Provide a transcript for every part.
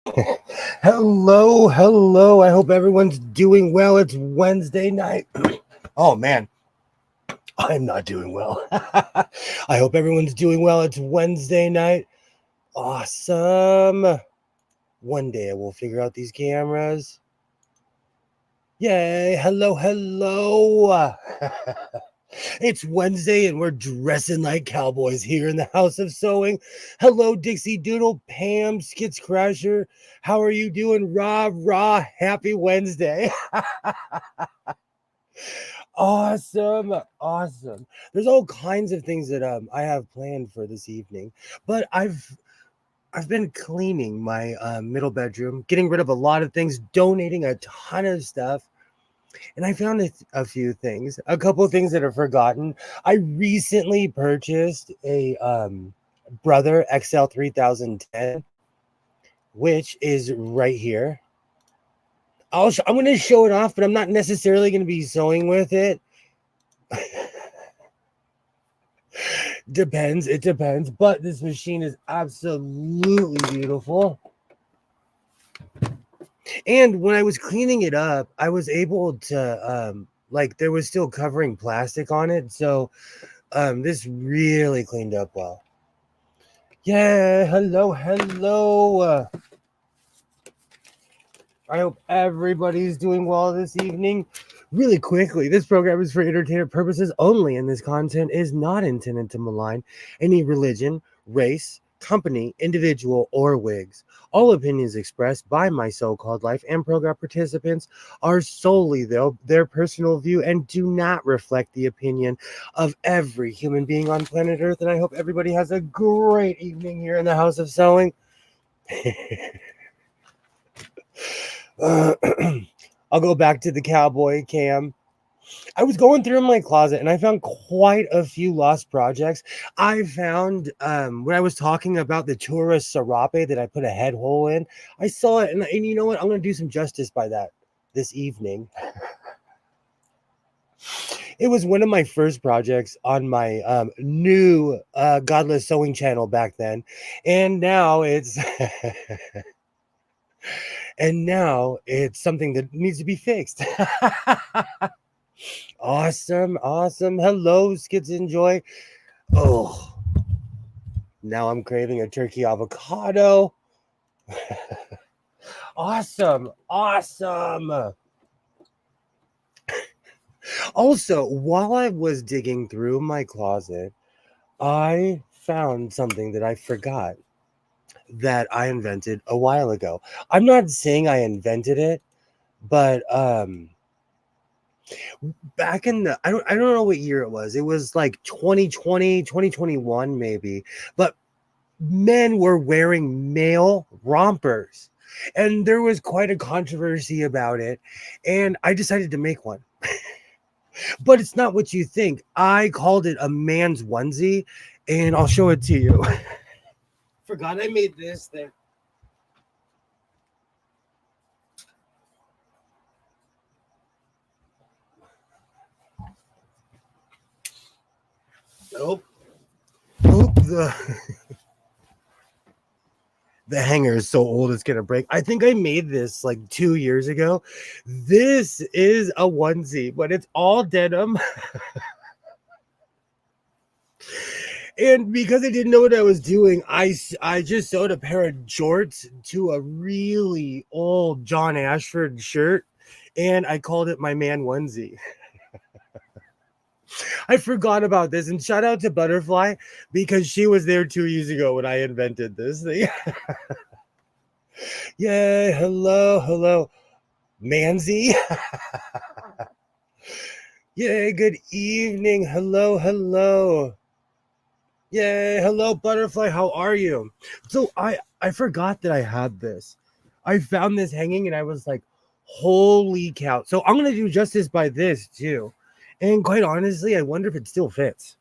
Hello, hello. I hope everyone's doing well. It's Wednesday night. Oh man, I'm not doing well. I hope everyone's doing well. It's Wednesday night. Awesome. One day I will figure out these cameras. Yay. Hello, hello. It's Wednesday and we're dressing like cowboys here in the House of Sewing. Hello, Dixie Doodle, Pam, Skits Crasher. How are you doing? Rah, rah, happy Wednesday. Awesome, awesome. There's all kinds of things that I have planned for this evening, but I've been cleaning my middle bedroom, getting rid of a lot of things, donating a ton of stuff. And I found a few things, a couple of things that are forgotten. I recently purchased a Brother XL 3010, which is right here. I'm going to show it off, but I'm not necessarily going to be sewing with it. Depends. It depends. But this machine is absolutely beautiful. And when I was cleaning it up, I was able to like there was still covering plastic on it, so this really cleaned up well. Yeah, hello, hello. I hope everybody's doing well this evening. Really quickly, this program is for entertainment purposes only, and this content is not intended to malign any religion, race, company, individual, or wigs. All opinions expressed by my so-called life and program participants are solely their personal view and do not reflect the opinion of every human being on planet Earth. And I hope everybody has a great evening here in the House of Sewing. I'll go back to the cowboy cam. I was going through my closet and I found quite a few lost projects. I found when I was talking about the tourist serape that I put a head hole in, I saw it and you know what? I'm going to do some justice by that this evening. It was one of my first projects on my new Godless Sewing channel back then. And now it's and now it's something that needs to be fixed. Awesome, awesome. Hello, Skids Enjoy. Oh, now I'm craving a turkey avocado. Awesome, awesome. Also, while I was digging through my closet, I found something that I forgot that I invented a while ago. I'm not saying I invented it, but back in the I don't know what year it was. It was like 2020, 2021 maybe. But men were wearing male rompers. And there was quite a controversy about it. And I decided to make one. But it's not what you think. I called it a man's onesie, and I'll show it to you. Forgot I made this thing. Nope. Nope. The hanger is so old it's gonna break. I think I made this like 2 years ago. This is a onesie, but it's all denim. And because I didn't know what I was doing, I just sewed a pair of jorts to a really old John Ashford shirt, and I called it my man onesie. I forgot about this, and shout out to Butterfly because she was there 2 years ago when I invented this thing. Yay, hello, hello, Manzi. Yay, good evening. Hello, hello. Yay, hello, Butterfly. How are you? So I forgot that I had this. I found this hanging and I was like, holy cow. So I'm gonna do justice by this too. And quite honestly, I wonder if it still fits.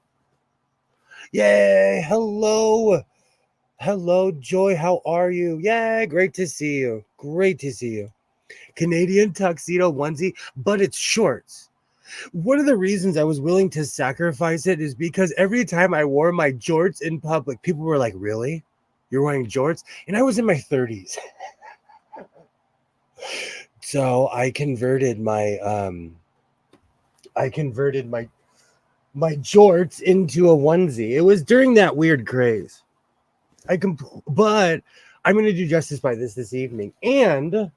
Yay, hello. Hello, Joy. How are you? Yeah, great to see you. Great to see you. Canadian tuxedo onesie, but it's shorts. One of the reasons I was willing to sacrifice it is because every time I wore my jorts in public, people were like, really? You're wearing jorts? And I was in my 30s. So I converted my my jorts into a onesie. It was during that weird craze. But I'm going to do justice by this evening, and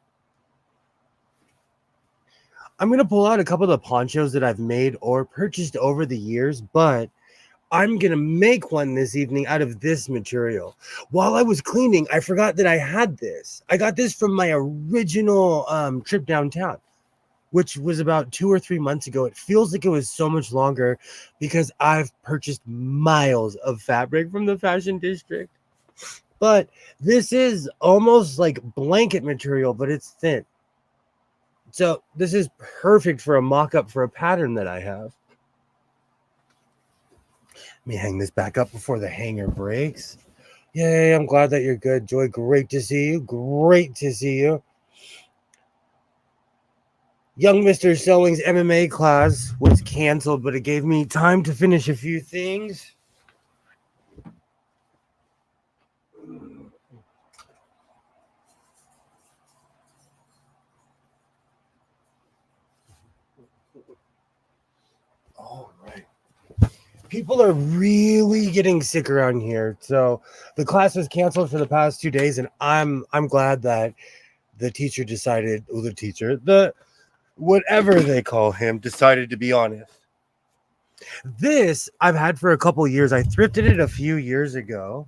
I'm going to pull out a couple of the ponchos that I've made or purchased over the years, but I'm going to make one this evening out of this material. While I was cleaning, I forgot that I had this. I got this from my original trip downtown, which was about 2 or 3 months ago. It feels like it was so much longer because I've purchased miles of fabric from the fashion district. But this is almost like blanket material, but it's thin. So this is perfect for a mock-up for a pattern that I have. Let me hang this back up before the hanger breaks. Yay, I'm glad that you're good, Joy. Great to see you. Great to see you. Young Mr. Sewing's MMA class was canceled, but it gave me time to finish a few things. All right. People are really getting sick around here. So the class was canceled for the past 2 days, and I'm glad that the teacher decided, or the whatever they call him, decided to be honest. This I've had for a couple years. I thrifted it a few years ago.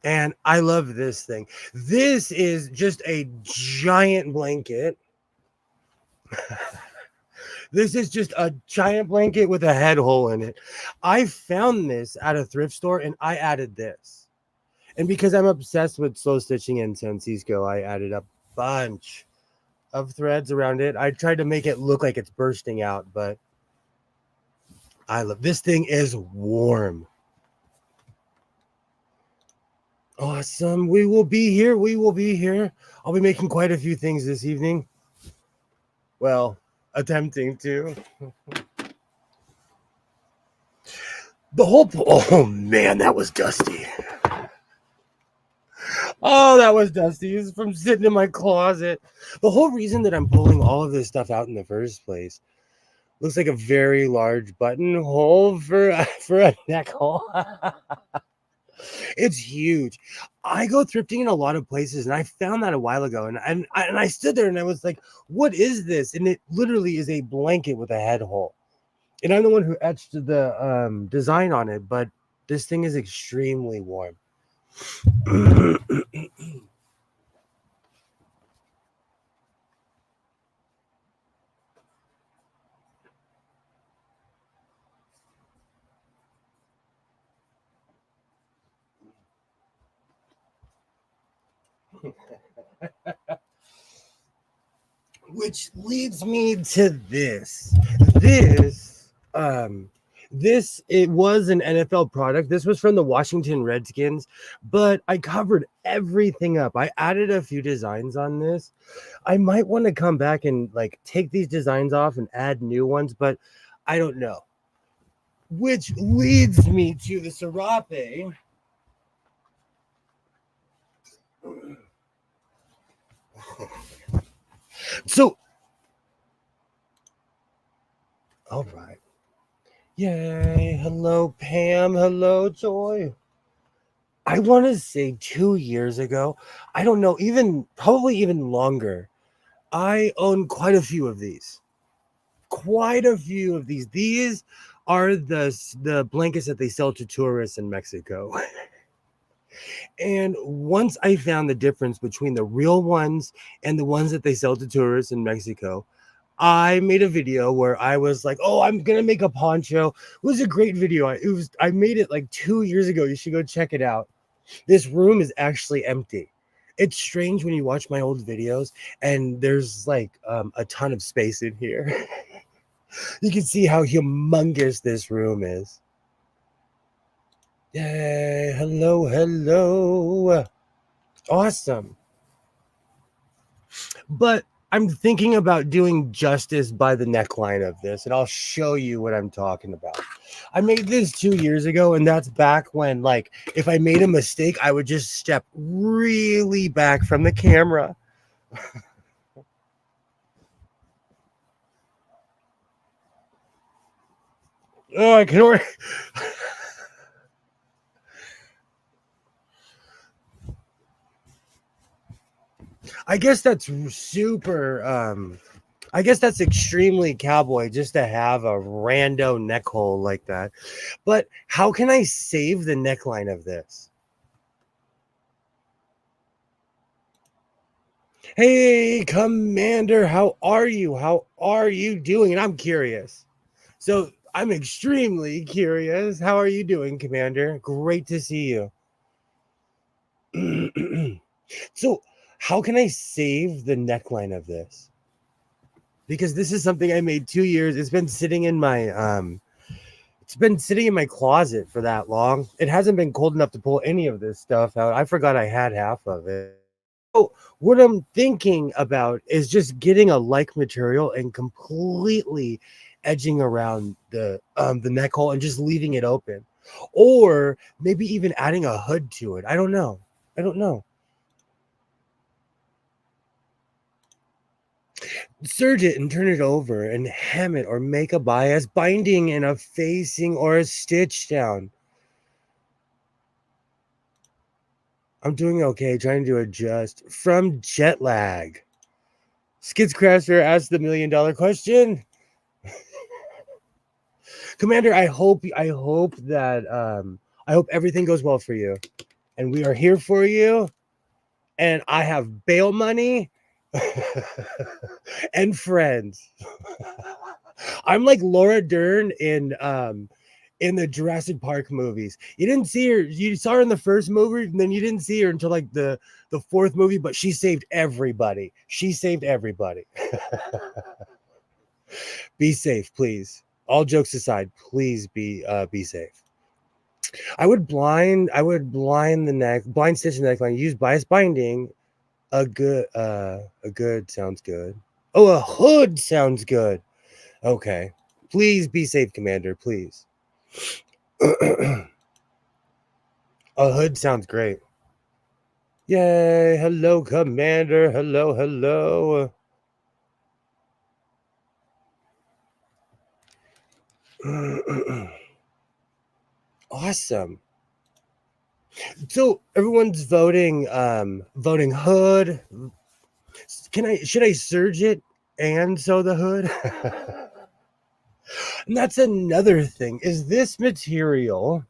And I love this thing. This is just a giant blanket. This is just a giant blanket with a head hole in it. I found this at a thrift store and I added this. And because I'm obsessed with slow stitching and Sensisco, I added a bunch of threads around it. I tried to make it look like it's bursting out, but I love this thing. Is warm. Awesome. We will be here. We will be here. I'll be making quite a few things this evening. Well, attempting to. Oh man, that was dusty. Oh, that was dusty. It's from sitting in my closet. The whole reason that I'm pulling all of this stuff out in the first place looks like a very large buttonhole for a neck hole. It's huge. I go thrifting in a lot of places, and I found that a while ago, and I stood there and I was like, "What is this?" And it literally is a blanket with a head hole. And I'm the one who etched the design on it, but this thing is extremely warm. Which leads me to this. This it was an NFL product. This was from the Washington Redskins, but I covered everything up. I added a few designs on this. I might want to come back and like take these designs off and add new ones, but I don't know. Which leads me to the serape. So, all right. Yay. Hello, Pam. Hello, Joy. I want to say 2 years ago, I don't know, probably even longer, I own quite a few of these. These are the blankets that they sell to tourists in Mexico. And once I found the difference between the real ones and the ones that they sell to tourists in Mexico, I made a video where I was like, "Oh, I'm gonna make a poncho." It was a great video. I made it like 2 years ago. You should go check it out. This room is actually empty. It's strange when you watch my old videos and there's like a ton of space in here. You can see how humongous this room is. Yay, hello. Awesome. But I'm thinking about doing justice by the neckline of this, and I'll show you what I'm talking about. I made this 2 years ago, and that's back when, like, if I made a mistake, I would just step really back from the camera. Oh, I can already. I guess that's super. I guess that's extremely cowboy just to have a rando neck hole like that. But how can I save the neckline of this? Hey, Commander, how are you? How are you doing? And I'm curious. So I'm extremely curious. How are you doing, Commander? Great to see you. So, how can I save the neckline of this? Because this is something I made 2 years. It's been sitting in my closet for that long. It hasn't been cold enough to pull any of this stuff out. I forgot I had half of it. So what I'm thinking about is just getting a like material and completely edging around the neck hole and just leaving it open. Or maybe even adding a hood to it. I don't know. I don't know. Serge it and turn it over and hem it or make a bias binding in a facing or a stitch down. I'm doing okay, trying to adjust from jet lag. Skidscrafter asked the $1,000,000 question. Commander, I hope everything goes well for you. And we are here for you. And I have bail money and friends. I'm like Laura Dern in the Jurassic Park movies. You didn't see her, you saw her in the first movie, and then you didn't see her until like the fourth movie, but she saved everybody. She saved everybody. Be safe, please. All jokes aside, please be safe. I would blind stitch the neckline, use bias binding. A good sounds good. Oh, a hood sounds good. Okay. Please be safe, Commander, please. A hood sounds great. Yay. Hello, Commander. Hello, hello. Awesome. So everyone's voting hood. Should I serge it and sew the hood? And that's another thing. Is this material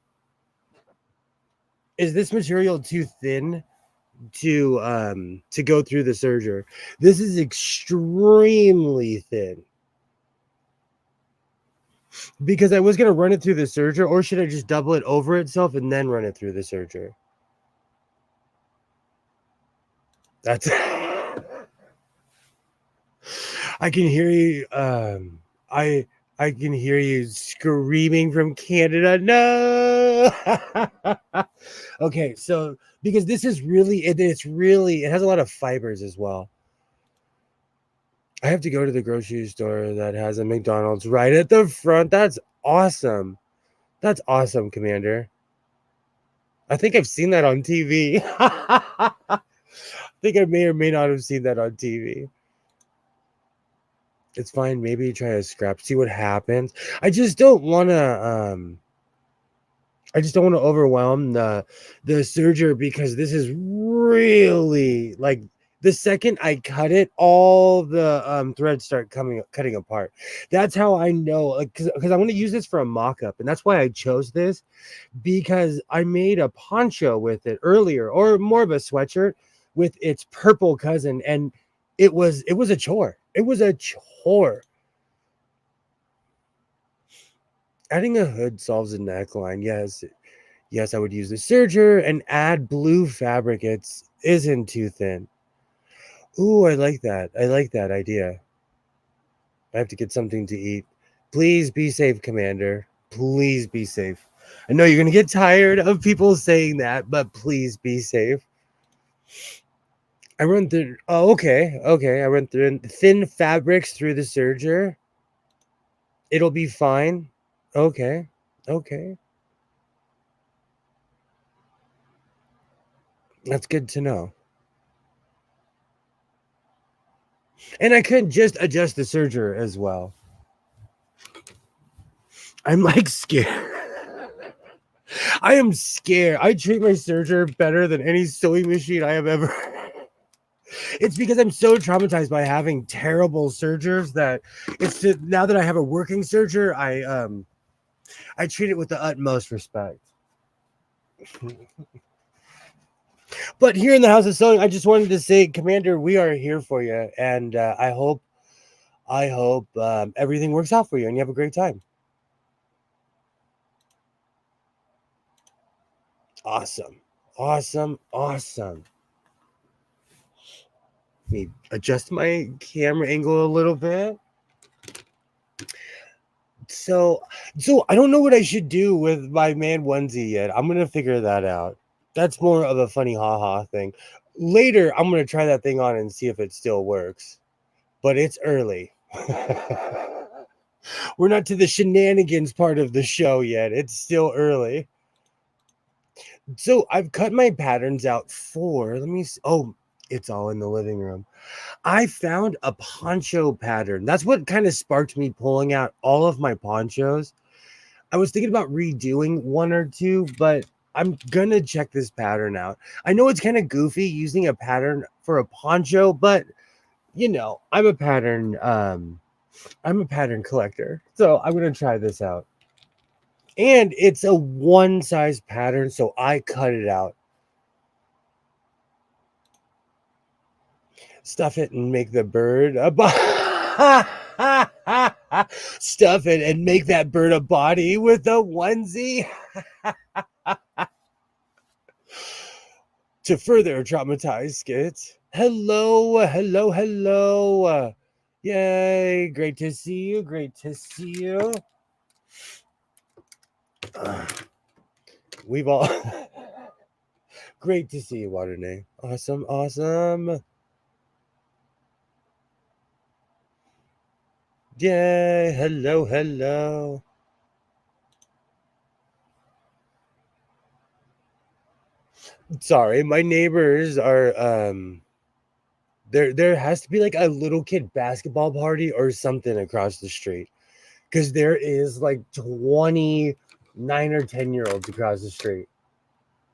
too thin to go through the serger? This is extremely thin. Because I was gonna run it through the serger, or should I just double it over itself and then run it through the serger? That's I can hear you. I can hear you screaming from Canada. No. Okay, so because this is it has a lot of fibers as well. I have to go to the grocery store that has a McDonald's right at the front. That's awesome. That's awesome, Commander. I think I've seen that on TV. I think I may or may not have seen that on TV. It's fine. Maybe try a scrap, see what happens. I just don't want to overwhelm the serger, because this is really like the second I cut it, all the threads start cutting apart. That's how I know, like, because I want to use this for a mock-up, and that's why I chose this, because I made a poncho with it earlier, or more of a sweatshirt with its purple cousin, and it was a chore. It was a chore. Adding a hood solves a neckline. Yes, I would use the serger and add blue fabric. Isn't too thin. Ooh, I like that. I like that idea. I have to get something to eat. Please be safe, Commander. Please be safe. I know you're going to get tired of people saying that, but please be safe. I run through. Oh, okay. Okay. I run through thin fabrics through the serger. It'll be fine. Okay. Okay. That's good to know. And I could just adjust the serger as well. I'm like scared. I am scared. I treat my serger better than any sewing machine I have ever. It's because I'm so traumatized by having terrible sergers that now that I have a working serger, I treat it with the utmost respect. But here in the House of Sewing, I just wanted to say, Commander, we are here for you, and I hope everything works out for you, and you have a great time. Awesome, awesome, awesome. Let me adjust my camera angle a little bit. So I don't know what I should do with my man onesie yet. I'm gonna figure that out. That's more of a funny haha thing. Later, I'm gonna try that thing on and see if it still works. But it's early. We're not to the shenanigans part of the show yet. It's still early. So I've cut my patterns out for. Let me see. Oh, it's all in the living room. I found a poncho pattern. That's what kind of sparked me pulling out all of my ponchos. I was thinking about redoing one or two, but I'm gonna check this pattern out. I know it's kind of goofy using a pattern for a poncho, but I'm a pattern collector, so I'm gonna try this out. And it's a one size pattern, so I cut it out. Stuff it and make the bird a stuff it and make that bird a body with a onesie. To further traumatize skits. Hello, hello, hello. Yay, great to see you, great to see you. We've all great to see you, Waternay. Awesome, awesome. Yay, hello, hello. Sorry, my neighbors are there has to be like a little kid basketball party or something across the street, because there is like 29 or 10-year-olds across the street.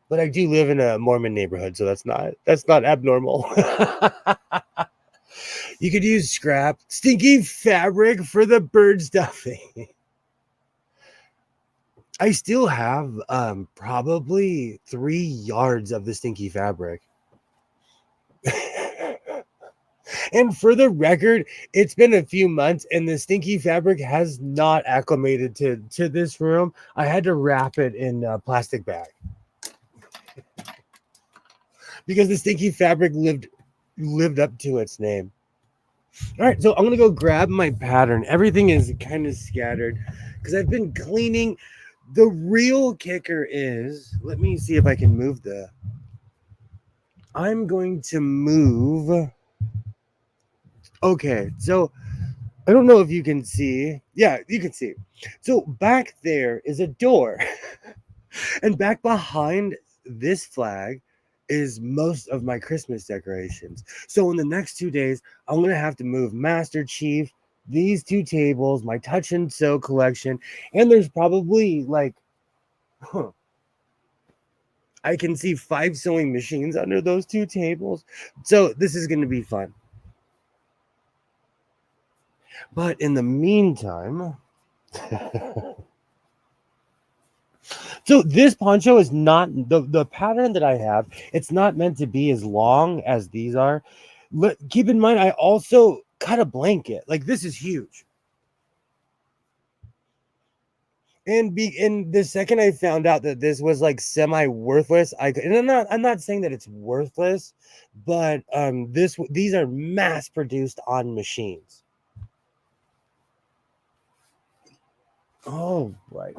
But I do live in a Mormon neighborhood, so that's not abnormal. You could use scrap stinky fabric for the bird stuffing. I still have probably 3 yards of the stinky fabric. And for the record, it's been a few months and the stinky fabric has not acclimated to this room. I had to wrap it in a plastic bag because the stinky fabric lived up to its name. All right, so I'm gonna go grab my pattern. Everything is kind of scattered because I've been cleaning. The real kicker is, let me see if I can move I'm going to move. Okay, so I don't know if you can see. Yeah, you can see. So back there is a door. And back behind this flag is most of my Christmas decorations. So in the next 2 days, I'm going to have to move Master Chief, these 2 tables, my Touch and Sew collection, and there's probably like, I can see 5 sewing machines under those 2 tables. So this is going to be fun. But in the meantime, so this poncho is not the pattern that I have. It's not meant to be as long as these are. Keep in mind, I also cut a blanket. Like, this is huge. And the second I found out that this was like semi worthless, and I'm not saying that it's worthless, but these are mass produced on machines. Oh, right.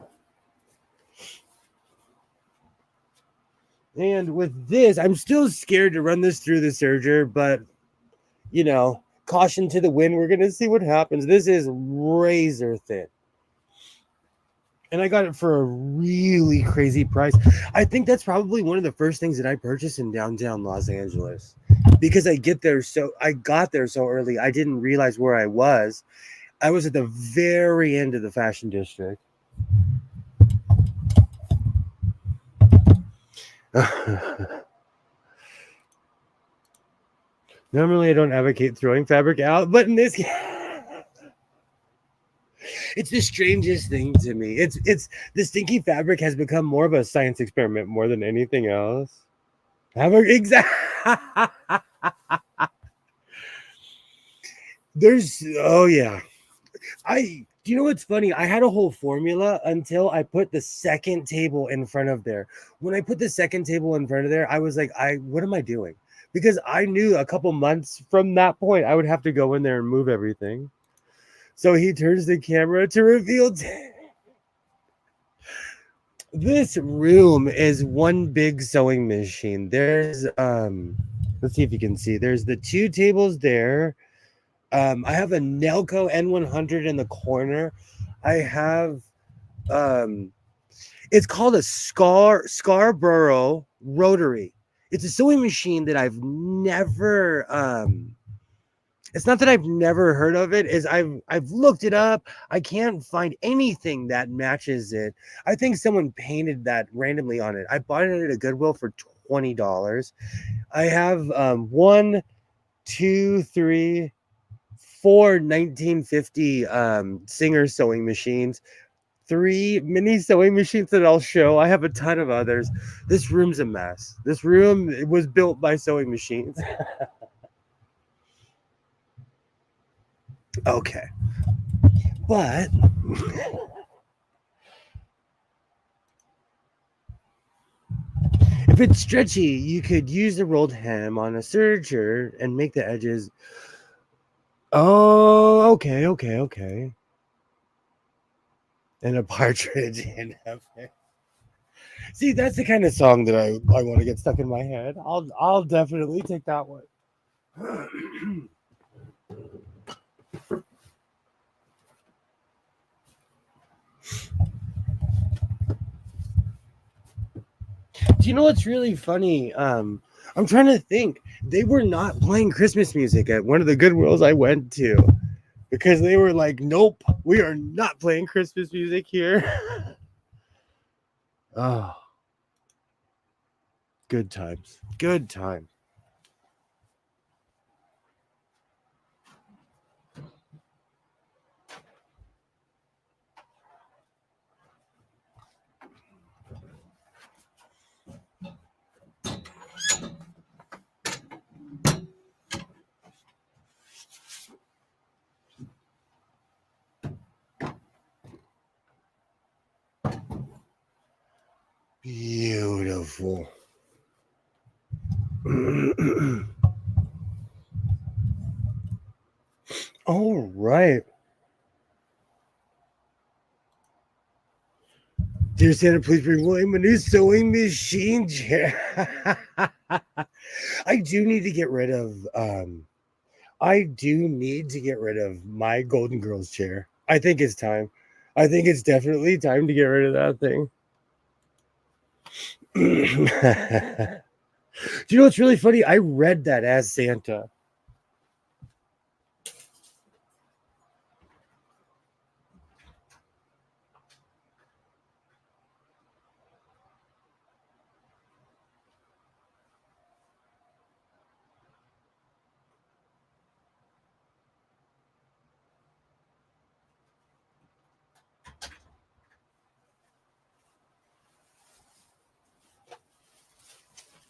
And with this, I'm still scared to run this through the serger, but caution to the wind. We're going to see what happens. This is razor thin. and I got it for a really crazy price. I think that's probably one of the first things that I purchased in downtown Los Angeles because I got there so early. I didn't realize where I was. I was at the very end of the fashion district. Normally, I don't advocate throwing fabric out, but in this case, it's the strangest thing to me. It's the stinky fabric has become more of a science experiment more than anything else. Fabric, exactly. Oh yeah. Do you know what's funny? I had a whole formula until I put the second table in front of there. When I put the second table in front of there, I was like, what am I doing? Because I knew a couple months from that point, I would have to go in there and move everything. So he turns the camera to reveal this room is one big sewing machine. There's let's see if you can see. There's the two tables there. I have a Nelco N100 in the corner. I have it's called a Scarborough rotary. It's a sewing machine that I've never it's not that I've never heard of it, is I've looked it up. I can't find anything that matches it. I think someone painted that randomly on it. I bought it at a Goodwill for $20. I have 1, 2, 3, 4 1950 Singer sewing machines, 3 mini sewing machines that I'll show. I have a ton of others. This room's a mess. This room was built by sewing machines. Okay. But if it's stretchy, you could use the rolled hem on a serger and make the edges. Oh, okay. And a partridge in heaven. See, that's the kind of song that I want to get stuck in my head. I'll definitely take that one. Do you know what's really funny? I'm trying to think. They were not playing Christmas music at one of the Goodwills I went to because they were like, nope, we are not playing Christmas music here. Oh, good times. Good times. Beautiful. All right. Dear Santa, please bring William a new sewing machine chair. I do need to get rid of my Golden Girls chair. I think it's time. I think it's definitely time to get rid of that thing. Do you know what's really funny? I read that as Santa.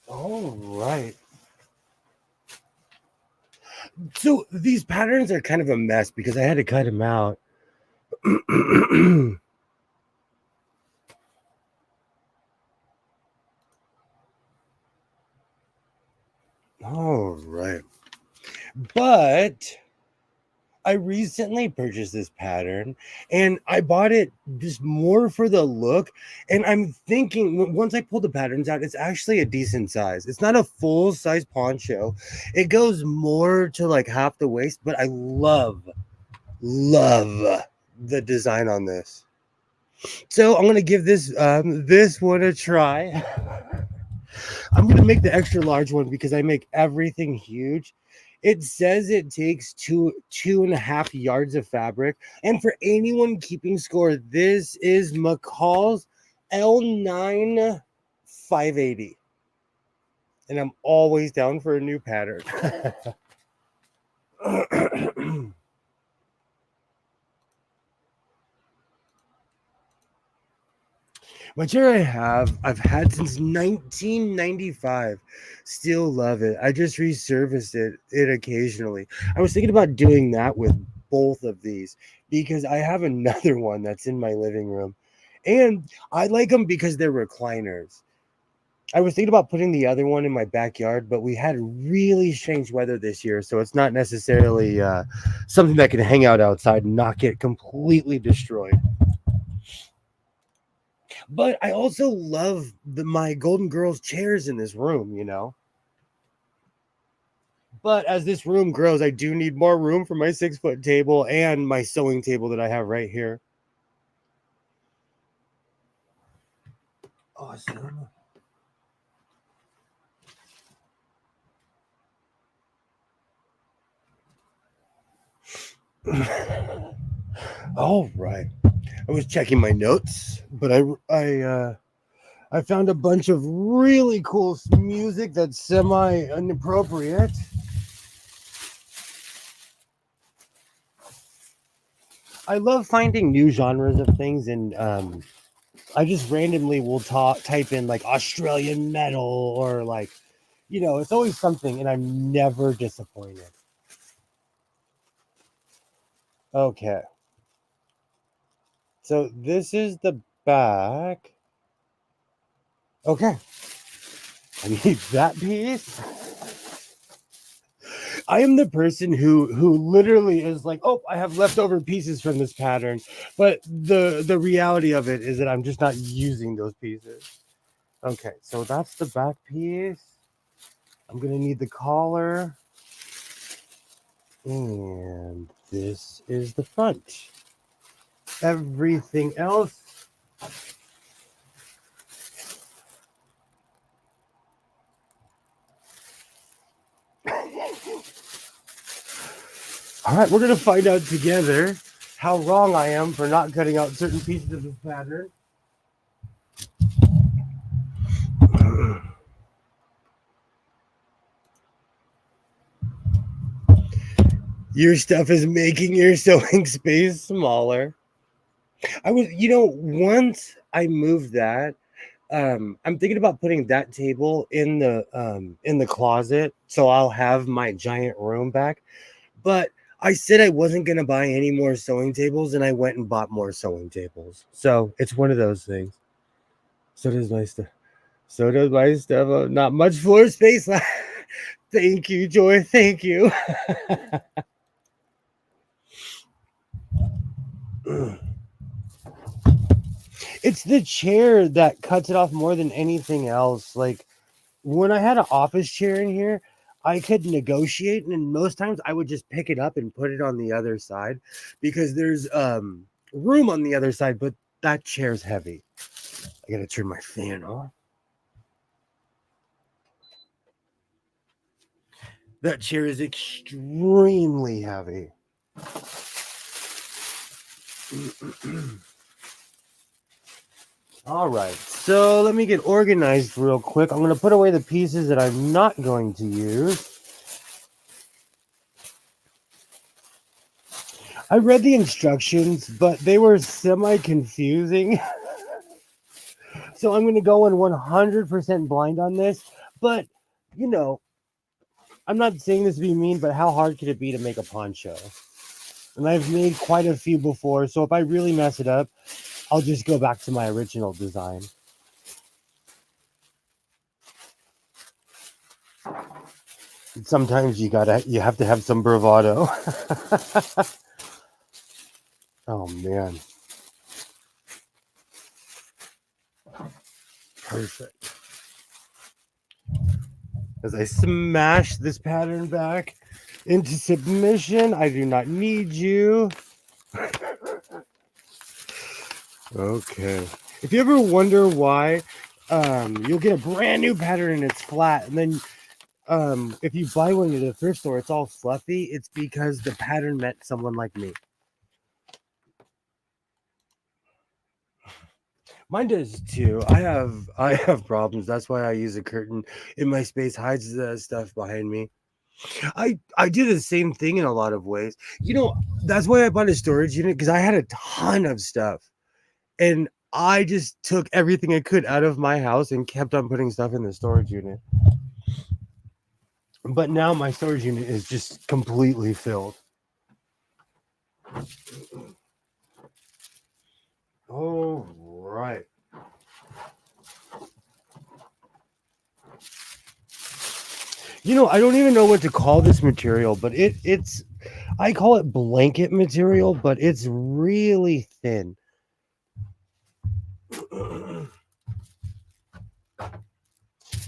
All right. So these patterns are kind of a mess because I had to cut them out. All right. But I recently purchased this pattern and I bought it just more for the look. And I'm thinking once I pull the patterns out, it's actually a decent size. It's not a full size poncho. It goes more to like half the waist, but I love the design on this. So I'm gonna give this one a try. I'm gonna make the extra large one because I make everything huge. It says it takes 2.5 yards of fabric. And for anyone keeping score, this is McCall's L9 580. And I'm always down for a new pattern. My chair I've had since 1995. Still love it. I just resurfaced it occasionally. I was thinking about doing that with both of these because I have another one that's in my living room. And I like them because they're recliners. I was thinking about putting the other one in my backyard, but we had really strange weather this year, so it's not necessarily something that can hang out outside and not get completely destroyed. But I also love my Golden Girls chairs in this room. But as this room grows, I do need more room for my 6-foot table and my sewing table that I have right here. Awesome. All right. I was checking my notes, but I found a bunch of really cool music that's semi inappropriate. I love finding new genres of things, and I just randomly will type in like Australian metal or like, it's always something, and I'm never disappointed. Okay. So this is the back. Okay. I need that piece. I am the person who literally is like, oh, I have leftover pieces from this pattern, but the reality of it is that I'm just not using those pieces. Okay, so that's the back piece. I'm gonna need the collar, and this is the front. Everything else. All right, we're gonna find out together how wrong I am for not cutting out certain pieces of this pattern. Your stuff is making your sewing space smaller. Once I moved that, I'm thinking about putting that table in the closet, so I'll have my giant room back. But I said I wasn't gonna buy any more sewing tables, and I went and bought more sewing tables. So it's one of those things. So does my stuff. So does my stuff. Not much floor space left. Thank you, Joy. Thank you. It's the chair that cuts it off more than anything else. Like when I had an office chair in here, I could negotiate, and most times I would just pick it up and put it on the other side because there's room on the other side, but that chair's heavy. I gotta turn my fan off. That chair is extremely heavy. All right, so let me get organized real quick. I'm going to put away the pieces that I'm not going to use. I read the instructions, but they were semi-confusing. So I'm going to go in 100% blind on this. But, I'm not saying this to be mean, but how hard could it be to make a poncho? And I've made quite a few before, so if I really mess it up, I'll just go back to my original design. Sometimes you have to have some bravado. Oh man. Perfect. As I smash this pattern back into submission, I do not need you. Okay. If you ever wonder why, you'll get a brand new pattern and it's flat, and then if you buy one at a thrift store, it's all fluffy. It's because the pattern met someone like me. Mine does too. I have problems. That's why I use a curtain in my space, hides the stuff behind me. I do the same thing in a lot of ways. That's why I bought a storage unit because I had a ton of stuff. And I just took everything I could out of my house and kept on putting stuff in the storage unit. But now my storage unit is just completely filled. All right. I don't even know what to call this material, but it's I call it blanket material, but it's really thin.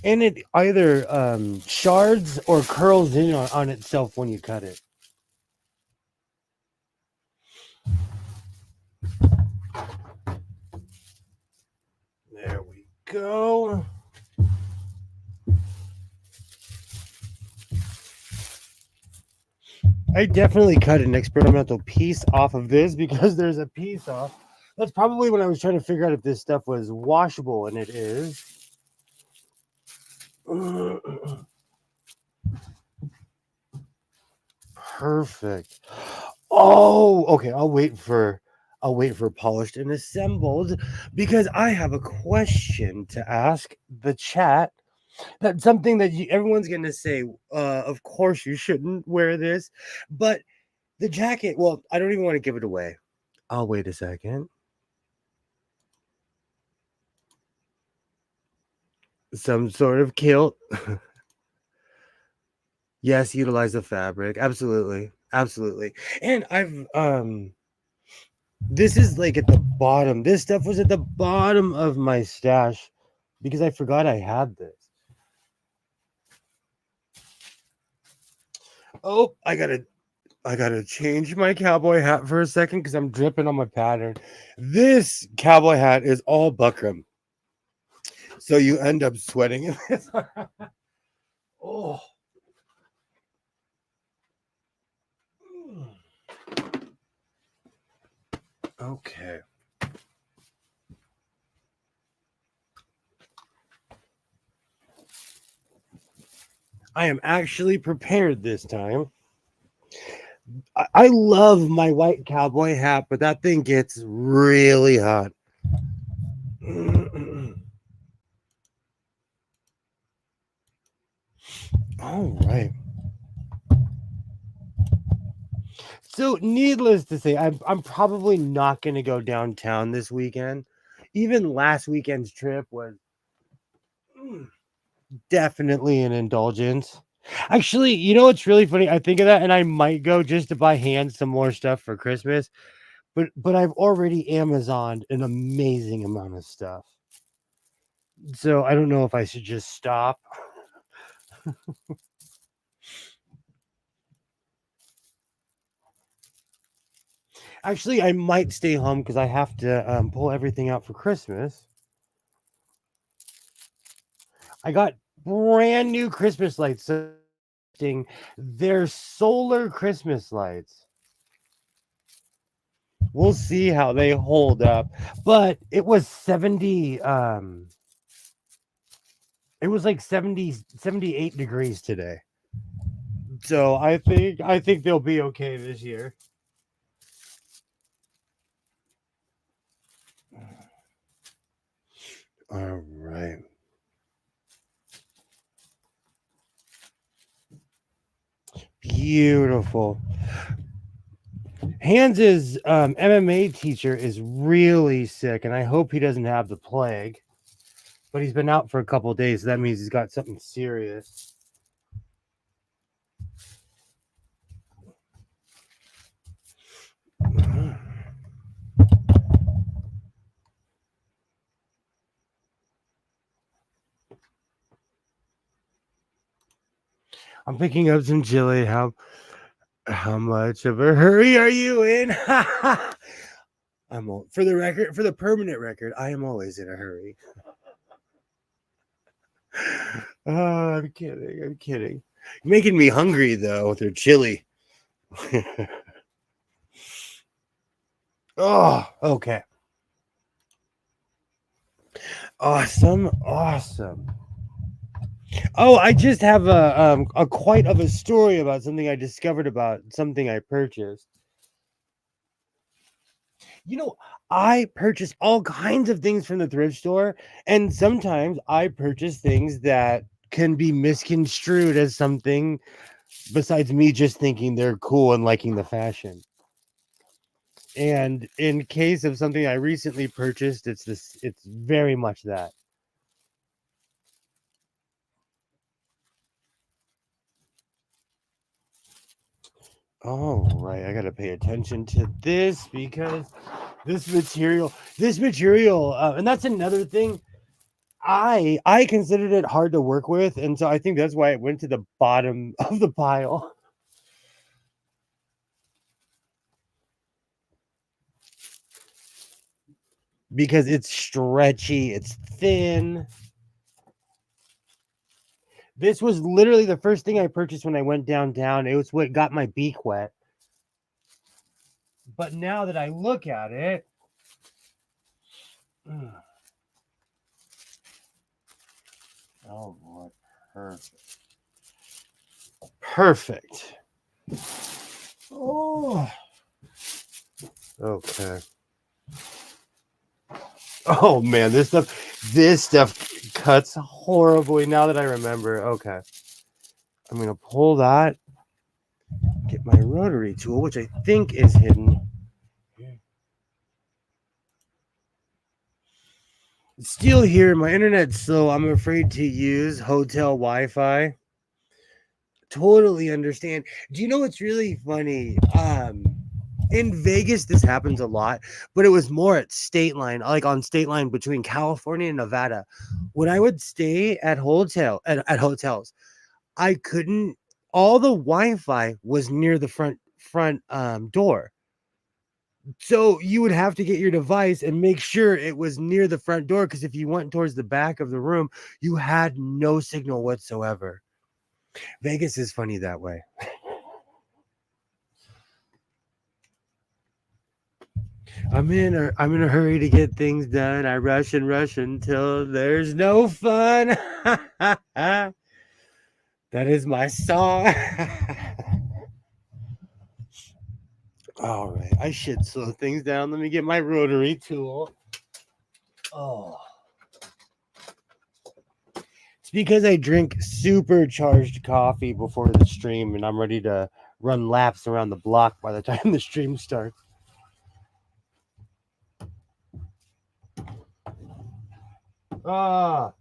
And it either shards or curls in on itself when you cut it. There we go. I definitely cut an experimental piece off of this because there's a piece off. That's probably when I was trying to figure out if this stuff was washable, and it is. Perfect. Oh, okay. I'll wait for polished and assembled because I have a question to ask the chat. That's something that everyone's gonna say. Of course, you shouldn't wear this, but the jacket. Well, I don't even want to give it away. I'll wait a second. Some sort of kilt. Yes, utilize the fabric. Absolutely. Absolutely. And this is like at the bottom. This stuff was at the bottom of my stash because I forgot I had this. Oh, I gotta change my cowboy hat for a second because I'm dripping on my pattern. This cowboy hat is all buckram. So you end up sweating in this. Oh. Okay. I am actually prepared this time. I love my white cowboy hat, but that thing gets really hot. All right. So, needless to say, I'm probably not going to go downtown this weekend. Even last weekend's trip was definitely an indulgence. Actually, what's really funny? I think of that, and I might go just to buy Hans some more stuff for Christmas. But I've already Amazoned an amazing amount of stuff, so I don't know if I should just stop. Actually, I might stay home because I have to pull everything out for Christmas. I got brand new Christmas lights. So they're solar Christmas lights. We'll see how they hold up. But it was 70 it was like 78 degrees today. So I think they'll be okay this year. All right. Beautiful. Hans's MMA teacher is really sick, and I hope he doesn't have the plague. But he's been out for a couple of days, so that means he's got something serious. I'm picking up some chili. How much of a hurry are you in? For the record, for the permanent record, I am always in a hurry. Oh, I'm kidding. I'm kidding. You're making me hungry though with your chili. Oh, okay. Awesome. Awesome. Oh, I just have a quite of a story about something I discovered about something I purchased. You know, I purchase all kinds of things from the thrift store, and sometimes I purchase things that can be misconstrued as something besides me just thinking they're cool and liking the fashion. And in case of something I recently purchased, it's very much that. Oh, right. I got to pay attention to this because this material, and that's another thing. I considered it hard to work with, and so I think that's why it went to the bottom of the pile because it's stretchy, it's thin. This was literally the first thing I purchased when I went downtown. It was what got my beak wet. But now that I look at it, oh boy, perfect. Perfect. Oh, okay. Oh man, this stuff cuts horribly now that I remember. Okay. I'm gonna pull that, get my rotary tool, which I think is hidden. It's still here. My internet's slow. I'm afraid to use hotel Wi-Fi. Totally understand. Do you know what's really funny? In Vegas, this happens a lot, but it was more at state line, like on state line between California and Nevada. When I would stay at hotels, I couldn't. All the Wi-Fi was near the front door, so you would have to get your device and make sure it was near the front door because if you went towards the back of the room, you had no signal whatsoever. Vegas is funny that way. I'm in a hurry to get things done. I rush and rush until there's no fun. That is my song. All right, I should slow things down. Let me get my rotary tool. Oh. It's because I drink supercharged coffee before the stream and I'm ready to run laps around the block by the time the stream starts. Ah.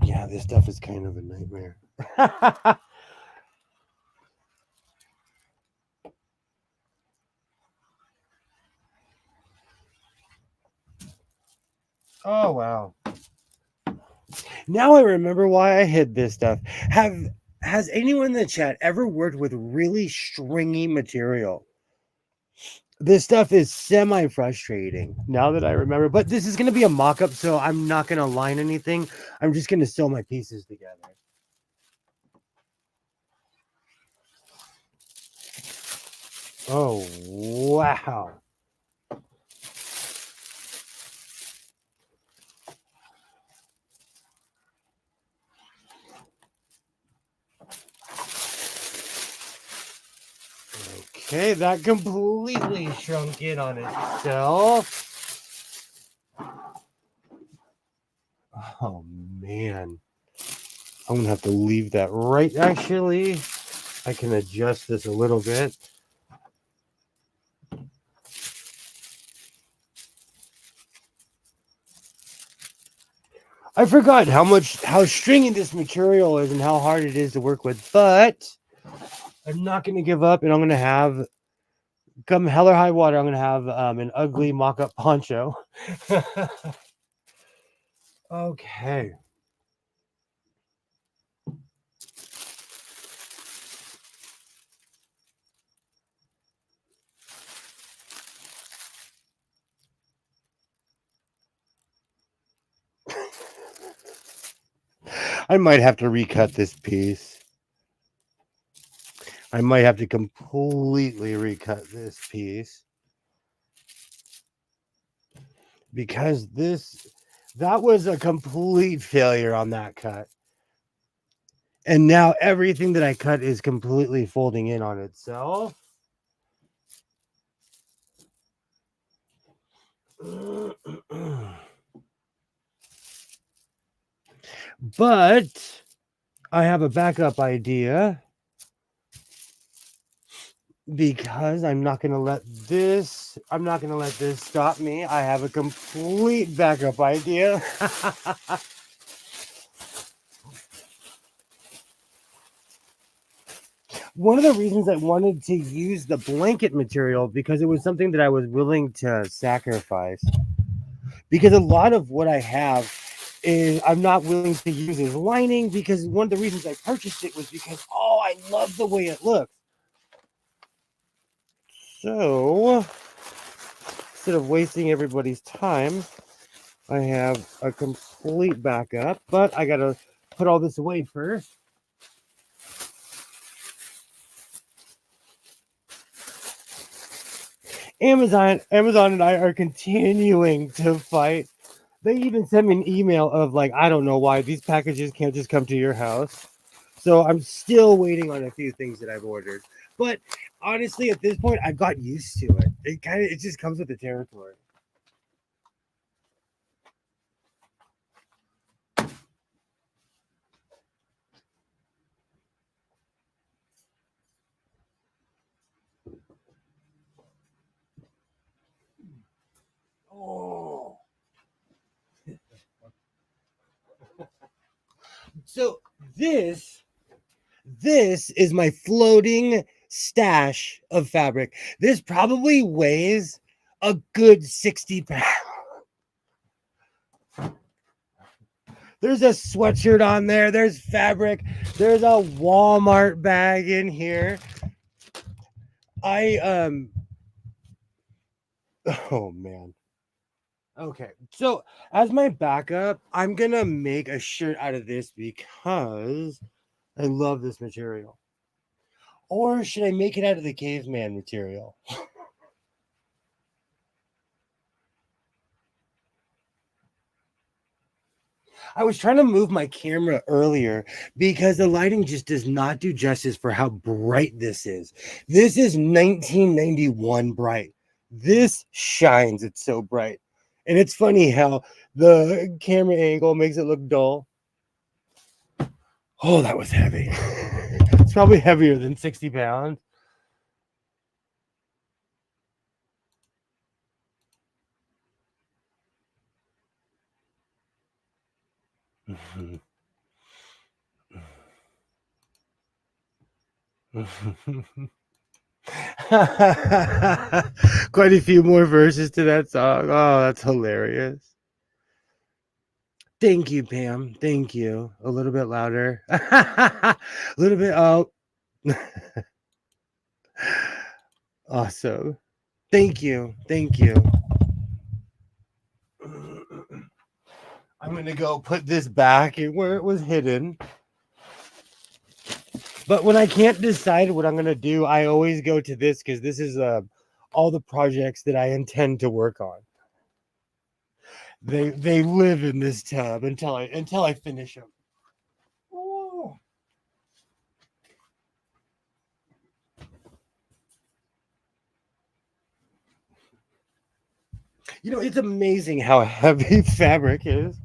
Yeah, this stuff is kind of a nightmare. Oh wow. Now I remember why I hid this stuff. Has anyone in the chat ever worked with really stringy material? This stuff is semi frustrating now that I remember, but this is going to be a mock up, so I'm not going to line anything. I'm just going to sew my pieces together. Oh, wow. Okay, that completely shrunk in on itself. Oh, man. I'm going to have to leave that right. Actually, I can adjust this a little bit. I forgot how stringy this material is and how hard it is to work with, but I'm not going to give up, and I'm going to have, come hell or high water, I'm going to have an ugly mock-up poncho. Okay. I might have to recut this piece. I might have to completely recut this piece because that was a complete failure on that cut. And now everything that I cut is completely folding in on itself. But I have a backup idea because I'm not going to let this stop me. I have a complete backup idea. One of the reasons I wanted to use the blanket material because it was something that I was willing to sacrifice. Because a lot of what I have is I'm not willing to use as lining because one of the reasons I purchased it was because, oh, I love the way it looks. So instead of wasting everybody's time, I have a complete backup, but I gotta put all this away first. Amazon and I are continuing to fight. They even sent me an email of like, I don't know why these packages can't just come to your house. So I'm still waiting on a few things that I've ordered. But honestly, at this point, I've got used to it. It just comes with the territory. Oh. So this is my floating stash of fabric. This probably weighs a good 60 pounds. There's a sweatshirt on there. There's fabric. There's a Walmart bag in here. Oh man. Okay. So as my backup, I'm gonna make a shirt out of this because I love this material. Or should I make it out of the caveman material? I was trying to move my camera earlier because the lighting just does not do justice for how bright this is. This is 1991 bright. This shines. It's so bright. And it's funny how the camera angle makes it look dull. Oh, that was heavy. It's probably heavier than 60 pounds. Quite a few more verses to that song. Oh, that's hilarious. Thank you, Pam. Thank you. A little bit louder. A little bit. Oh, awesome. Thank you. Thank you. I'm going to go put this back where it was hidden. But when I can't decide what I'm going to do, I always go to this because this is all the projects that I intend to work on. They live in this tub until I finish them. Oh. You know, it's amazing how heavy fabric is.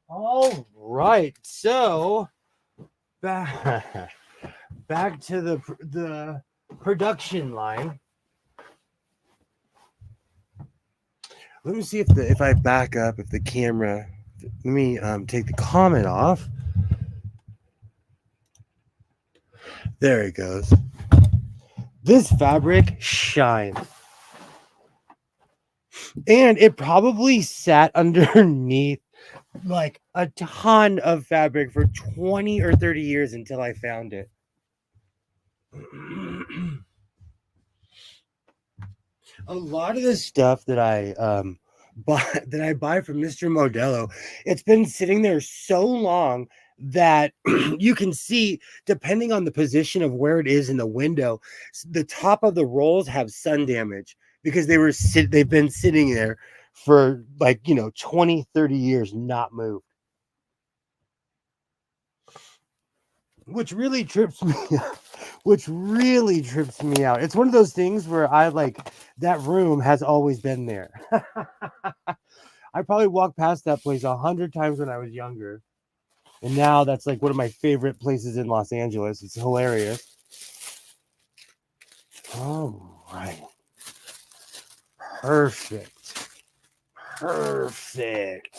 All right, so back to the production line. Let me see if I back up, if the camera. Let me take the comment off. There it goes. This fabric shines. And it probably sat underneath like a ton of fabric for 20 or 30 years until I found it. A lot of the stuff that I that I buy from Mr. Modelo. It's been sitting there so long that you can see, depending on the position of where it is in the window, the top of the rolls have sun damage because they've been sitting there for like 20, 30 years not moved, which really trips me which really trips me out. It's one of those things where I like that room has always been there. I probably walked past that place 100 times when I was younger. And now that's like one of my favorite places in Los Angeles. It's hilarious. All right. Perfect. Perfect.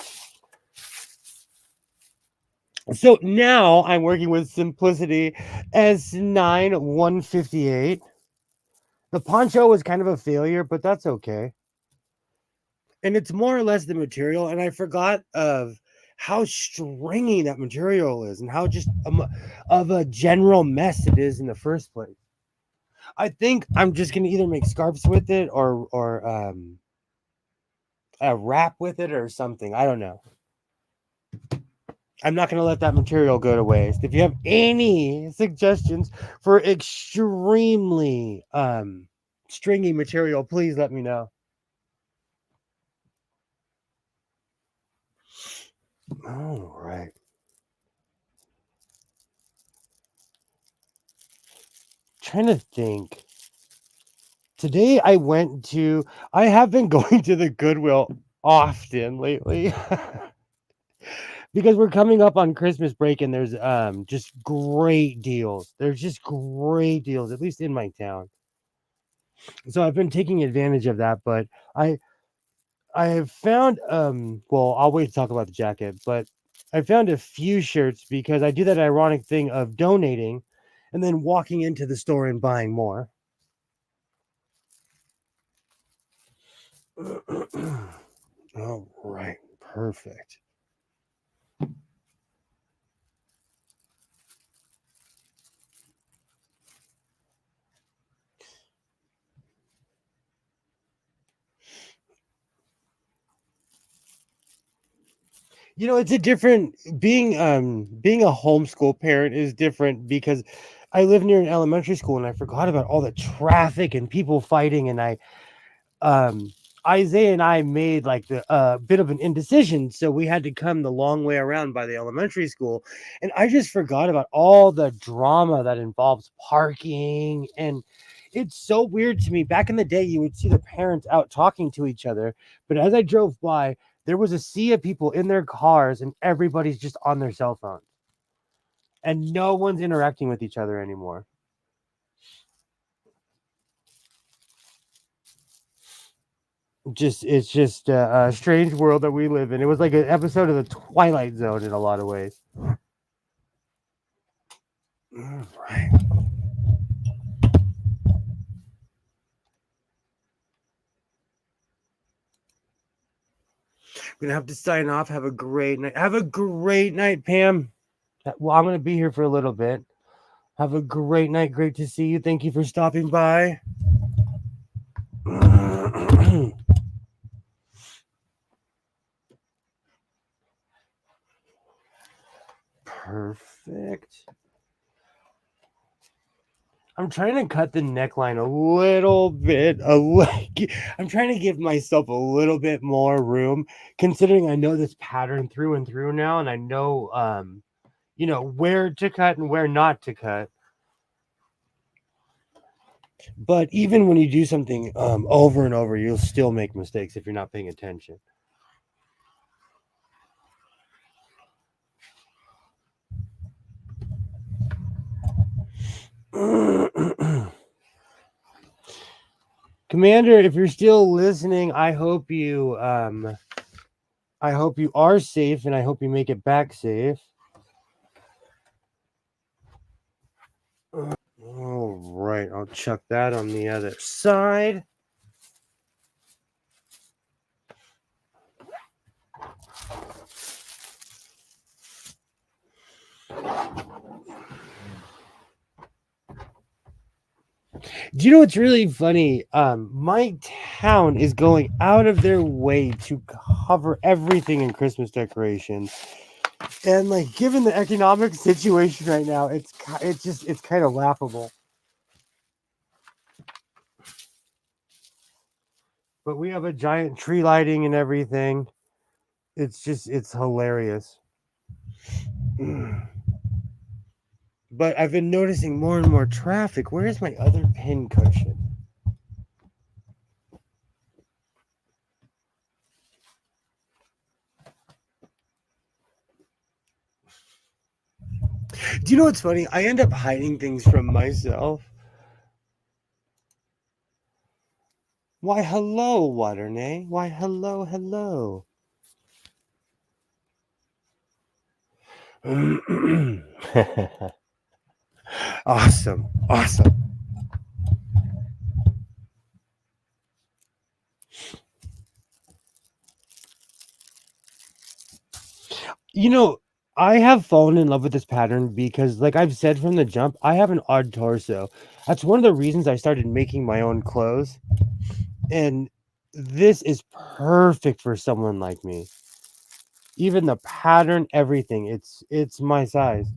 So now I'm working with Simplicity S9 158. The poncho was kind of a failure, but that's okay. And it's more or less the material. And I forgot of how stringy that material is and how just of a general mess it is in the first place. I think I'm just gonna either make scarves with it or a wrap with it or something. I don't know. I'm not gonna let that material go to waste. If you have any suggestions for extremely stringy material, please let me know. All right. Trying to think. Today I have been going to the Goodwill often lately. Because we're coming up on Christmas break and there's just great deals. There's just great deals, at least in my town. So I've been taking advantage of that, but I I have found well, I'll wait to talk about the jacket, but I found a few shirts because I do that ironic thing of donating and then walking into the store and buying more. All right, perfect. It's a different being a homeschool parent is different because I live near an elementary school and I forgot about all the traffic and people fighting and um Isaiah and I made like the bit of an indecision, so we had to come the long way around by the elementary school, and I just forgot about all the drama that involves parking. And it's so weird to me. Back in the day, you would see the parents out talking to each other, but as I drove by, there was a sea of people in their cars, and everybody's just on their cell phones, and no one's interacting with each other anymore. It's just a strange world that we live in. It was like an episode of the Twilight Zone in a lot of ways. All right. I'm gonna have to sign off. Have a great night. Have a great night, Pam. Well, I'm gonna be here for a little bit. Have a great night. Great to see you. Thank you for stopping by. Perfect. I'm trying to cut the neckline a little bit. I'm trying to give myself a little bit more room, considering I know this pattern through and through now, and I know where to cut and where not to cut. But even when you do something over and over, you'll still make mistakes if you're not paying attention. Commander, if you're still listening, I hope you are safe, and I hope you make it back safe. All right, I'll chuck that on the other side. Do you know what's really funny? My town is going out of their way to cover everything in Christmas decorations. And like, given the economic situation right now, it's kind of laughable. But we have a giant tree lighting and everything. It's hilarious. But I've been noticing more and more traffic. Where is my other pin cushion? Do you know what's funny? I end up hiding things from myself. Why, hello, Waternay. Why, hello, hello. Awesome. Awesome. You know, I have fallen in love with this pattern because, like I've said from the jump, I have an odd torso. That's one of the reasons I started making my own clothes. And this is perfect for someone like me. Even the pattern, everything. It's my size.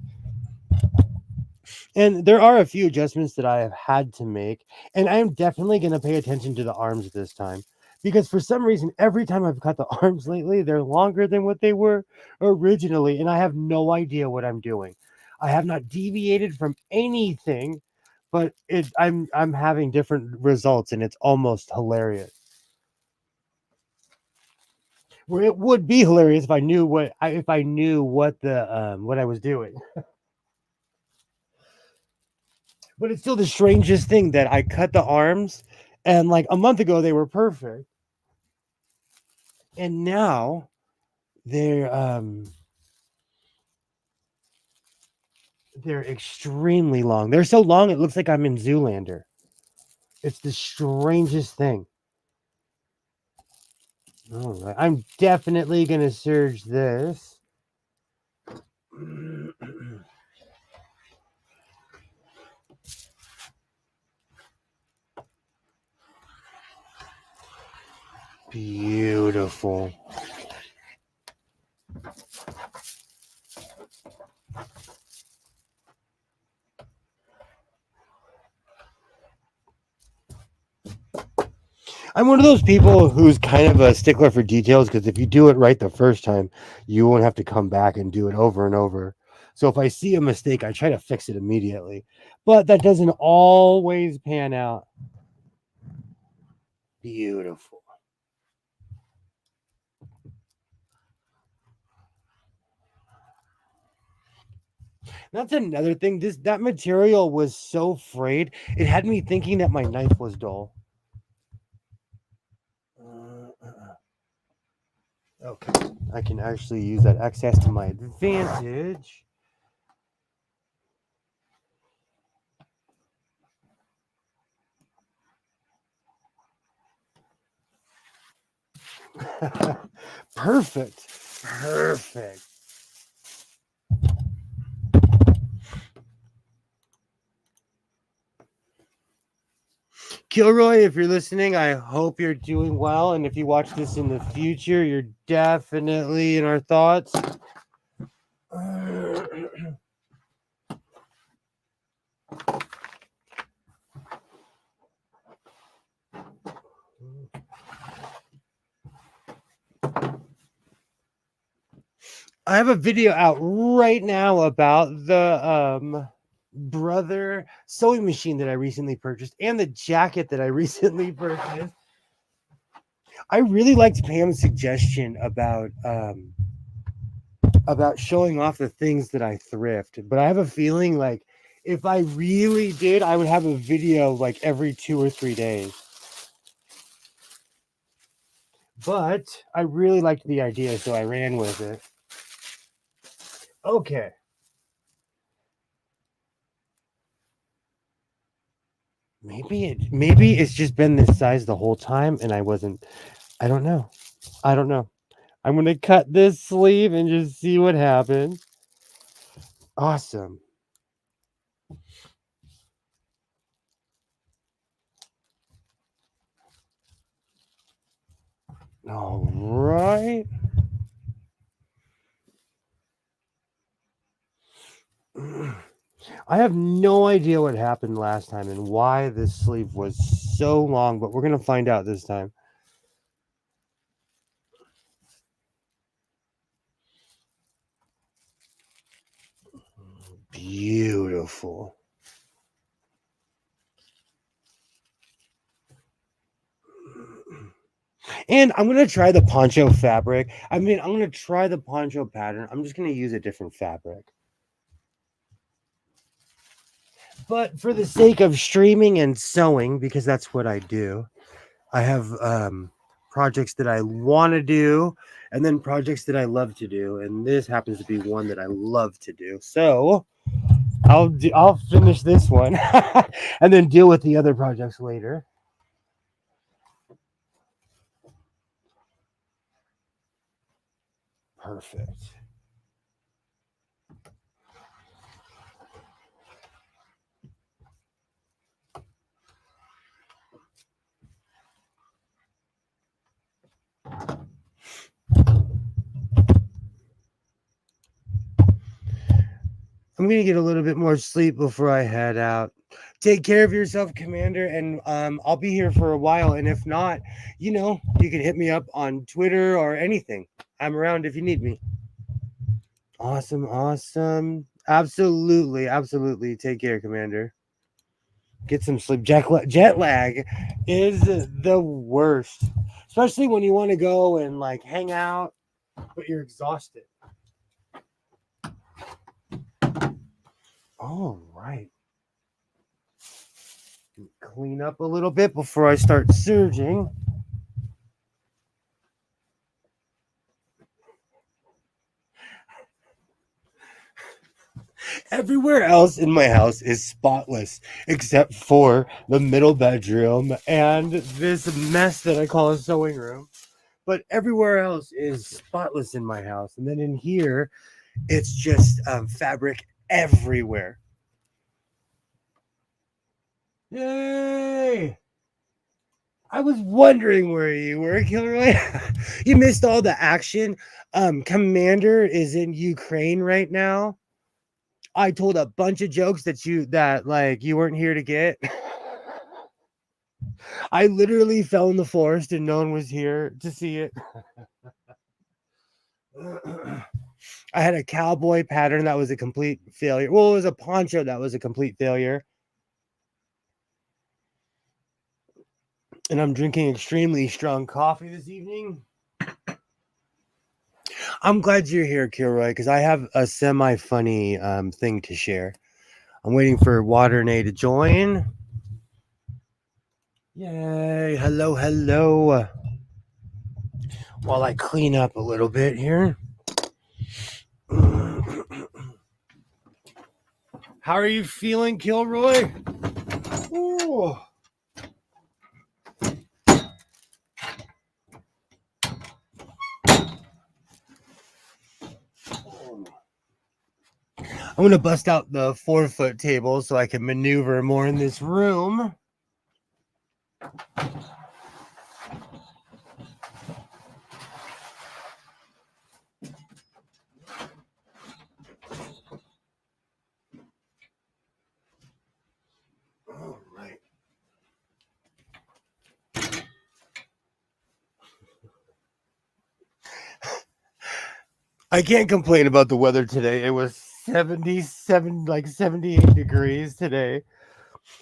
And there are a few adjustments that I have had to make, and I am definitely going to pay attention to the arms this time because for some reason, every time I've cut the arms lately, they're longer than what they were originally, and I have no idea what I'm doing. I have not deviated from anything, but I'm having different results, and it's almost hilarious. Where it would be hilarious if I knew what I was doing. But it's still the strangest thing that I cut the arms, and like a month ago they were perfect, and now they're they're extremely long. They're so long it looks like I'm in Zoolander. It's the strangest thing. All right, I'm definitely gonna serge this. Beautiful. I'm one of those people who's kind of a stickler for details because if you do it right the first time, you won't have to come back and do it over and over. So if I see a mistake, I try to fix it immediately. But that doesn't always pan out. Beautiful. That's another thing. That material was so frayed, it had me thinking that my knife was dull. Okay, I can actually use that excess to my advantage. Perfect. Perfect. Kilroy, if you're listening, I hope you're doing well. And if you watch this in the future, you're definitely in our thoughts. I have a video out right now about the brother sewing machine that I recently purchased and the jacket that I recently purchased. I really liked Pam's suggestion about showing off the things that I thrift, but I have a feeling like if I really did, I would have a video like every 2 or 3 days. But I really liked the idea, so I ran with it. Okay. Maybe it's just been this size the whole time and I don't know. I don't know. I'm gonna cut this sleeve and just see what happens. Awesome. All right. I have no idea what happened last time and why this sleeve was so long, but we're going to find out this time. Beautiful. And I'm going to try the poncho fabric. I'm going to try the poncho pattern. I'm just going to use a different fabric. But for the sake of streaming and sewing, because that's what I do, I have projects that I want to do and then projects that I love to do. And this happens to be one that I love to do. So I'll finish this one and then deal with the other projects later. Perfect. I'm gonna get a little bit more sleep before I head out. Take care of yourself, Commander, and I'll be here for a while. And if not, you can hit me up on Twitter or anything. I'm around if you need me. Awesome, awesome. Absolutely, absolutely. Take care, Commander. Get some sleep. Jet lag is the worst, especially when you want to go and like hang out, but you're exhausted. All right. Clean up a little bit before I start surging. Everywhere else in my house is spotless except for the middle bedroom and this mess that I call a sewing room. But everywhere else is spotless in my house. And then in here, it's just fabric everywhere. Yay! I was wondering where you were, Kilroy. You missed all the action. Commander is in Ukraine right now. I told a bunch of jokes that like you weren't here to get. I literally fell in the forest and no one was here to see it. I had a cowboy pattern that was a complete failure. Well, it was a poncho that was a complete failure. And I'm drinking extremely strong coffee this evening. I'm glad you're here, Kilroy, because I have a semi-funny thing to share. I'm waiting for Waternay to join. Yay! Hello, hello. While I clean up a little bit here. How are you feeling, Kilroy? Ooh. I'm going to bust out the 4-foot table so I can maneuver more in this room. All right. I can't complain about the weather today. It was 77, like 78 degrees today.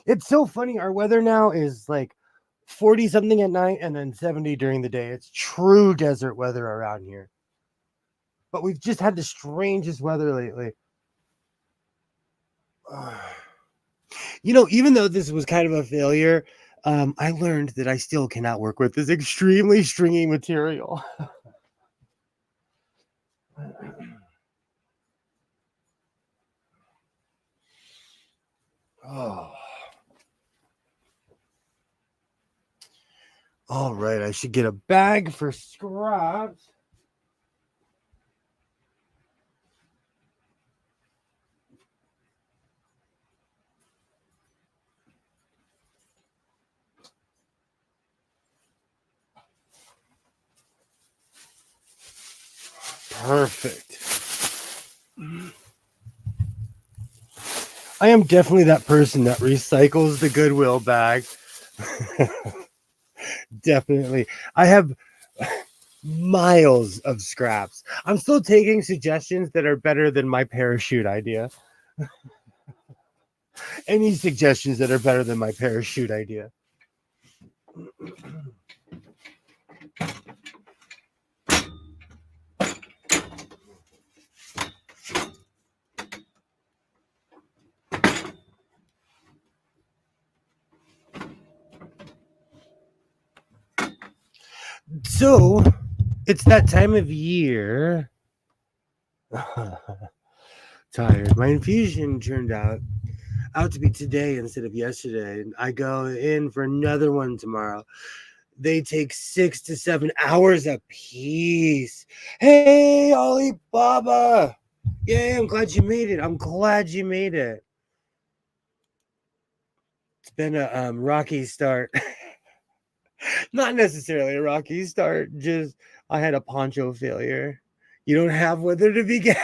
It's so funny. Our weather now is like 40 something at night and then 70 during the day. It's true desert weather around here. But we've just had the strangest weather lately. Even though this was kind of a failure, I learned that I still cannot work with this extremely stringy material. Oh. All right, I should get a bag for scraps. Perfect. I am definitely that person that recycles the Goodwill bag. Definitely. I have miles of scraps. I'm still taking suggestions that are better than my parachute idea. Any suggestions that are better than my parachute idea. So, it's that time of year. Tired. My infusion turned out to be today instead of yesterday. And I go in for another one tomorrow. They take 6 to 7 hours a piece. Hey, Alibaba! Yay, I'm glad you made it. I'm glad you made it. It's been a rocky start. Not necessarily a rocky start, just I had a poncho failure. You don't have whether to begin.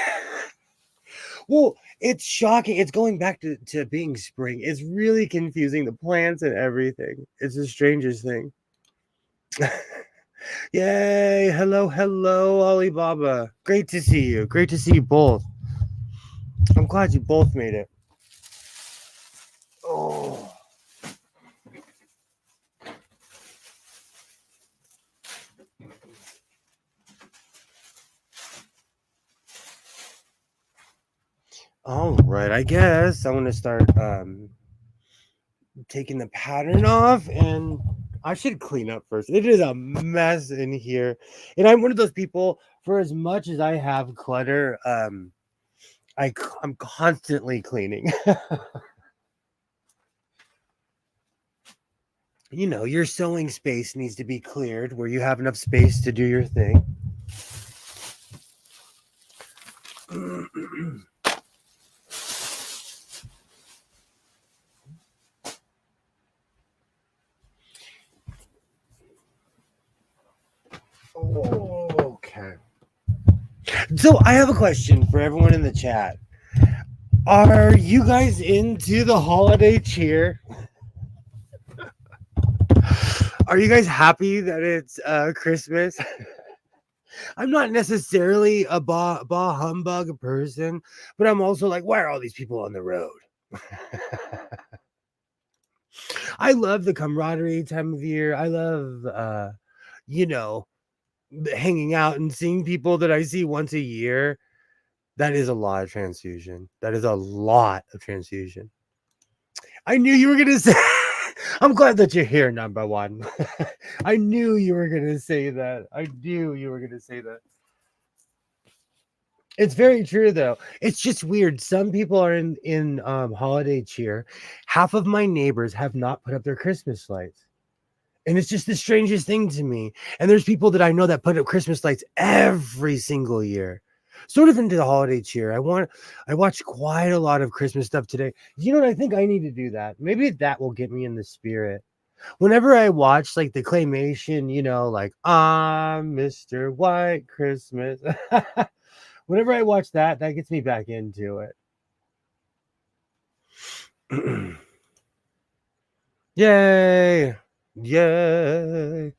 Well, it's shocking. It's going back to being spring. It's really confusing, the plants and everything. It's the strangest thing. Yay. Hello, Alibaba. Great to see you. Great to see you both. I'm glad you both made it. Oh. All right, I guess I want to start taking the pattern off, and I should clean up first. It is a mess in here, and I'm one of those people. For as much as I have clutter, I'm constantly cleaning. You know, your sewing space needs to be cleared where you have enough space to do your thing. Okay. So I have a question for everyone in the chat. Are you guys into the holiday cheer? Are you guys happy that it's Christmas? I'm not necessarily a bah humbug person, but I'm also like, why are all these people on the road? I love the camaraderie time of year. I love, you know, hanging out and seeing people that I see once a year. That is a lot of transfusion. That is a lot of transfusion. I knew you were going to say, I'm glad that you're here, number one. I knew you were going to say that. I knew you were going to say that. It's very true, though. It's just weird. Some people are in holiday cheer. Half of my neighbors have not put up their Christmas lights. And it's just the strangest thing to me. And there's people that I know that put up Christmas lights every single year. Sort of into the holiday cheer. I watched quite a lot of Christmas stuff today. You know what? I think I need to do that. Maybe that will get me in the spirit. Whenever I watch like the claymation, you know, like Mr. White Christmas. Whenever I watch that, that gets me back into it. Yay! Yay!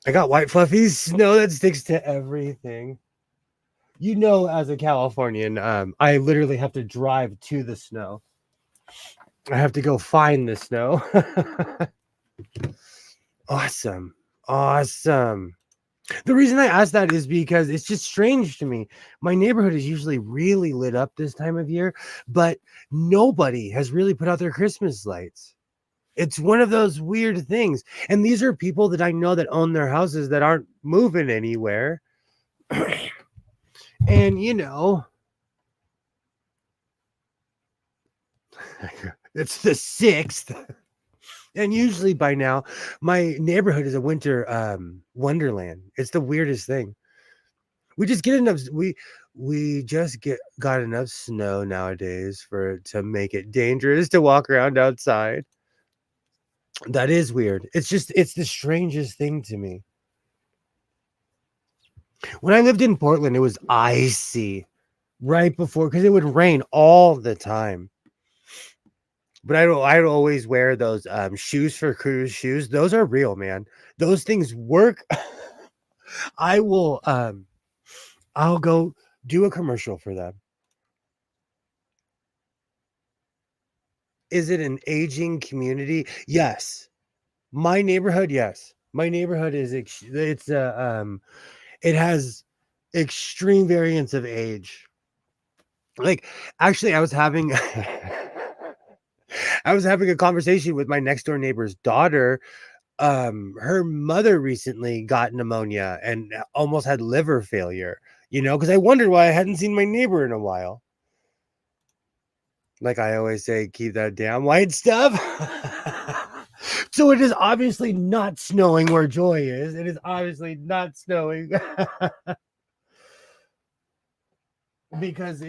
I got white fluffy snow that sticks to everything. You know, as a Californian, I literally have to drive to the snow. I have to go find the snow. Awesome. Awesome. The reason I asked that is because it's just strange to me. My neighborhood is usually really lit up this time of year, but nobody has really put out their Christmas lights. It's one of those weird things. And these are people that I know that own their houses that aren't moving anywhere. And, you know, it's the 6th. And usually by now, my neighborhood is a winter wonderland. It's the weirdest thing. We just get enough. We just got enough snow nowadays to make it dangerous to walk around outside. That is weird. It's the strangest thing to me. When I lived in Portland, it was icy right before because it would rain all the time. But I'd always wear those shoes for cruise shoes. Those are real, man. Those things work. I will I'll go do a commercial for them. Is it an aging community? Yes. My neighborhood, yes. My neighborhood is it has extreme variance of age. Like actually I was having I was having a conversation with my next door neighbor's daughter. Her mother recently got pneumonia and almost had liver failure, because I wondered why I hadn't seen my neighbor in a while. Like I always say, keep that damn white stuff. So it is obviously not snowing where Joy is. It is obviously not snowing because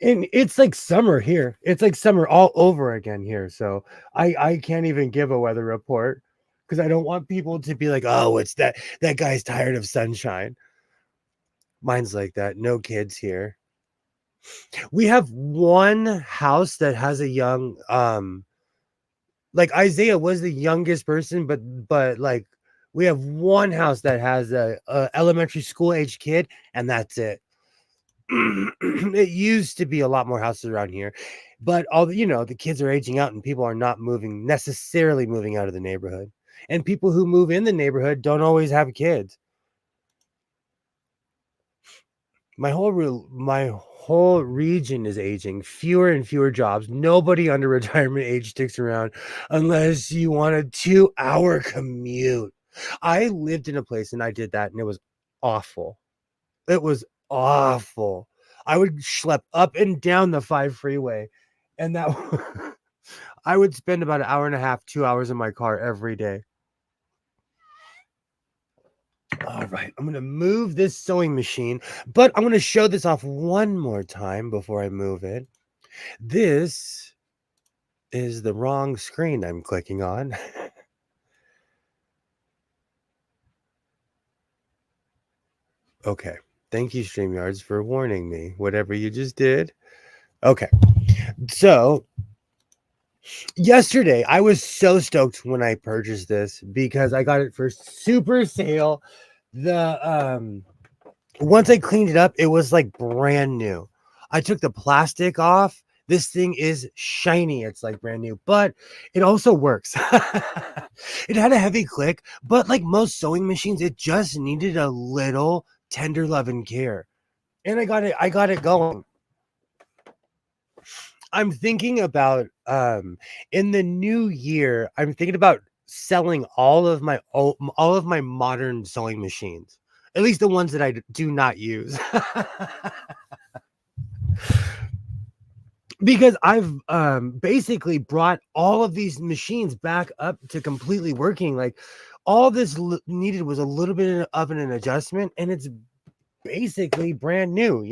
and it's like summer here. It's like summer all over again here. So I can't even give a weather report because I don't want people to be like, oh, it's that guy's tired of sunshine. Mine's like that. No kids here. We have one house that has a young like Isaiah was the youngest person, but like we have one house that has a elementary school age kid, and that's it. It used to be a lot more houses around here, but the kids are aging out and people are not necessarily moving out of the neighborhood. And people who move in the neighborhood don't always have kids. My whole region is aging. Fewer and fewer jobs. Nobody under retirement age sticks around unless you want a 2-hour commute. I lived in a place and I did that and it was awful. It was awful. I would schlep up and down the 5 freeway and that I would spend about an hour and a half, 2 hours in my car every day. All right, I'm going to move this sewing machine, but I'm going to show this off one more time before I move it. This is the wrong screen I'm clicking on. Okay, thank you, StreamYards, for warning me, whatever you just did. Okay, so yesterday I was so stoked when I purchased this because I got it for super sale. Once I cleaned it up, it was like brand new. I took the plastic off. This thing is shiny. It's like brand new, but it also works. It had a heavy click, but like most sewing machines, it just needed a little tender love and care. And I got it going. I'm thinking about in the new year, I'm thinking about selling all of my modern sewing machines. At least the ones that I do not use. Because I've basically brought all of these machines back up to completely working. Like all this needed was a little bit of an adjustment, and it's basically brand new.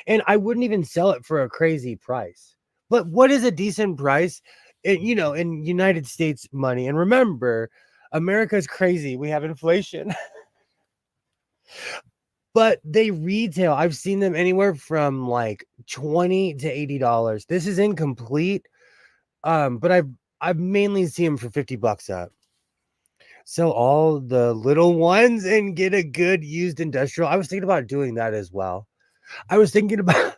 And I wouldn't even sell it for a crazy price. But what is a decent price? In United States money. And remember, America's crazy. We have inflation. But they retail. I've seen them anywhere from like $20 to $80. This is incomplete. But I've mainly seen them for $50 up. Sell all the little ones and get a good used industrial. I was thinking about doing that as well. I was thinking about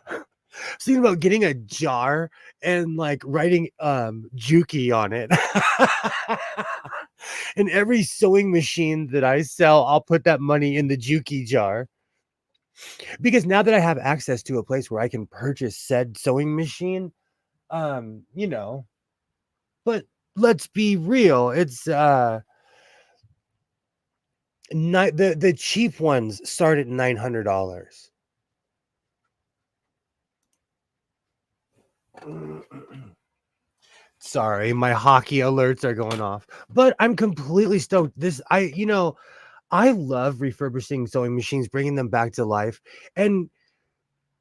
getting a jar and like writing Juki on it. And every sewing machine that I sell, I'll put that money in the Juki jar. Because now that I have access to a place where I can purchase said sewing machine, um, you know, but let's be real, it's the cheap ones start at $900. Sorry, my hockey alerts are going off, but I'm completely stoked. I love refurbishing sewing machines, bringing them back to life, and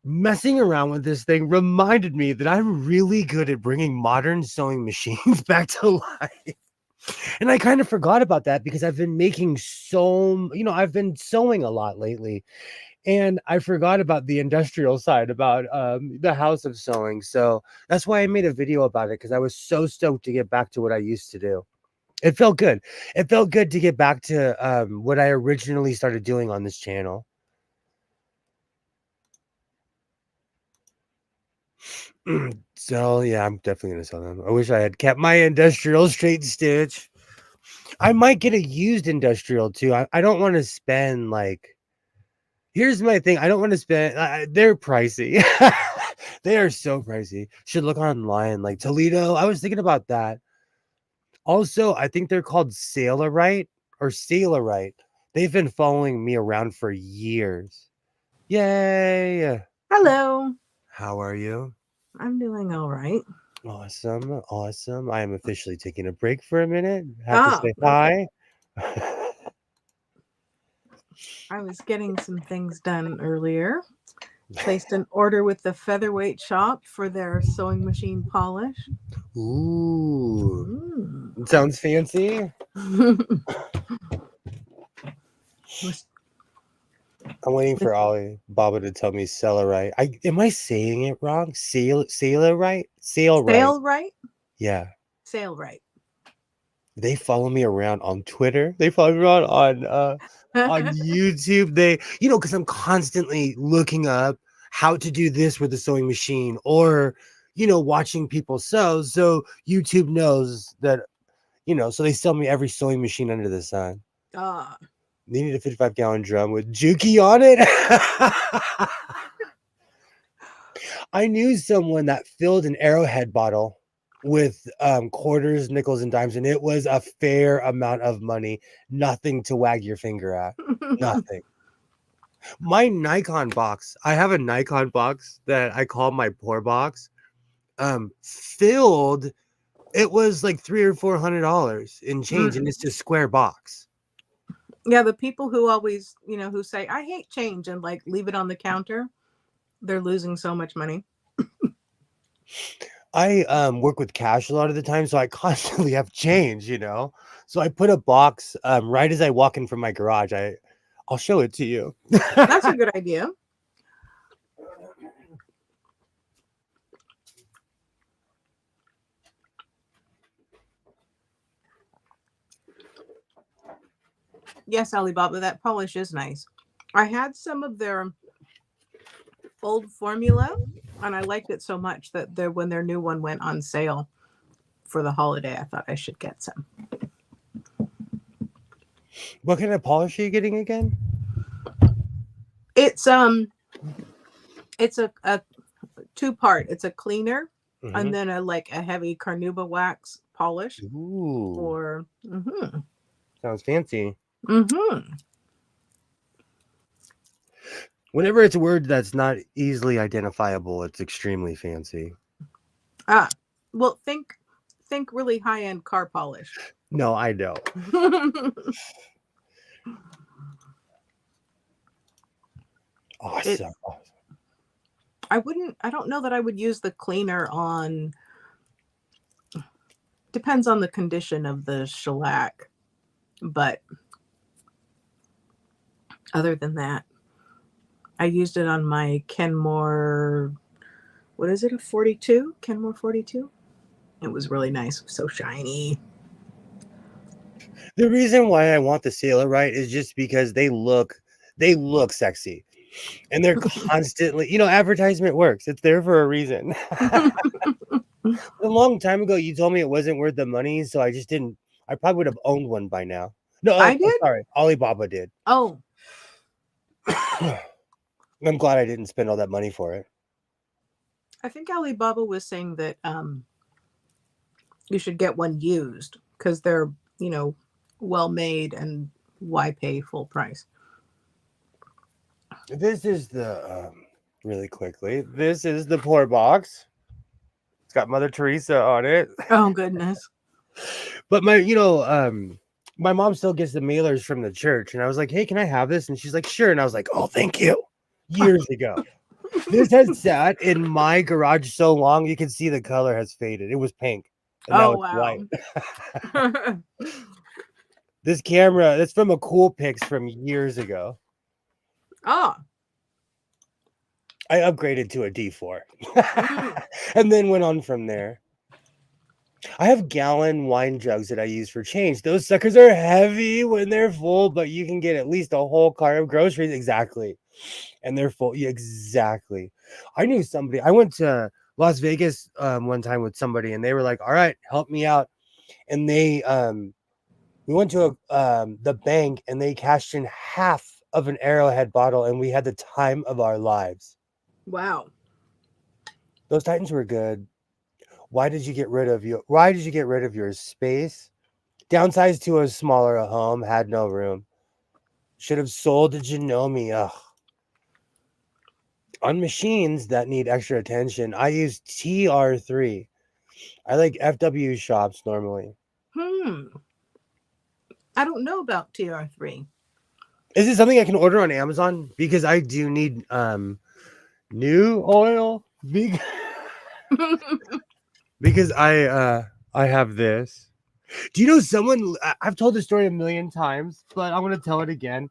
messing around with this thing reminded me that I'm really good at bringing modern sewing machines back to life. And I kind of forgot about that because I've been making I've been sewing a lot lately. And I forgot about the industrial side, about the house of sewing. So that's why I made a video about it, because I was so stoked to get back to what I used to do. It felt good. It felt good to get back to what I originally started doing on this channel. So yeah, I'm definitely gonna sell them. I wish I had kept my industrial straight stitch. I might get a used industrial too. I don't want to spend like. Here's my thing. I don't want to spend. They're pricey. They are so pricey. Should look online, like Toledo. I was thinking about that. Also, I think they're called Sailorite or Sailorite. They've been following me around for years. Yay! Hello. How are you? I'm doing all right. Awesome, awesome. I am officially taking a break for a minute. Have to Oh, say okay. hi. I was getting some things done earlier. Placed an order with the Featherweight shop for their sewing machine polish. Ooh, sounds fancy. I'm waiting for Ollie Baba to tell me Sailorite. Am I saying it wrong? Sailorite? Sailrite? Yeah. Sailrite. They follow me around on Twitter. They follow me around on YouTube. Because I'm constantly looking up how to do this with the sewing machine, or watching people sew. So YouTube knows that, so they sell me every sewing machine under the sun. They need a 55-gallon drum with Juki on it. I knew someone that filled an Arrowhead bottle with quarters, nickels, and dimes, and it was a fair amount of money. Nothing to wag your finger at. Nothing. My Nikon box, I have a Nikon box that I call my poor box. Filled, it was like $300 or $400 in change, and it's just square box. Yeah, the people who always, who say, I hate change, and like leave it on the counter, they're losing so much money. I work with cash a lot of the time, so I constantly have change, So I put a box right as I walk in from my garage. I'll show it to you. That's a good idea. Yes, Alibaba, that polish is nice. I had some of their old formula, and I liked it so much that when their new one went on sale for the holiday, I thought I should get some. What kind of polish are you getting again? It's a two-part. It's a cleaner, and then a heavy carnauba wax polish. Ooh. Sounds fancy. Whenever it's a word that's not easily identifiable, it's extremely fancy. Well, think really high-end car polish. No, I know. Awesome. I don't know that I would use the cleaner on. Depends on the condition of the shellac, but other than that, I used it on my Kenmore. What is it? A 42? Kenmore 42? It was really nice. So shiny. The reason why I want the Sailorite is just because they look sexy. And they're constantly, advertisement works. It's there for a reason. A long time ago, you told me it wasn't worth the money, so I just didn't. I probably would have owned one by now. No, I did. Sorry, Alibaba did. Oh. I'm glad I didn't spend all that money for it. I think Alibaba was saying that you should get one used because they're, well made, and why pay full price? This is the really quickly. This is the poor box. It's got Mother Teresa on it. Oh goodness! But my mom still gets the mailers from the church, and I was like, "Hey, can I have this?" And she's like, "Sure." And I was like, "Oh, thank you." Years ago, this has sat in my garage so long, you can see the color has faded. It was pink. and now Oh, it's wow. white. This camera, that's from a Cool Pix from years ago. Oh. I upgraded to a D4 Mm. and then went on from there. I have gallon wine jugs that I use for change. Those suckers are heavy when they're full, but you can get at least a whole cart of groceries. Exactly. And they're full. Yeah, exactly. I knew somebody. I went to Las Vegas one time with somebody, and they were like, all right, help me out. And we went to the bank, and they cashed in half of an Arrowhead bottle, and we had the time of our lives. Wow. Those Titans were good. Why did you get rid of your space? Downsized to a smaller home, had no room. Should have sold to Janome. Ugh. On machines that need extra attention, I use TR3. I like FW shops normally. I don't know about TR3. Is it something I can order on Amazon? Because I do need new oil. Because I have this. Do you know someone? I've told this story a million times, but I'm gonna tell it again.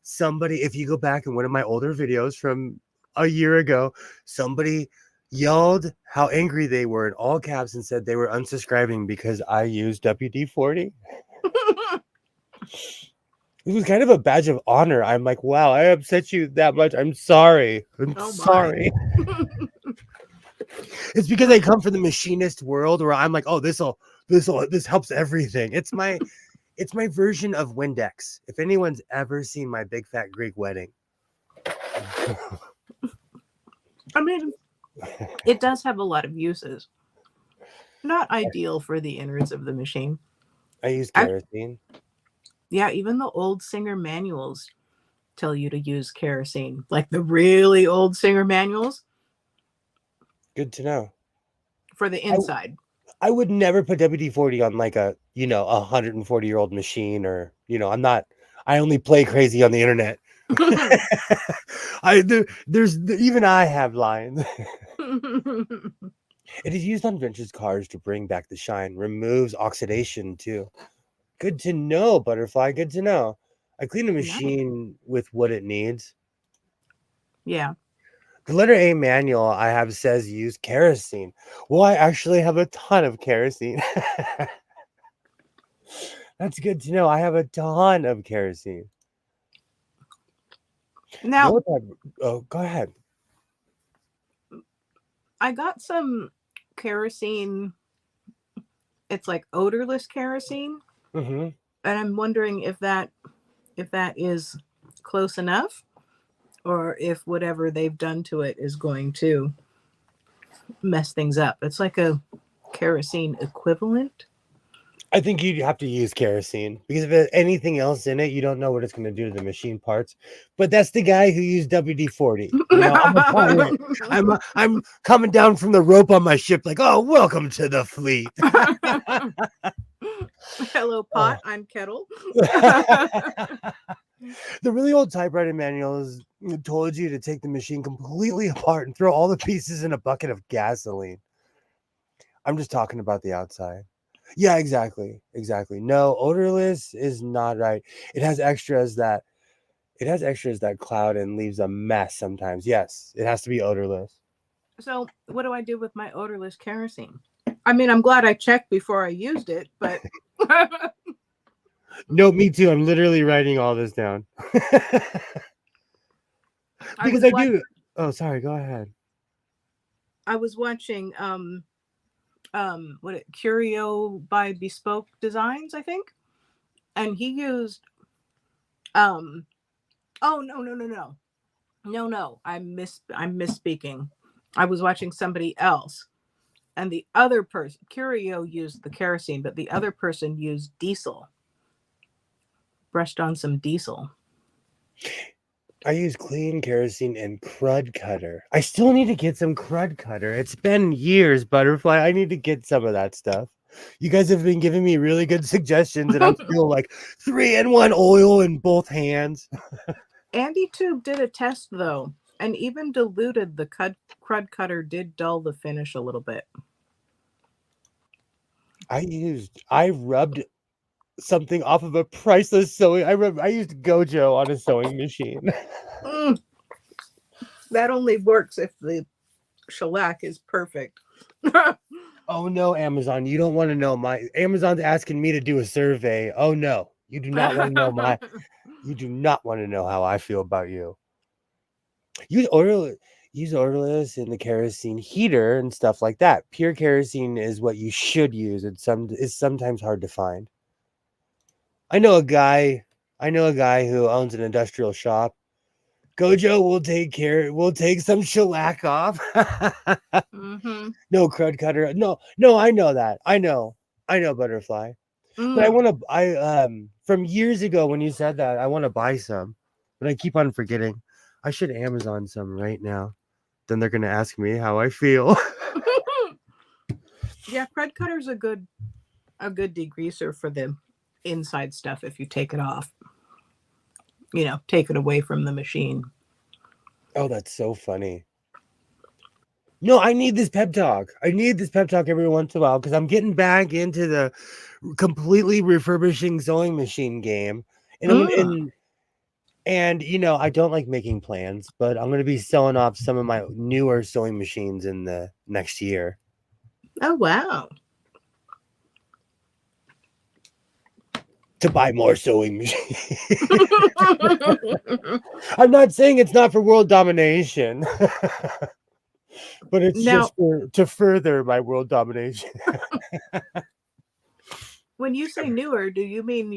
Somebody, if you go back in one of my older videos from a year ago, somebody yelled how angry they were in all caps and said they were unsubscribing because I used WD-40. It was kind of a badge of honor. I'm like, wow, I upset you that much. I'm sorry. I'm Oh, my. sorry. It's because I come from the machinist world where I'm like, oh, this helps everything. It's my version of Windex. If anyone's ever seen my Big Fat Greek Wedding. I mean, it does have a lot of uses. Not ideal for the innards of the machine. I use I, kerosene. yeah, even the old Singer manuals tell you to use kerosene. Like the really old Singer manuals Good to know. for the inside. I would never put WD-40 on like a 140-year-old machine, or I only play crazy on the internet. Even I have lines. It is used on vintage cars to bring back the shine, removes oxidation too. Good to know, Butterfly. Good to know. I clean the Nice. machine with what it needs. Yeah. The letter A manual I have says use kerosene. Well, I actually have a ton of kerosene. That's good to know. I have a ton of kerosene. Now, Oh, go ahead. I got some kerosene. It's like odorless kerosene, Mm-hmm. and I'm wondering if that is close enough, or if whatever they've done to it is going to mess things up. It's like a kerosene equivalent. I think you have to use kerosene because if there's anything else in it, you don't know what it's going to do to the machine parts. But that's the guy who used WD-40. I'm a pirate. I'm coming down from the rope on my ship, like, oh, welcome to the fleet. Hello, pot. I'm kettle. The really old typewriter manuals told you to take the machine completely apart and throw all the pieces in a bucket of gasoline. I'm just talking about the outside. Yeah, exactly. No, odorless is not right. It has extras that cloud and leaves a mess sometimes. Yes, it has to be odorless. So, what do I do with my odorless kerosene? I mean, I'm glad I checked before I used it, but No, me too. I'm literally writing all this down. Because I do. Oh, sorry, go ahead. I was watching Curio by Bespoke Designs, I think, and he used oh, no, I'm misspeaking. I was watching somebody else, and the other person, Curio, used the kerosene, but the other person used diesel, brushed on some diesel. I use clean kerosene and crud cutter. I still need to get some crud cutter. It's been years, Butterfly. I need to get some of that stuff. You guys have been giving me really good suggestions, and I'm still like 3-in-1 oil in both hands. Andy Tube did a test though, and even diluted the crud cutter did dull the finish a little bit. I rubbed something off of a priceless sewing. I used Gojo on a sewing machine. Mm, that only works if the shellac is perfect. Oh no, Amazon, you don't want to know my Amazon's asking me to do a survey. Oh no, you do not want to know you do not want to know how I feel about you. Use oil use odorless in the kerosene heater and stuff like that. Pure kerosene is what you should use. It's sometimes hard to find. I know a guy who owns an industrial shop. Gojo we'll take some shellac off. Mm-hmm. No crud cutter. No, I know that. I know butterfly. But Mm. from years ago when you said that, I want to buy some. But I keep on forgetting. I should Amazon some right now. Then they're gonna ask me how I feel. Yeah, crud cutter's a good degreaser for the inside stuff if you take it off. Take it away from the machine. Oh, that's so funny. No, I need this pep talk. I need this pep talk every once in a while because I'm getting back into the completely refurbishing sewing machine game. And I'm Mm. I don't like making plans, but I'm gonna be selling off some of my newer sewing machines in the next year. Oh, wow. To buy more sewing machines. I'm not saying it's not for world domination, but it's Now, just to further my world domination. when you say newer, do you mean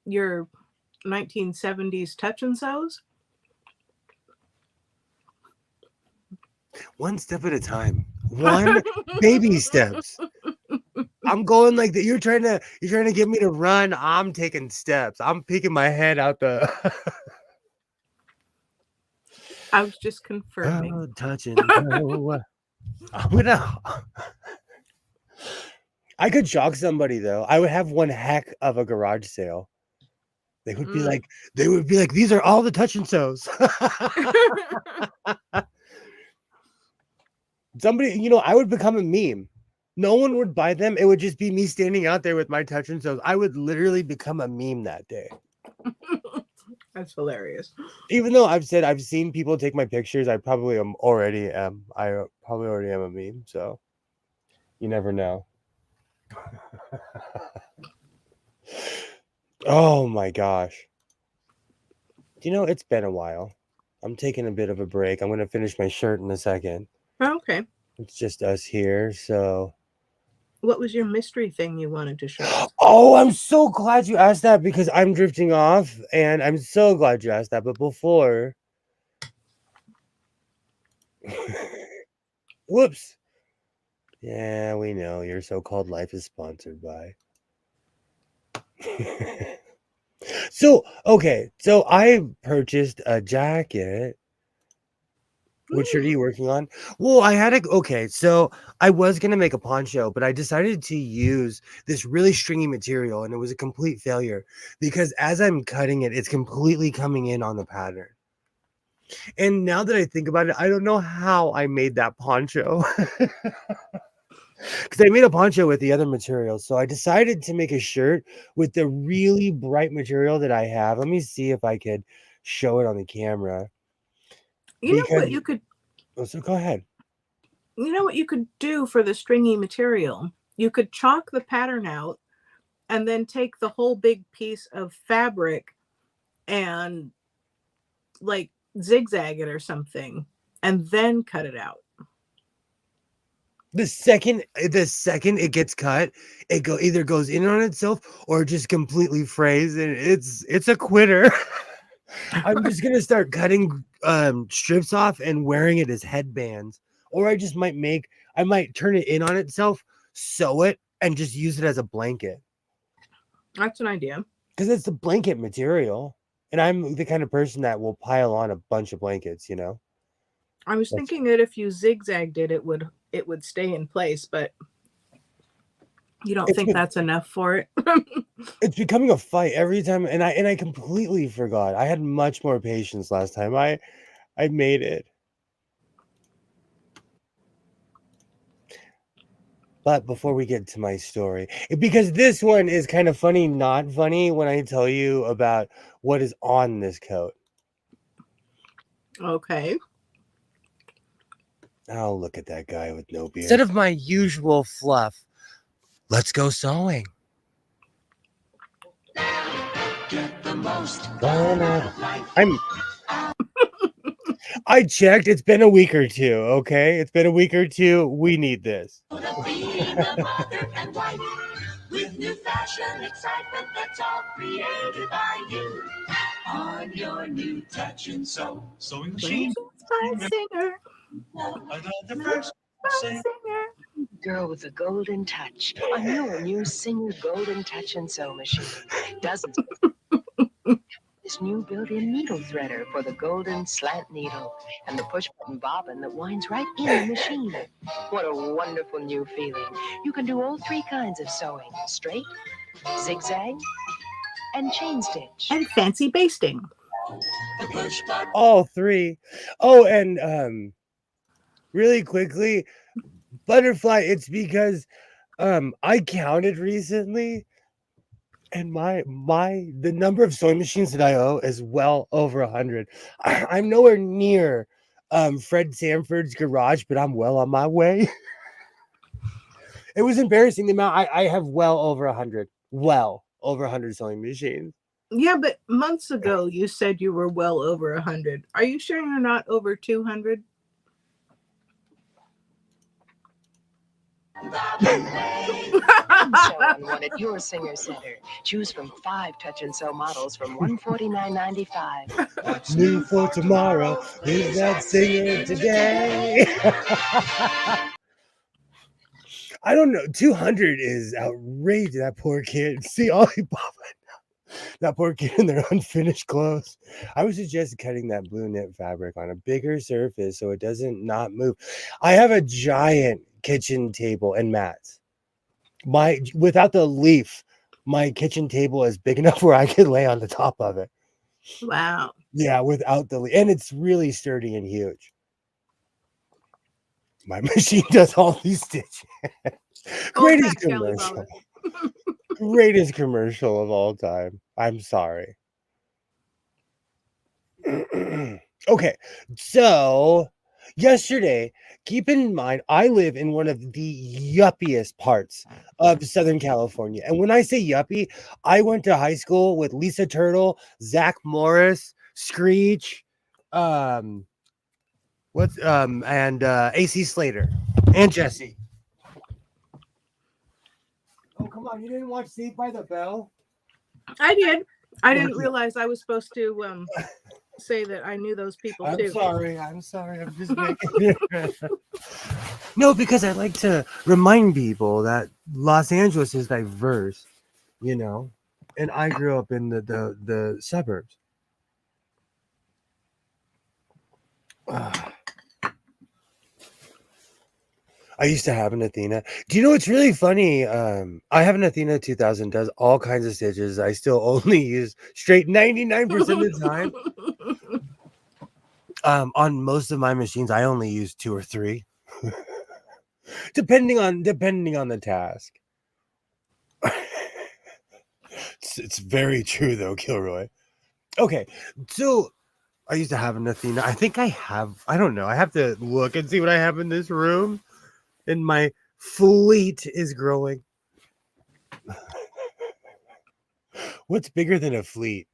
your 1970s touch and sews? One step at a time. One baby steps. I'm going like that. You're trying to get me to run. I'm taking steps. I'm peeking my head out the I was just confirming. oh, touch and go. I could shock somebody though. I would have one heck of a garage sale. They would be Mm. like, these are all the touch and sews. Somebody, I would become a meme. No one would buy them. It would just be me standing out there with my touch and sews. I would literally become a meme that day. That's hilarious. Even though I've said I've seen people take my pictures, I probably already am a meme. So you never know. Oh my gosh. It's been a while. I'm taking a bit of a break. I'm going to finish my shirt in a second. Okay. It's just us here. So, What was your mystery thing you wanted to show us? oh, I'm so glad you asked that because I'm drifting off and I'm so glad you asked that. But before, whoops. Yeah, we know your so-called life is sponsored by. So I purchased a jacket. What shirt are you working on? Well, so I was gonna make a poncho, but I decided to use this really stringy material, and it was a complete failure because as I'm cutting it, it's completely coming in on the pattern. And now that I think about it, I don't know how I made that poncho. Because I made a poncho with the other material. So I decided to make a shirt with the really bright material that I have. Let me see if I could show it on the camera. You know what you could So go ahead. You know what you could do for the stringy material? You could chalk the pattern out and then take the whole big piece of fabric and like zigzag it or something and then cut it out. The second it gets cut, it either goes in on itself or just completely frays, and it's a quitter. I'm just gonna start cutting strips off and wearing it as headbands, or I might turn it in on itself, sew it, and just use it as a blanket. That's an idea. Because it's the blanket material, and I'm the kind of person that will pile on a bunch of blankets. I was thinking that if you zigzagged it, it would stay in place, but you don't think that's enough for it? It's becoming a fight every time, and I completely forgot. I had much more patience last time. I made it. But before we get to my story, because this one is kind of funny, not funny when I tell you about what is on this coat. Okay. Oh, look at that guy with no beard. Instead of my usual fluff, let's go sewing. Get the most I checked. It's been a week or two. Okay, it's been a week or two. We need this. With new fashion excitement that's all created by you on your new touch and sew sewing machine. By Singer. Another fresh Singer. Girl with a golden touch on your new Singer Golden Touch and Sew machine. Dozens. This new built-in needle threader for the golden slant needle and the push-button bobbin that winds right in the machine. What a wonderful new feeling. You can do all three kinds of sewing: straight, zigzag, and chain stitch. And fancy basting. All three. Oh, and really quickly, butterfly, it's because I counted recently, and the number of sewing machines that I owe is well over 100. I'm nowhere near Fred Sanford's garage, but I'm well on my way. It was embarrassing the amount I have well over 100 sewing machines. Yeah, but months ago you said you were well over 100. Are you sure you're not over 200? Sew on one at your Singer Center. Choose from 5 touch and sew models from $149.95. What's new for tomorrow is that Singer today. I don't know. 200 is outrageous. That poor kid. See, that poor kid in their unfinished clothes. I would suggest cutting that blue knit fabric on a bigger surface so it doesn't not move. I have a giant kitchen table and mats. Without the leaf, my kitchen table is big enough where I could lay on the top of it. Wow. Yeah, without the leaf. And it's really sturdy and huge. My machine does all these stitches. Greatest commercial. Greatest commercial of all time. I'm sorry. Okay, so yesterday, keep in mind, I live in one of the yuppiest parts of Southern California. And when I say yuppie, I went to high school with Lisa Turtle, Zach Morris, Screech, and AC Slater and Jesse. Oh, come on. You didn't watch Saved by the Bell? I did. I didn't realize I was supposed to say that I knew those people too. I'm sorry. I'm just making it. No, because I like to remind people that Los Angeles is diverse, and I grew up in the suburbs. I used to have an Athena. Do you know what's really funny? I have an Athena 2000, does all kinds of stitches. I still only use straight 99% of the time. On most of my machines, I only use 2 or 3, depending on the task. It's very true though, Kilroy. Okay, so I used to have an Athena. I think I don't know. I have to look and see what I have in this room. And my fleet is growing. What's bigger than a fleet?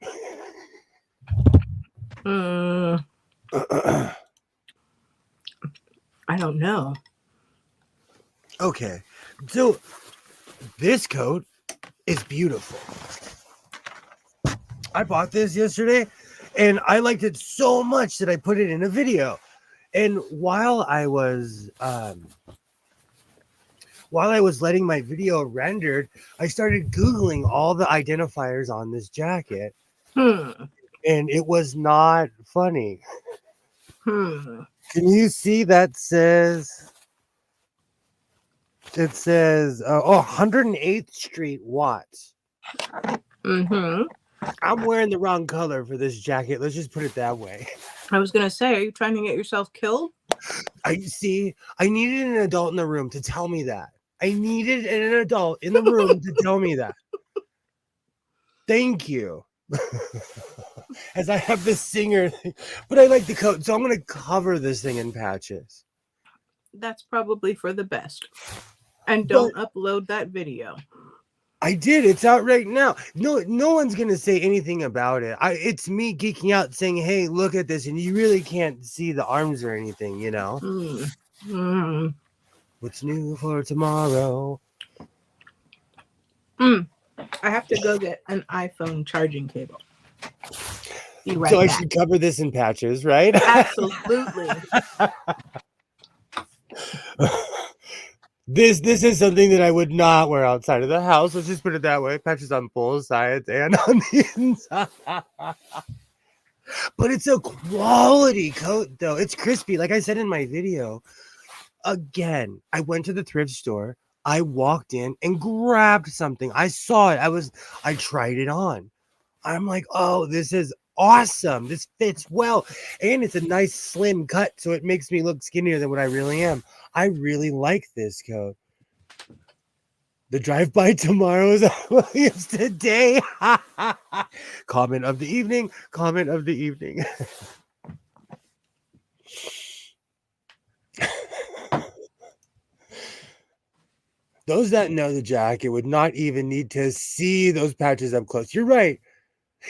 I don't know. Okay, so this coat is beautiful. I bought this yesterday, and I liked it so much that I put it in a video. And while I was letting my video rendered, I started Googling all the identifiers on this jacket. And it was not funny. Can you see that says? It says 108th Street Watts. Mm-hmm. I'm wearing the wrong color for this jacket. Let's just put it that way. I was going to say, are you trying to get yourself killed? I needed an adult in the room to tell me that. I needed an adult in the room to tell me that. Thank you. As I have this singer thing, but I like the coat, so I'm going to cover this thing in patches. That's probably for the best. And But don't upload that video. I did. It's out right now. No one's going to say anything about it. It's me geeking out saying, hey, look at this. And you really can't see the arms or anything, you know? What's new for tomorrow? I have to go get an iPhone charging cable. Be right So I back. should cover this in patches, right? Absolutely. This is something that I would not wear outside of the house. Let's just put it that way. Patches on both sides and on the inside. But it's a quality coat, though. It's crispy. Like I said in my video, again, I went to the thrift store. I walked in and grabbed something. I saw it. I tried it on. I'm like, oh, this is awesome. This fits well. And it's a nice slim cut, so it makes me look skinnier than what I really am. I really like this coat. The drive-by tomorrow is Williams today. Comment of the evening. Comment of the evening. Those that know the jacket would not even need to see those patches up close. You're right.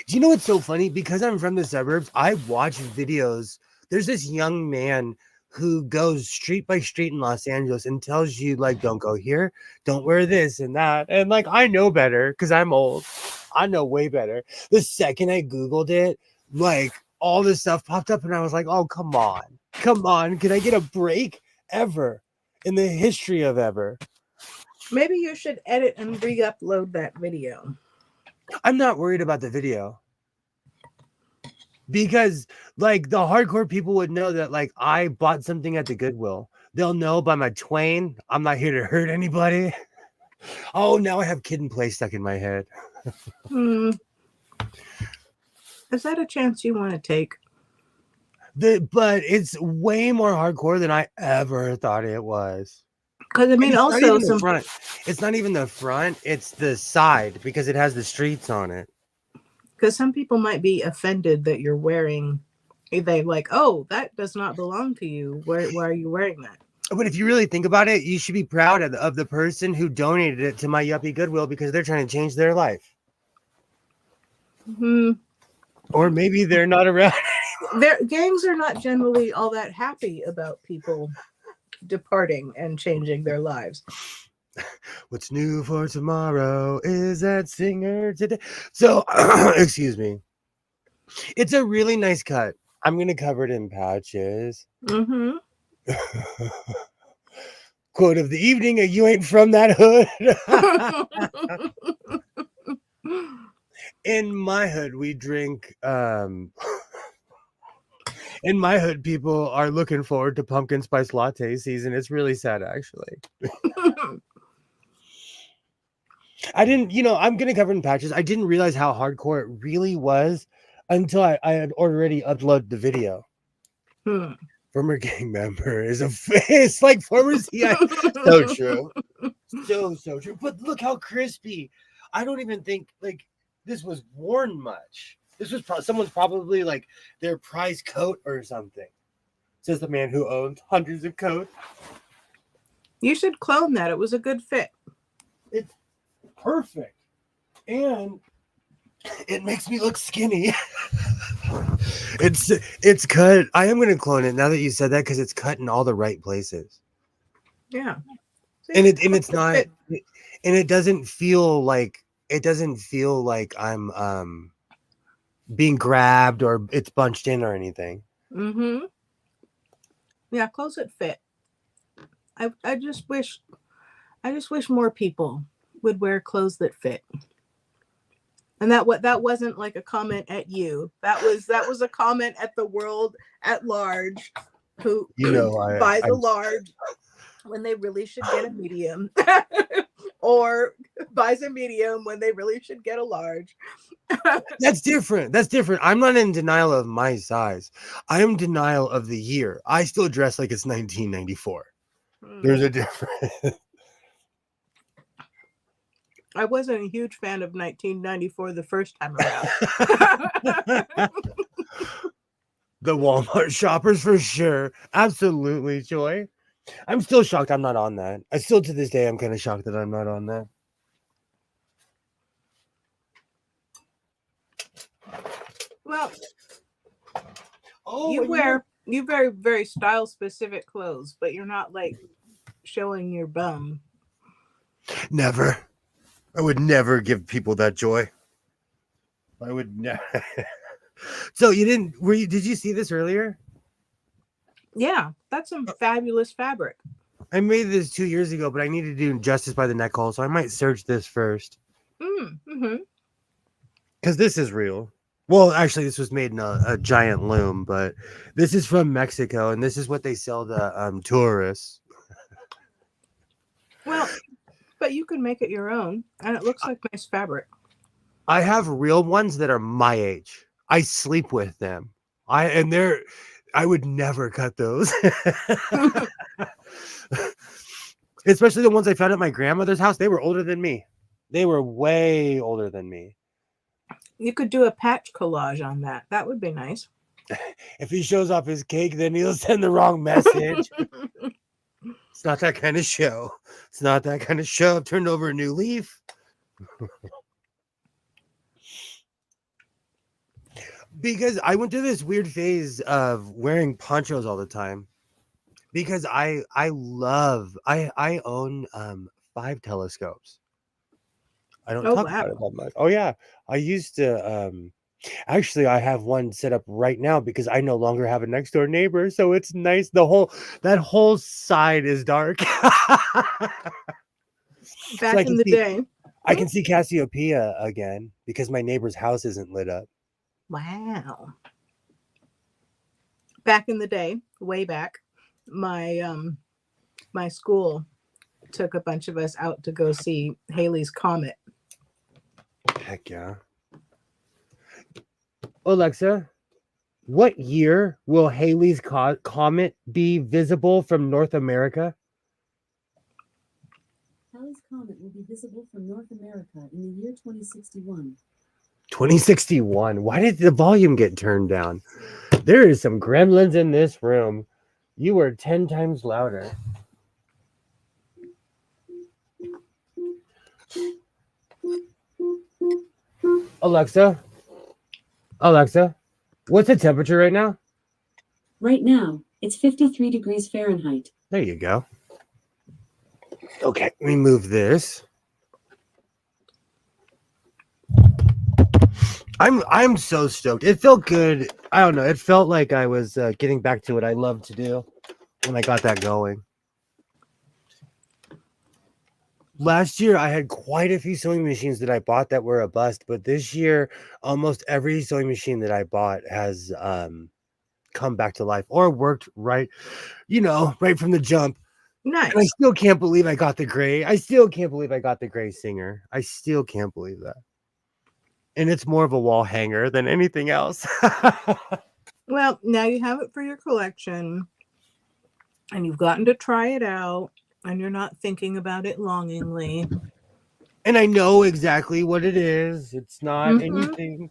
Do you know what's so funny? Because I'm from the suburbs, I watch videos. There's this young man who goes street by street in Los Angeles and tells you, like, don't go here, don't wear this and that. And like, I know better because I'm old. I know way better. The second I Googled it, like, all this stuff popped up and I was like, oh, come on. Come on. Can I get a break ever in the history of ever? Maybe you should edit and re-upload that video. I'm not worried about the video. Because, like, the hardcore people would know that, like, I bought something at the Goodwill. They'll know by my twain. I'm not here to hurt anybody. Oh, now I have Kid and Play stuck in my head. Is that a chance you want to take? But it's way more hardcore than I ever thought it was. Because, I mean, also the front. It's not even the front. It's the side because it has the streets on it. Because some people might be offended that you're wearing, they like, oh, that does not belong to you. Why are you wearing that? But if you really think about it, you should be proud of the person who donated it to my yuppie Goodwill because they're trying to change their life. Or maybe they're not around. Their gangs are not generally all that happy about people departing and changing their lives. What's new for tomorrow is that singer today. So, excuse me. It's a really nice cut. I'm going to cover it in patches. Quote of the evening, you ain't from that hood. In my hood, we drink. In my hood, people are looking forward to pumpkin spice latte season. It's really sad, actually. I didn't, I'm going to cover in patches. I didn't realize how hardcore it really was until I had already uploaded the video. Former gang member is a face like former CI. So true. So true. But look how crispy. I don't even think like this was worn much. This was someone's probably like their prize coat or something. Says the man who owns hundreds of coats. You should clone that. It was a good fit. It's perfect. And it makes me look skinny. It's cut. I am going to clone it now that you said that because it's cut in all the right places. Yeah. See, and it's not and it doesn't feel like I'm being grabbed or it's bunched in or anything. Yeah, clothes that fit. I just wish more people would wear clothes that fit. And that wasn't like a comment at you. That was a comment at the world at large, who buys a large when they really should get a medium, or buys a medium when they really should get a large. That's different. I'm not in denial of my size. I am in denial of the year. I still dress like it's 1994. There's a difference. I wasn't a huge fan of 1994 the first time around. The Walmart shoppers for sure. Absolutely, Joy. I'm still shocked I'm not on that. I still to this day I'm kind of shocked that I'm not on that. Well, Oh, you very, very style specific clothes, but you're not like showing your bum. never. I would never give people that joy. I would never. So you didn't? Did you see this earlier? Yeah, that's some fabulous fabric. I made this 2 years ago, but I need to do justice by the neck hole, so I might search this first Mm-hmm. because this is real. Well, actually, this was made in a giant loom, but this is from Mexico, and this is what they sell to tourists. Well, but you can make it your own, and it looks like nice fabric. I have real ones that are my age. I sleep with them. I would never cut those. Especially the ones I found at my grandmother's house. They were older than me. They were way older than me. You could do a patch collage on that. That would be nice. If he shows off his cake, then he'll send the wrong message. It's not that kind of show. It's not that kind of show. I've turned over a new leaf. Because I went through this weird phase of wearing ponchos all the time. Because I own 5 telescopes. I don't talk about it that much. Oh yeah. I used to actually I have one set up right now because I no longer have a next door neighbor. So it's nice. That whole side is dark. Back in the day. I can see Cassiopeia again because my neighbor's house isn't lit up. Wow. Back in the day, way back, my my school took a bunch of us out to go see Halley's Comet. Heck yeah. Alexa, what year will Halley's Comet be visible from North America? Halley's Comet will be visible from North America in the year 2061. 2061. Why did the volume get turned down? There is some gremlins in this room. You are 10 times louder. Alexa, what's the temperature right now? Right now, it's 53 degrees Fahrenheit. There you go. Okay, let me move this. I'm so stoked. It felt good. I don't know. It felt like I was getting back to what I love to do when I got that going. Last year, I had quite a few sewing machines that I bought that were a bust, but this year, almost every sewing machine that I bought has come back to life or worked right, right from the jump. Nice. And I still can't believe I got the gray. I still can't believe I got the gray Singer. I still can't believe that. And it's more of a wall hanger than anything else. Well, now you have it for your collection, and you've gotten to try it out, and you're not thinking about it longingly. And I know exactly what it is. It's not anything.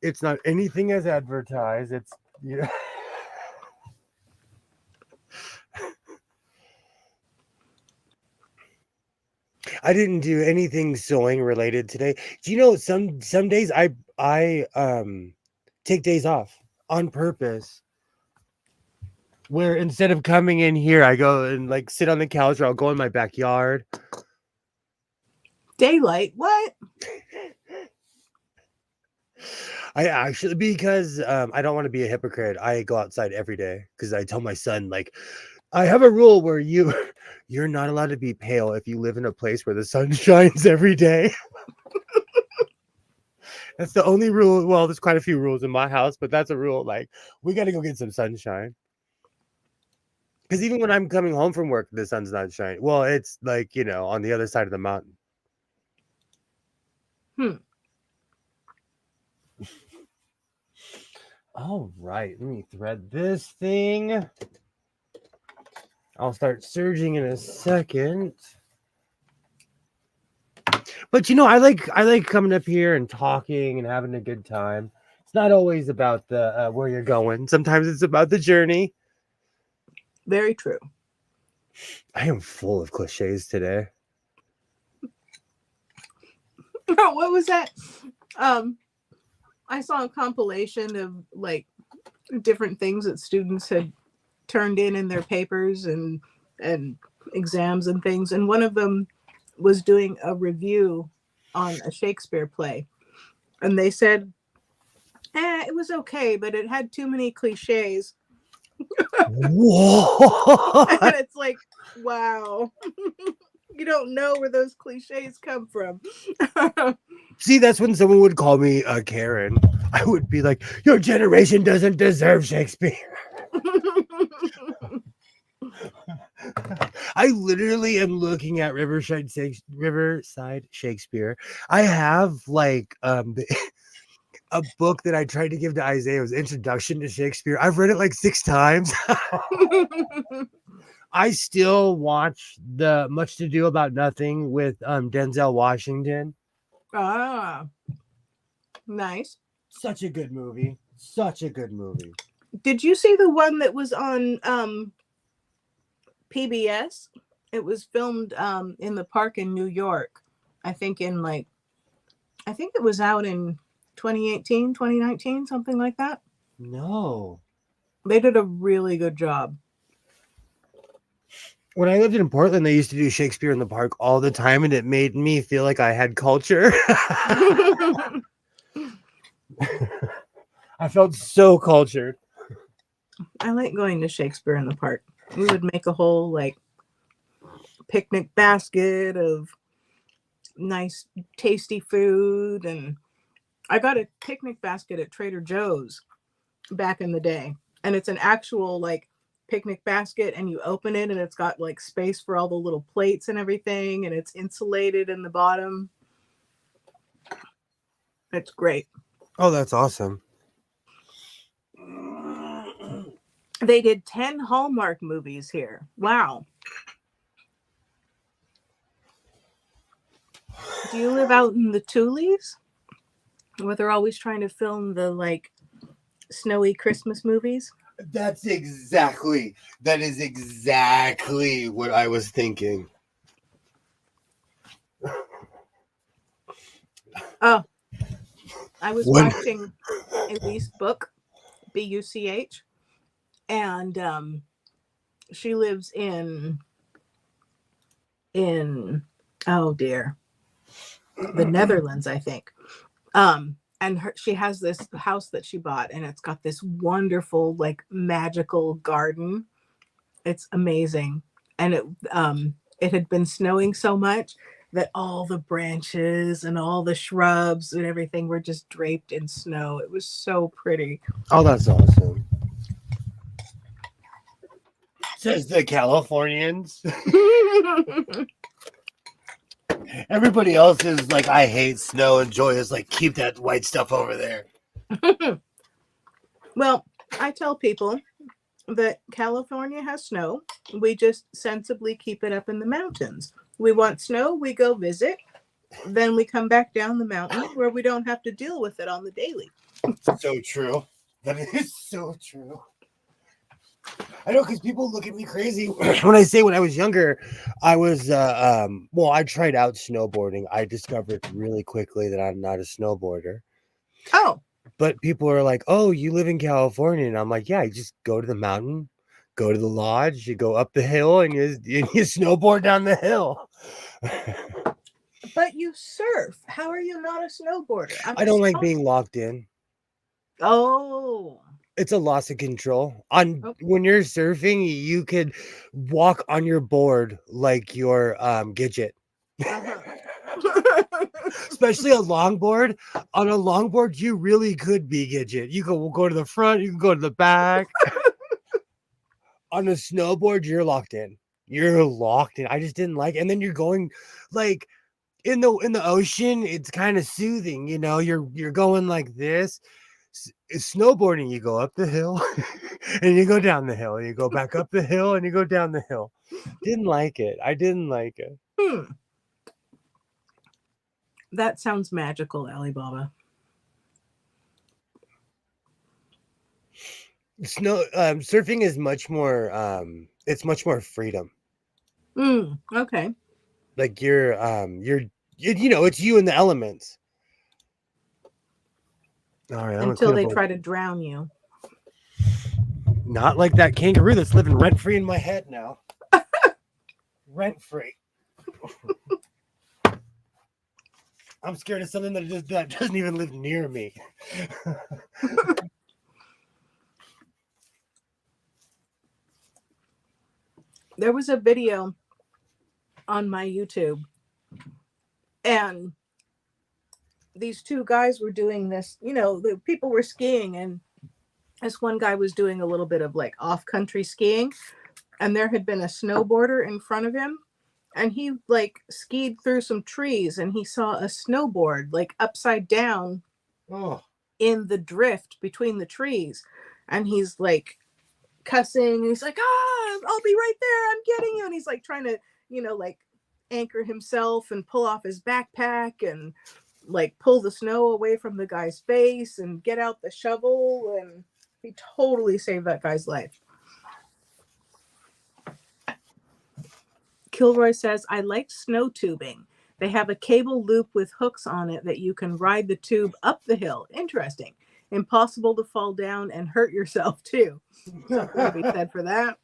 It's not anything as advertised. It's I didn't do anything sewing related today. Do you know some days I take days off on purpose. Where instead of coming in here, I go and like sit on the couch or I'll go in my backyard. Daylight, what? I actually, because I don't want to be a hypocrite, I go outside every day because I tell my son, like, I have a rule where you're not allowed to be pale if you live in a place where the sun shines every day. That's the only rule. Well, there's quite a few rules in my house, but that's a rule. Like, we got to go get some sunshine. Because even when I'm coming home from work, the sun's not shining. Well, it's like, on the other side of the mountain. All right, let me thread this thing. I'll start serging in a second. But I like coming up here and talking and having a good time. It's not always about the where you're going. Sometimes it's about the journey. Very true. I am full of cliches today. What was that? I saw a compilation of like different things that students had turned in their papers and exams and things, and one of them was doing a review on a Shakespeare play, and they said, it was okay, but it had too many cliches. Whoa! And it's like, wow. You don't know where those cliches come from. See, that's when someone would call me a Karen. I would be like, "Your generation doesn't deserve Shakespeare." I literally am looking at Riverside Shakespeare. I have like a book that I tried to give to Isaiah. It was Introduction to Shakespeare. I've read it like 6 times. I still watch the Much Ado About Nothing with Denzel Washington. Ah, nice. Such a good movie. Such a good movie. Did you see the one that was on PBS? It was filmed in the park in New York. I think it was out in 2018, 2019, something like that. No. They did a really good job. When I lived in Portland, they used to do Shakespeare in the Park all the time, and it made me feel like I had culture. I felt so cultured. I like going to Shakespeare in the Park. We would make a whole like picnic basket of nice, tasty food. And I got a picnic basket at Trader Joe's back in the day. And it's an actual like picnic basket, and you open it and it's got like space for all the little plates and everything. And it's insulated in the bottom. It's great. Oh, that's awesome. They did 10 Hallmark movies here. Wow. Do you live out in the Tulies, where they're always trying to film the like snowy Christmas movies? That is exactly what I was thinking. Oh, I was watching Elise Book, Buch, and she lives in oh dear, the Netherlands, I think. And she has this house that she bought, and it's got this wonderful like magical garden. It's amazing. And it had been snowing so much that all the branches and all the shrubs and everything were just draped in snow. It was so pretty. Oh, that's awesome. Says the Californians. Everybody else is like, I hate snow, and Joy is like, keep that white stuff over there. Well, I tell people that California has snow. We just sensibly keep it up in the mountains. We want snow, we go visit. Then we come back down the mountain where we don't have to deal with it on the daily. So true. That is so true. I know, because people look at me crazy when I say when I was younger, I was, I tried out snowboarding. I discovered really quickly that I'm not a snowboarder. Oh. But people are like, oh, you live in California. And I'm like, yeah, you just go to the mountain, go to the lodge, you go up the hill, and you snowboard down the hill. But you surf. How are you not a snowboarder? I don't like being locked in. Oh. It's a loss of control. When you're surfing, you could walk on your board like your Gidget. Especially a longboard. On a longboard, you really could be Gidget. You can go to the front, you can go to the back. On a snowboard, you're locked in. You're locked in. I just didn't like it. And then you're going like in the ocean, it's kind of soothing, you know. You're going like this. Snowboarding, you go up the hill and you go down the hill, and you go back up the hill and you go down the hill. Didn't like it. I didn't like it. That sounds magical, Alibaba. Surfing is much more it's much more freedom. Okay. Like it's you in the elements. All right, I'm gonna Until clean they up. try to drown you. Not like that kangaroo that's living rent free in my head now. Rent free. I'm scared of something that doesn't even live near me. There was a video on my YouTube, and these two guys were doing this. The people were skiing, and this one guy was doing a little bit of like off-country skiing, and there had been a snowboarder in front of him, and he like skied through some trees, and he saw a snowboard like upside down in the drift between the trees, and he's like cussing, and he's like, I'll be right there, I'm getting you, and he's like trying to like anchor himself and pull off his backpack and like pull the snow away from the guy's face and get out the shovel, and he totally saved that guy's life. Kilroy says, I liked snow tubing. They have a cable loop with hooks on it that you can ride the tube up the hill. Interesting. Impossible to fall down and hurt yourself too. Something to be said for that.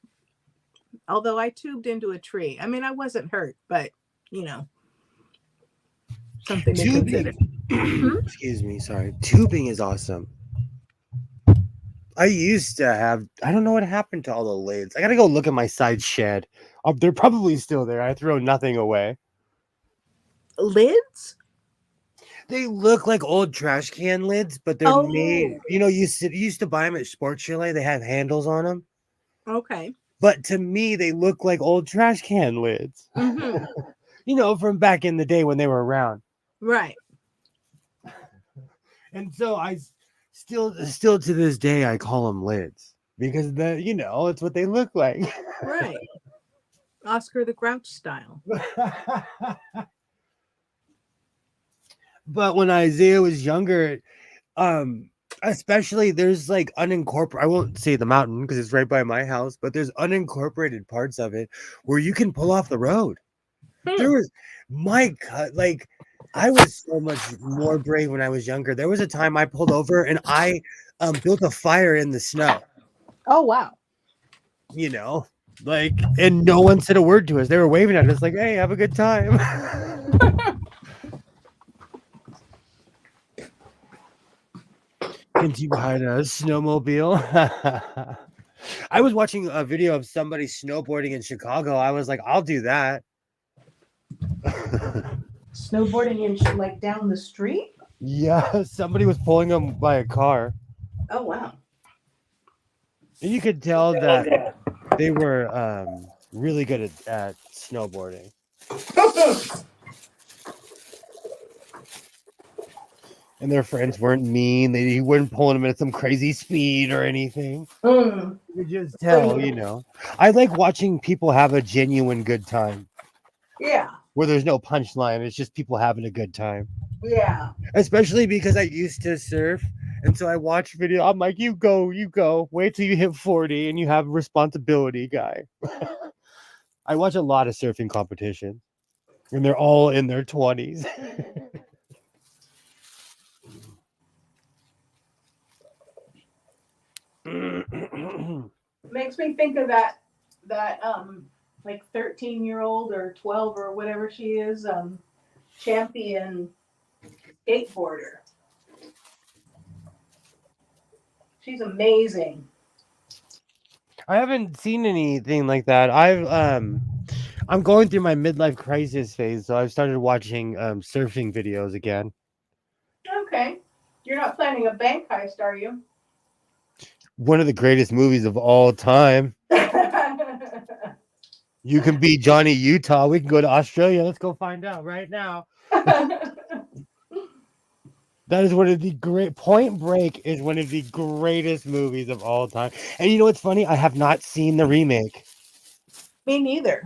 Although I tubed into a tree. I mean, I wasn't hurt, but something to consider. Excuse me, sorry. Tubing is awesome. I used to have, I don't know what happened to all the lids. I gotta go look at my side shed. They're probably still there. I throw nothing away. Lids? They look like old trash can lids, but they're made. You used to buy them at Sports Chalet. They have handles on them. Okay. But to me, they look like old trash can lids. Mm-hmm. From back in the day when they were around. Right. And so I still to this day I call them lids because it's what they look like. Right. Oscar the Grouch style. But when Isaiah was younger, especially there's like unincorporated, I won't say the mountain because it's right by my house, but there's unincorporated parts of it where you can pull off the road. There was I was so much more brave when I was younger. There was a time I pulled over and I built a fire in the snow. Oh, wow. And no one said a word to us. They were waving at us like, hey, have a good time. Can you hide a snowmobile? I was watching a video of somebody snowboarding in Chicago. I was like, I'll do that. Snowboarding in like down the street? Yeah, somebody was pulling them by a car. Oh, wow. And you could tell that they were really good at snowboarding. And their friends weren't mean. They weren't pulling them at some crazy speed or anything. You could just tell, I like watching people have a genuine good time. Yeah. Where there's no punchline. It's just people having a good time. Yeah. Especially because I used to surf. And so I watch video. I'm like, you go. Wait till you hit 40 and you have a responsibility, guy. I watch a lot of surfing competitions. And they're all in their 20s. Makes me think of that like 13-year-old or 12 or whatever she is, champion skateboarder. She's amazing. I haven't seen anything like that. I'm going through my midlife crisis phase, so I've started watching surfing videos again. Okay. You're not planning a bank heist, are you? One of the greatest movies of all time. You can be Johnny Utah. We can go to Australia. Let's go find out right now. That is one of the great. Point Break is one of the greatest movies of all time. And you know what's funny? I have not seen the remake. Me neither.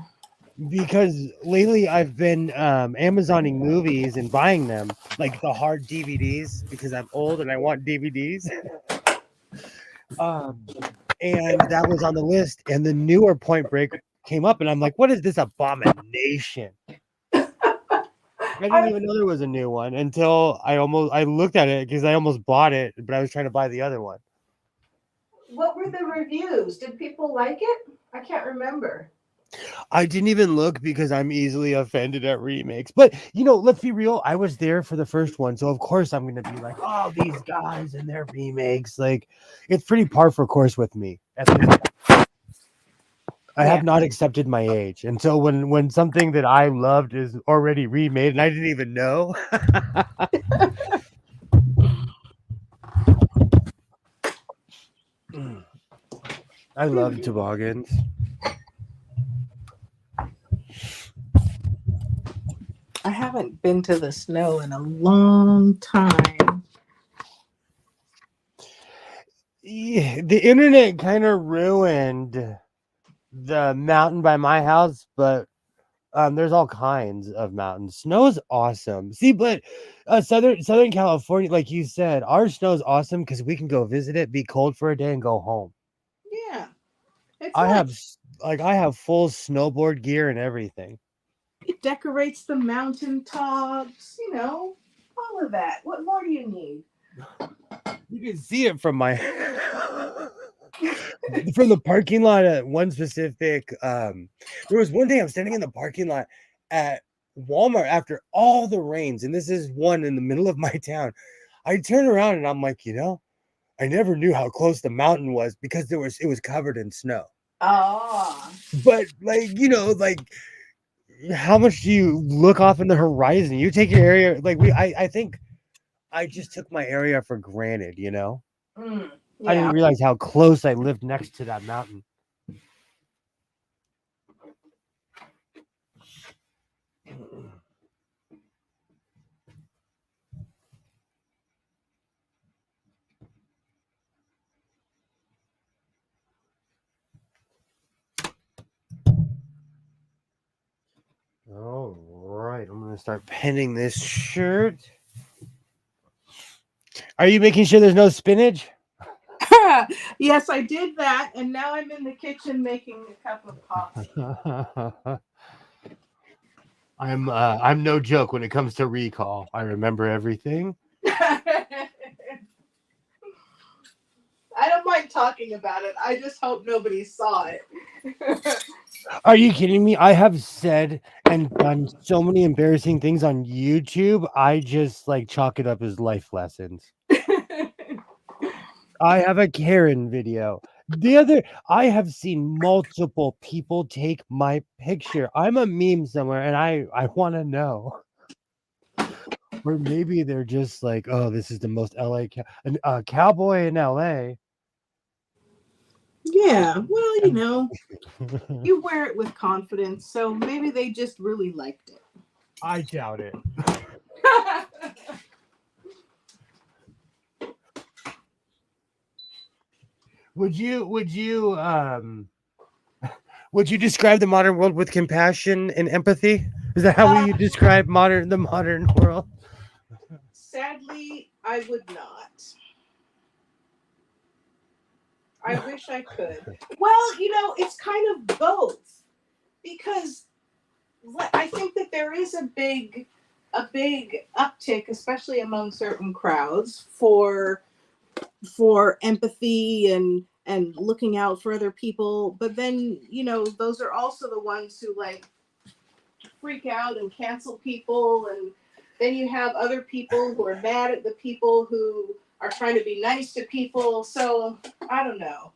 because lately I've been Amazoning movies and buying them, like the hard DVDs, because I'm old and I want DVDs. um, and that was on the list, and the newer Point Break came up, and I'm like, what is this abomination? I didn't even know there was a new one until I looked at it because I almost bought it, but I was trying to buy the other one. What were the reviews? Did people like it? I can't remember. I didn't even look because I'm easily offended at remakes. But let's be real. I was there for the first one, so of course I'm gonna be like, "Oh, these guys and their remakes." Like, it's pretty par for course with me. I have not accepted my age, and so when something that I loved is already remade, and I didn't even know. I love toboggans. I haven't been to the snow in a long time. Yeah, the internet kind of ruined the mountain by my house, but there's all kinds of mountains. Snow's awesome. See, but Southern California, like you said, our snow's awesome because we can go visit it, be cold for a day, and go home. Yeah. It's I nice. have full snowboard gear and everything. It decorates the mountaintops, all of that. What more do you need? You can see it from my from the parking lot at one specific. There was one day I'm standing in the parking lot at Walmart after all the rains, and this is one in the middle of my town. I turn around and I'm like, I never knew how close the mountain was because it was covered in snow. Oh. But like how much do you look off in the horizon? You take your area like I think I just took my area for granted, Mm, I didn't yeah. realize how close I lived next to that mountain. All right, I'm gonna start pinning this shirt. Are you making sure there's no spinach? Yes, I did that, and now I'm in the kitchen making a cup of coffee. I'm no joke when it comes to recall. I remember everything. I don't mind talking about it. I just hope nobody saw it. Are you kidding me? I have said and done so many embarrassing things on YouTube. I just chalk it up as life lessons. I have a Karen video. I have seen multiple people take my picture. I'm a meme somewhere, and I want to know. Or maybe they're just like, oh, this is the most LA cowboy in LA. Yeah, well, you wear it with confidence, so maybe they just really liked it. I doubt it. Would you describe the modern world with compassion and empathy? Is that how you describe the modern world? Sadly, I would not. I wish I could. Well, it's kind of both because I think that there is a big uptick, especially among certain crowds, for empathy and looking out for other people. But then, those are also the ones who freak out and cancel people, and then you have other people who are mad at the people who are trying to be nice to people. So I don't know.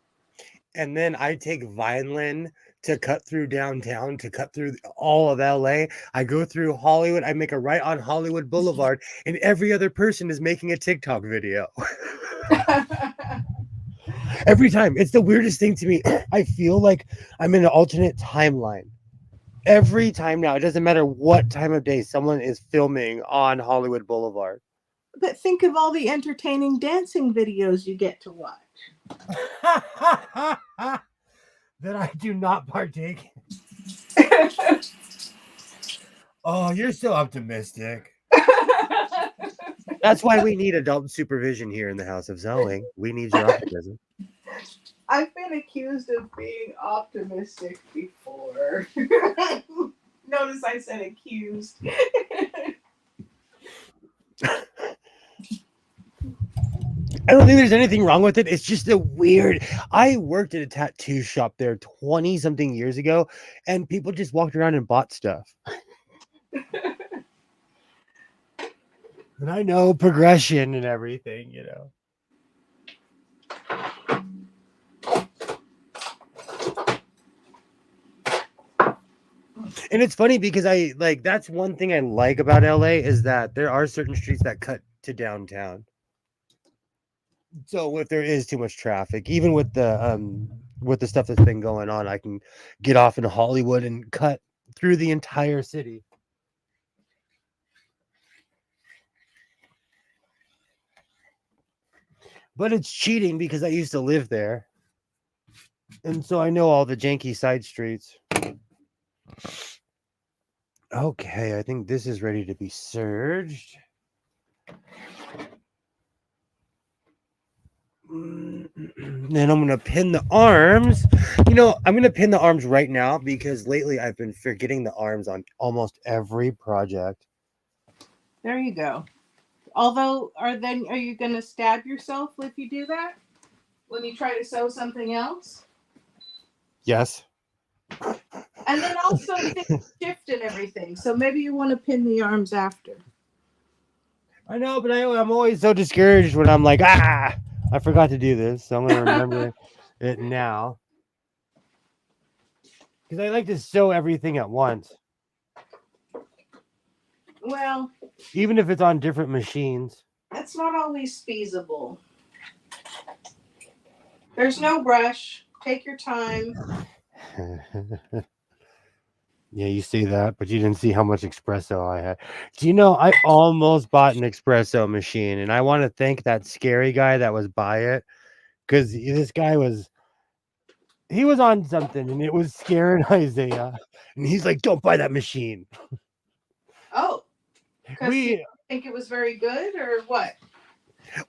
And then I take Vineland to cut through downtown, to cut through all of LA. I go through Hollywood. I make a right on Hollywood Boulevard, and every other person is making a TikTok video. Every time. It's the weirdest thing to me. I feel like I'm in an alternate timeline. Every time now, it doesn't matter what time of day, someone is filming on Hollywood Boulevard. But think of all the entertaining dancing videos you get to watch. That I do not partake in. Oh, you're so optimistic. That's why we need adult supervision here in the House of Zoing. We need your optimism. I've been accused of being optimistic before. Notice I said accused. I don't think there's anything wrong with it. It's just a weird. I worked at a tattoo shop there 20 something years ago, and people just walked around and bought stuff. And I know progression and everything, you know. And it's funny because that's one thing I like about LA is that there are certain streets that cut to downtown. So if there is too much traffic, even with the stuff that's been going on, I can get off in Hollywood and cut through the entire city. But it's cheating because I used to live there. And so I know all the janky side streets. Okay, I think this is ready to be surged. Then I'm going to pin the arms. You know, I'm going to pin the arms right now because lately I've been forgetting the arms on almost every project. There you go. Although, are you going to stab yourself if you do that? When you try to sew something else? Yes. And then also things shift and everything. So maybe you want to pin the arms after. I know, but I'm always so discouraged when I'm like, I forgot to do this. So I'm going to remember it now. Because I like to sew everything at once. Well, even if it's on different machines. That's not always feasible. There's no rush. Take your time. Yeah, you see that, but you didn't see how much espresso I had. Do you know I almost bought an espresso machine, and I want to thank that scary guy that was by it, because this guy was on something, and it was scaring Isaiah, and he's like, "Don't buy that machine." Oh, because you think it was very good, or what?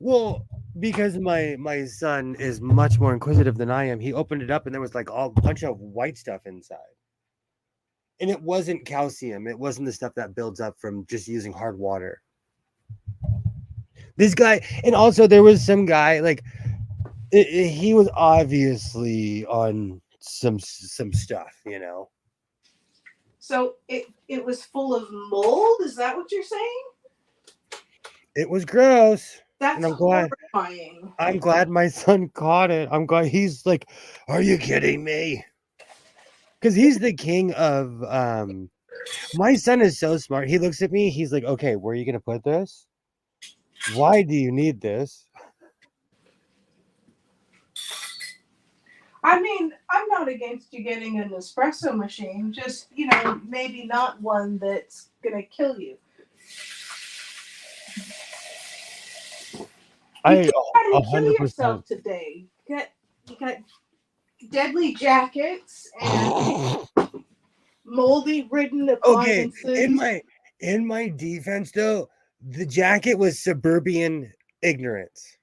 Well, because my son is much more inquisitive than I am. He opened it up, and there was like a bunch of white stuff inside. And it wasn't calcium. It wasn't the stuff that builds up from just using hard water. This guy, and also there was some guy, like, he was obviously on some stuff, you know. So it was full of mold? Is that what you're saying? It was gross. That's and I'm glad. horrifying. I'm glad my son caught it. I'm glad. He's like, "Are you kidding me?" Because he's the king of my son is so smart. He looks at me, he's like, "Okay, where are you gonna put this? Why do you need this?" I mean, I'm not against you getting an espresso machine, just, maybe not one that's gonna kill you. You try to kill yourself today. You got deadly jackets and moldy ridden appliances. Okay, in my defense though, the jacket was suburban ignorance.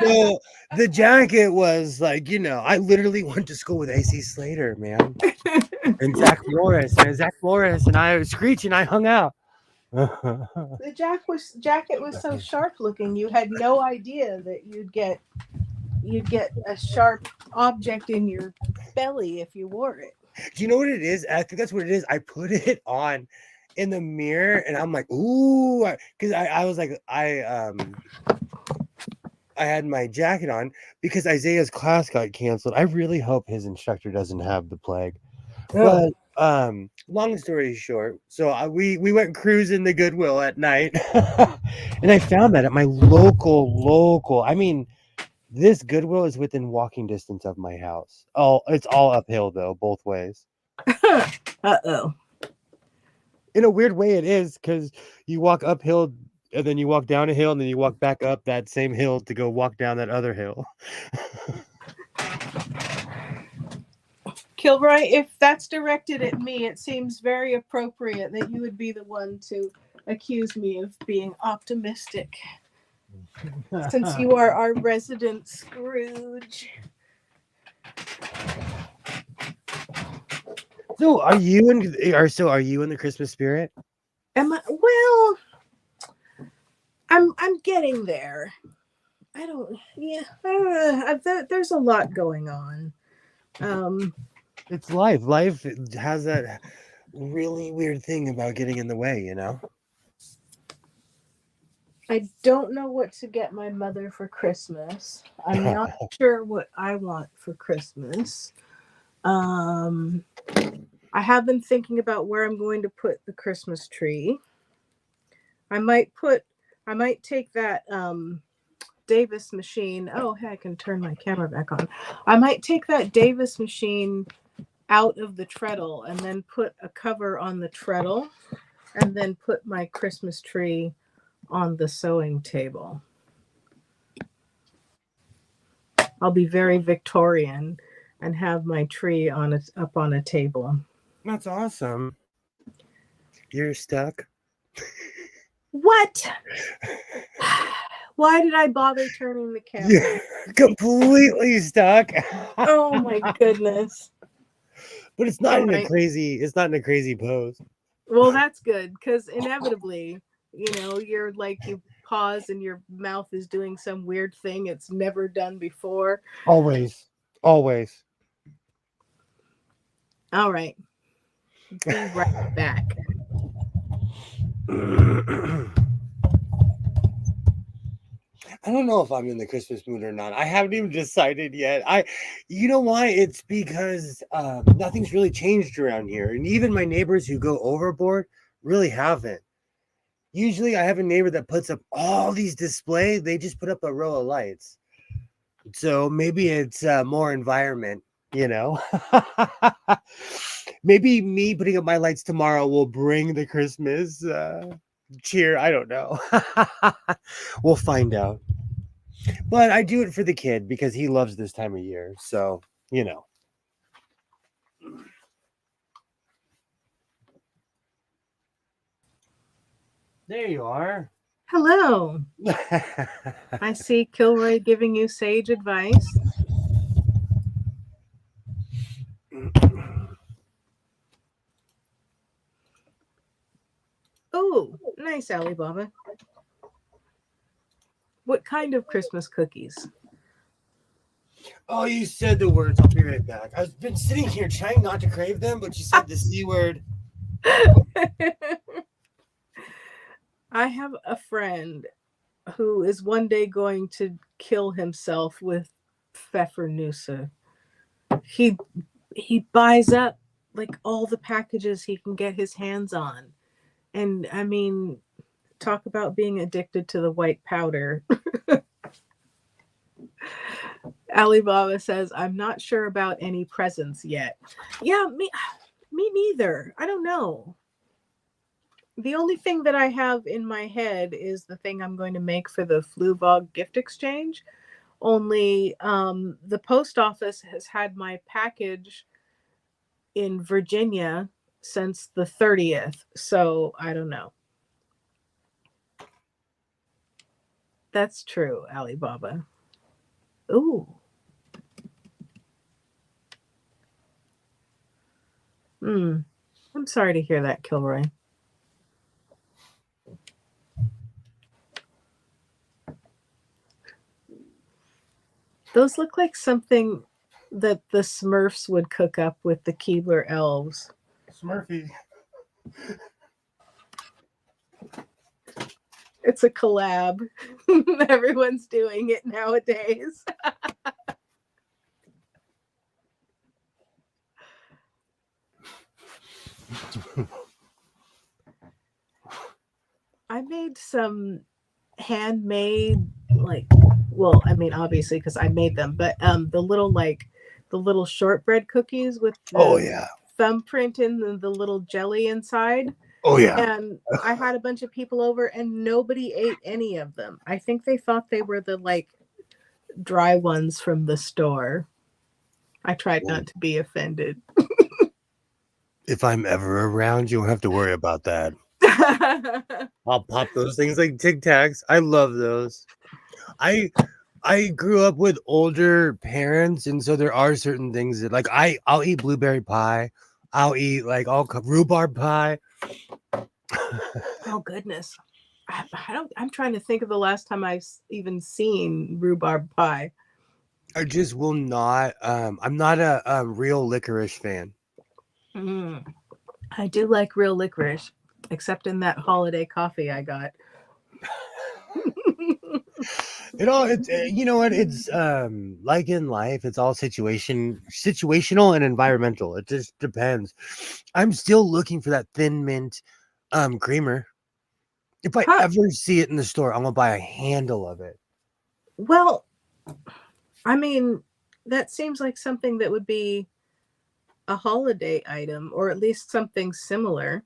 So the jacket was like, I literally went to school with AC Slater, man, and Zach Morris, and I was screeching. I hung out. The jacket was so sharp looking. You had no idea that you'd get a sharp object in your belly if you wore it. Do you know what it is? I think that's what it is. I put it on in the mirror, and I'm like, ooh, because I was like, I had my jacket on because Isaiah's class got canceled. I really hope his instructor doesn't have the plague. But long story short, so we went cruising the Goodwill at night, and I found that at my local. I mean, this Goodwill is within walking distance of my house. It's all uphill though, both ways. Uh-oh. In a weird way, it is, because you walk uphill and then you walk down a hill and then you walk back up that same hill to go walk down that other hill. Kilroy, if that's directed at me, it seems very appropriate that you would be the one to accuse me of being optimistic, since you are our resident Scrooge. So are you in the Christmas spirit? Am I? Well, I'm getting there. I don't. Yeah, there's a lot going on. It's life. Life has that really weird thing about getting in the way, you know? I don't know what to get my mother for Christmas. I'm not sure what I want for Christmas. I have been thinking about where I'm going to put the Christmas tree. I might take that Davis machine. Oh, hey, I can turn my camera back on. I might take that Davis machine out of the treadle and then put a cover on the treadle and then put my Christmas tree on the sewing table. I'll be very Victorian and have my tree up on a table. That's awesome. You're stuck. What? Why did I bother turning the camera? You're completely stuck. Oh my goodness. But it's not All in right. a crazy pose. Well, that's good, because inevitably, you're like, you pause and your mouth is doing some weird thing it's never done before. Always. All right. Be right back. I don't know if I'm in the Christmas mood or not. I haven't even decided yet. You know why? It's because nothing's really changed around here. And even my neighbors who go overboard really haven't. Usually I have a neighbor that puts up all these displays. They just put up a row of lights. So maybe it's more environment, you know? Maybe me putting up my lights tomorrow will bring the Christmas cheer. I don't know. We'll find out. But I do it for the kid because he loves this time of year. So, you know. There you are. Hello. I see Kilroy giving you sage advice. Oh, nice, Alibaba. What kind of Christmas cookies? Oh, you said the words. I'll be right back. I've been sitting here trying not to crave them, but you said the C word. I have a friend who is one day going to kill himself with Pfeffernusse. He buys up like all the packages he can get his hands on. And I mean, talk about being addicted to the white powder. Alibaba says, I'm not sure about any presents yet. Yeah, me neither. I don't know. The only thing that I have in my head is the thing I'm going to make for the Fluvog gift exchange. Only the post office has had my package in Virginia since the 30th. So I don't know. That's true, Alibaba. Ooh. I'm sorry to hear that, Kilroy. Those look like something that the Smurfs would cook up with the Keebler elves. Smurfy. It's a collab. Everyone's doing it nowadays. I made some handmade, obviously because I made them, but the little shortbread cookies with the thumbprint in the little jelly inside. Oh yeah. And I had a bunch of people over and nobody ate any of them. I think they thought they were the dry ones from the store. I tried not to be offended. If I'm ever around, you don't have to worry about that. I'll pop those things like Tic Tacs. I love those. I grew up with older parents, and so there are certain things that like I'll eat blueberry pie. I'll eat like rhubarb pie. Oh goodness. I'm trying to think of the last time I've even seen rhubarb pie. I just will not. I'm not a real licorice fan. Mm. I do like real licorice, except in that holiday coffee I got. It's you know what, it's like in life, it's all situational and environmental. It just depends. I'm still looking for that thin mint creamer. If I Huh. ever see it in the store, I'm gonna buy a handle of it. Well, I mean, that seems like something that would be a holiday item, or at least something similar.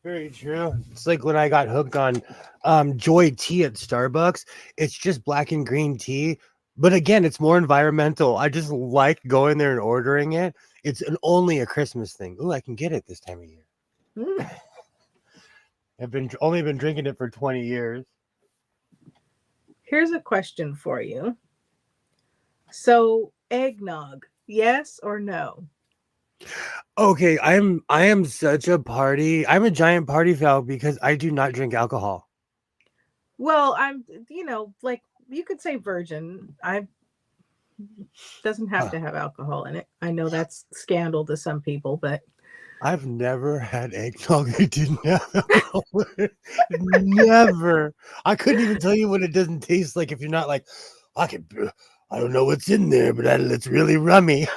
Very true. It's like when I got hooked on Joy Tea at Starbucks. It's just black and green tea, but again, it's more environmental. I just like going there and ordering it. It's only a Christmas thing. Ooh, I can get it this time of year. Mm. I've only been drinking it for 20 years. Here's a question for you. So, eggnog, yes or no? Okay, I am such a party. I'm a giant party foul because I do not drink alcohol. Well, I'm, like you could say virgin. I doesn't have to have alcohol in it. I know that's scandal to some people, but I've never had eggnog that didn't have alcohol in it. Never. I couldn't even tell you what it doesn't taste like if you're not like, I don't know what's in there, but it's really rummy.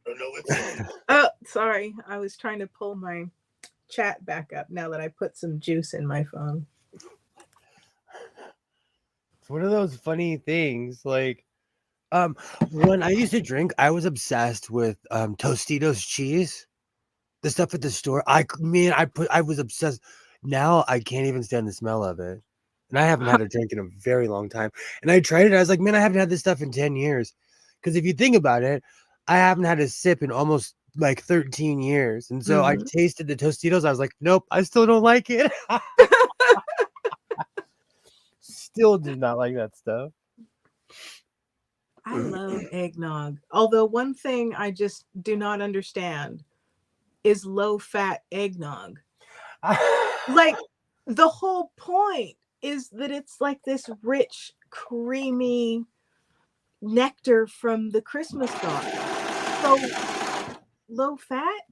Don't know what's in it. oh, sorry. I was trying to pull my chat back up now that I put some juice in my phone. It's one of those funny things. Like, when I used to drink, I was obsessed with Tostitos cheese. The stuff at the store. I was obsessed. Now I can't even stand the smell of it. And I haven't had a drink in a very long time. And I tried it. I was like, man, I haven't had this stuff in 10 years. Because if you think about it, I haven't had a sip in almost like 13 years. And so I tasted the Tostitos. I was like, nope, I still don't like it. Still did not like that stuff. I love eggnog. Although one thing I just do not understand is low-fat eggnog. Like, the whole point is that it's like this rich, creamy nectar from the Christmas gods. So low-fat?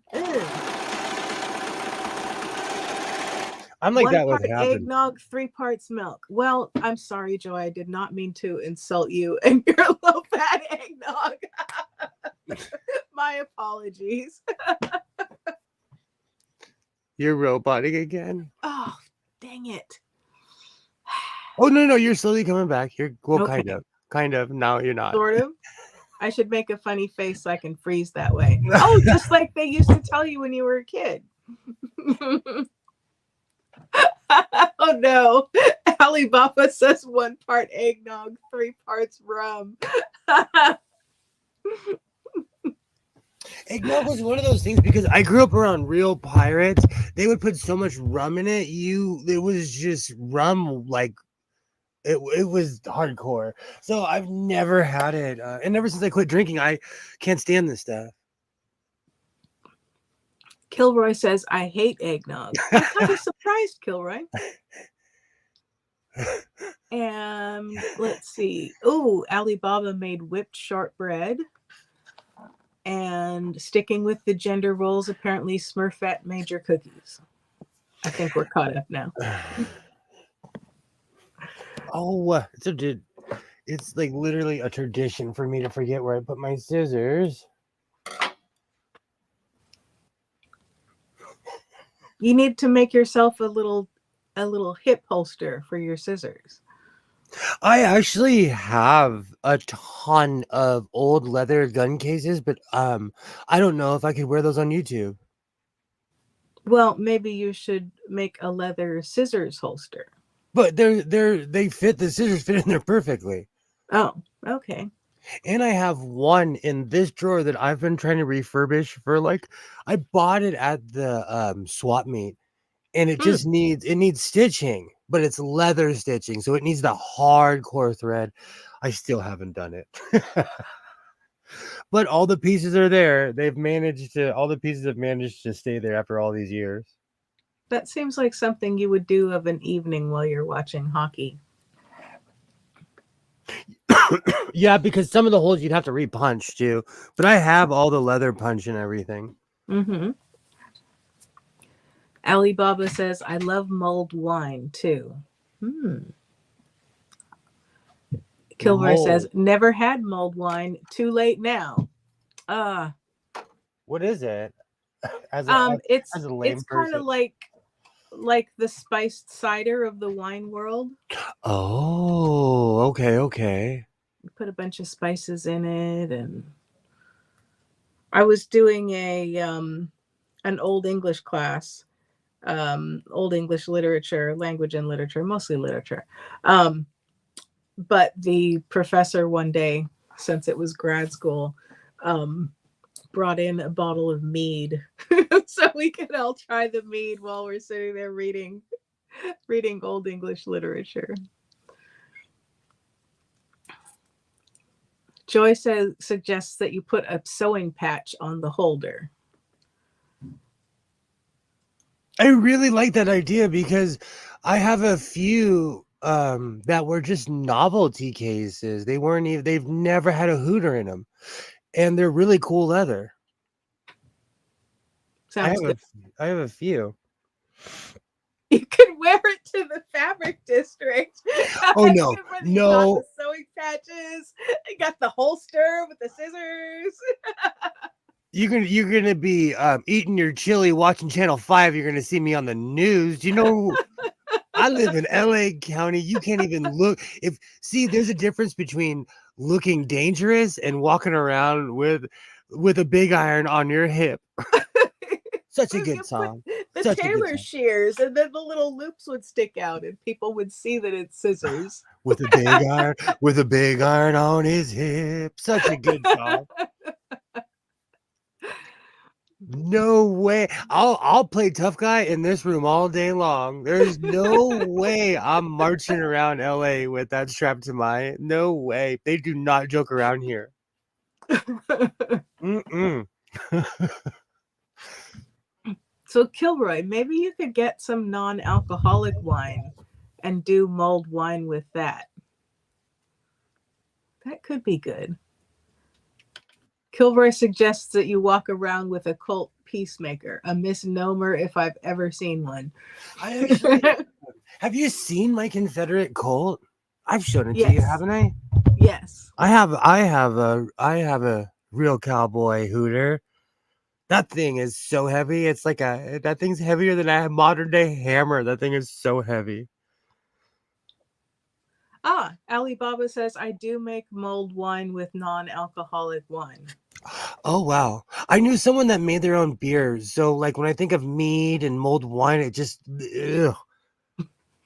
I'm like 1 that with part half of eggnog, 3 parts milk. Well, I'm sorry, Joy. I did not mean to insult you and your low-fat eggnog. My apologies. You're roboting again. Oh, dang it. Oh no, you're slowly coming back. You're Okay. kind of. No, you're not. Sort of. I should make a funny face so I can freeze that way. Oh, just like they used to tell you when you were a kid. Oh no. Alibaba says 1 part eggnog, 3 parts rum. Eggnog was one of those things because I grew up around real pirates. They would put so much rum in it. It was just rum, like it was hardcore. So I've never had it, and ever since I quit drinking, I can't stand this stuff. Kilroy says, I hate eggnog. I'm kind of surprised, Kilroy. And let's see. Oh, Alibaba made whipped shortbread. And sticking with the gender roles, apparently Smurfette made your cookies. I think we're caught up now. Oh, it's like literally a tradition for me to forget where I put my scissors. You need to make yourself a little hip holster for your scissors. I actually have a ton of old leather gun cases, but I don't know if I could wear those on YouTube. Well, maybe you should make a leather scissors holster. But they fit, the scissors fit in there perfectly. Oh, okay. And I have one in this drawer that I've been trying to refurbish for like, I bought it at the swap meet, and it just needs stitching, but it's leather stitching, so it needs the hardcore thread. I still haven't done it. But all the pieces are there. All the pieces have managed to stay there after all these years. That seems like something you would do of an evening while you're watching hockey. Yeah, because some of the holes you'd have to repunch too. But I have all the leather punch and everything. Mm-hmm. Alibaba says, I love mulled wine too. Kilroy says, never had mulled wine. Too late now. What is it? As a lame it's person. kind of like the spiced cider of the wine world. Oh, okay. You put a bunch of spices in it, and I was doing an old English class, old English literature, language and literature, mostly literature. But the professor one day, since it was grad school, brought in a bottle of mead so we could all try the mead while we're sitting there reading old English literature. Joy suggests that you put a sewing patch on the holder. I really like that idea because I have a few that were just novelty cases. They've never had a hooter in them, and they're really cool leather. Sounds good. I have a few. You could wear it to the fabric district. Oh no, You got the sewing patches. You got the holster with the scissors. You're gonna be eating your chili, watching Channel 5. You're gonna see me on the news. You know, I live in LA County. You can't even look. There's a difference between looking dangerous and walking around with a big iron on your hip. Such a good song. The tailor shears, and then the little loops would stick out, and people would see that it's scissors. With a big iron on his hip. Such a good song. No way. I'll play tough guy in this room all day long. There's no way I'm marching around LA with that strapped to my. No way. They do not joke around here. So Kilroy, maybe you could get some non-alcoholic wine and do mulled wine with that. That could be good. Kilroy suggests that you walk around with a cult peacemaker, a misnomer if I've ever seen one. I actually have you seen my Confederate colt? I've shown it to you, haven't I? Yes. I have a real cowboy hooter. That thing is so heavy. It's like that thing's heavier than a modern day hammer. That thing is so heavy. Alibaba says, I do make mulled wine with non-alcoholic wine. Oh, wow. I knew someone that made their own beers. So, like, when I think of mead and mulled wine, it just, ugh.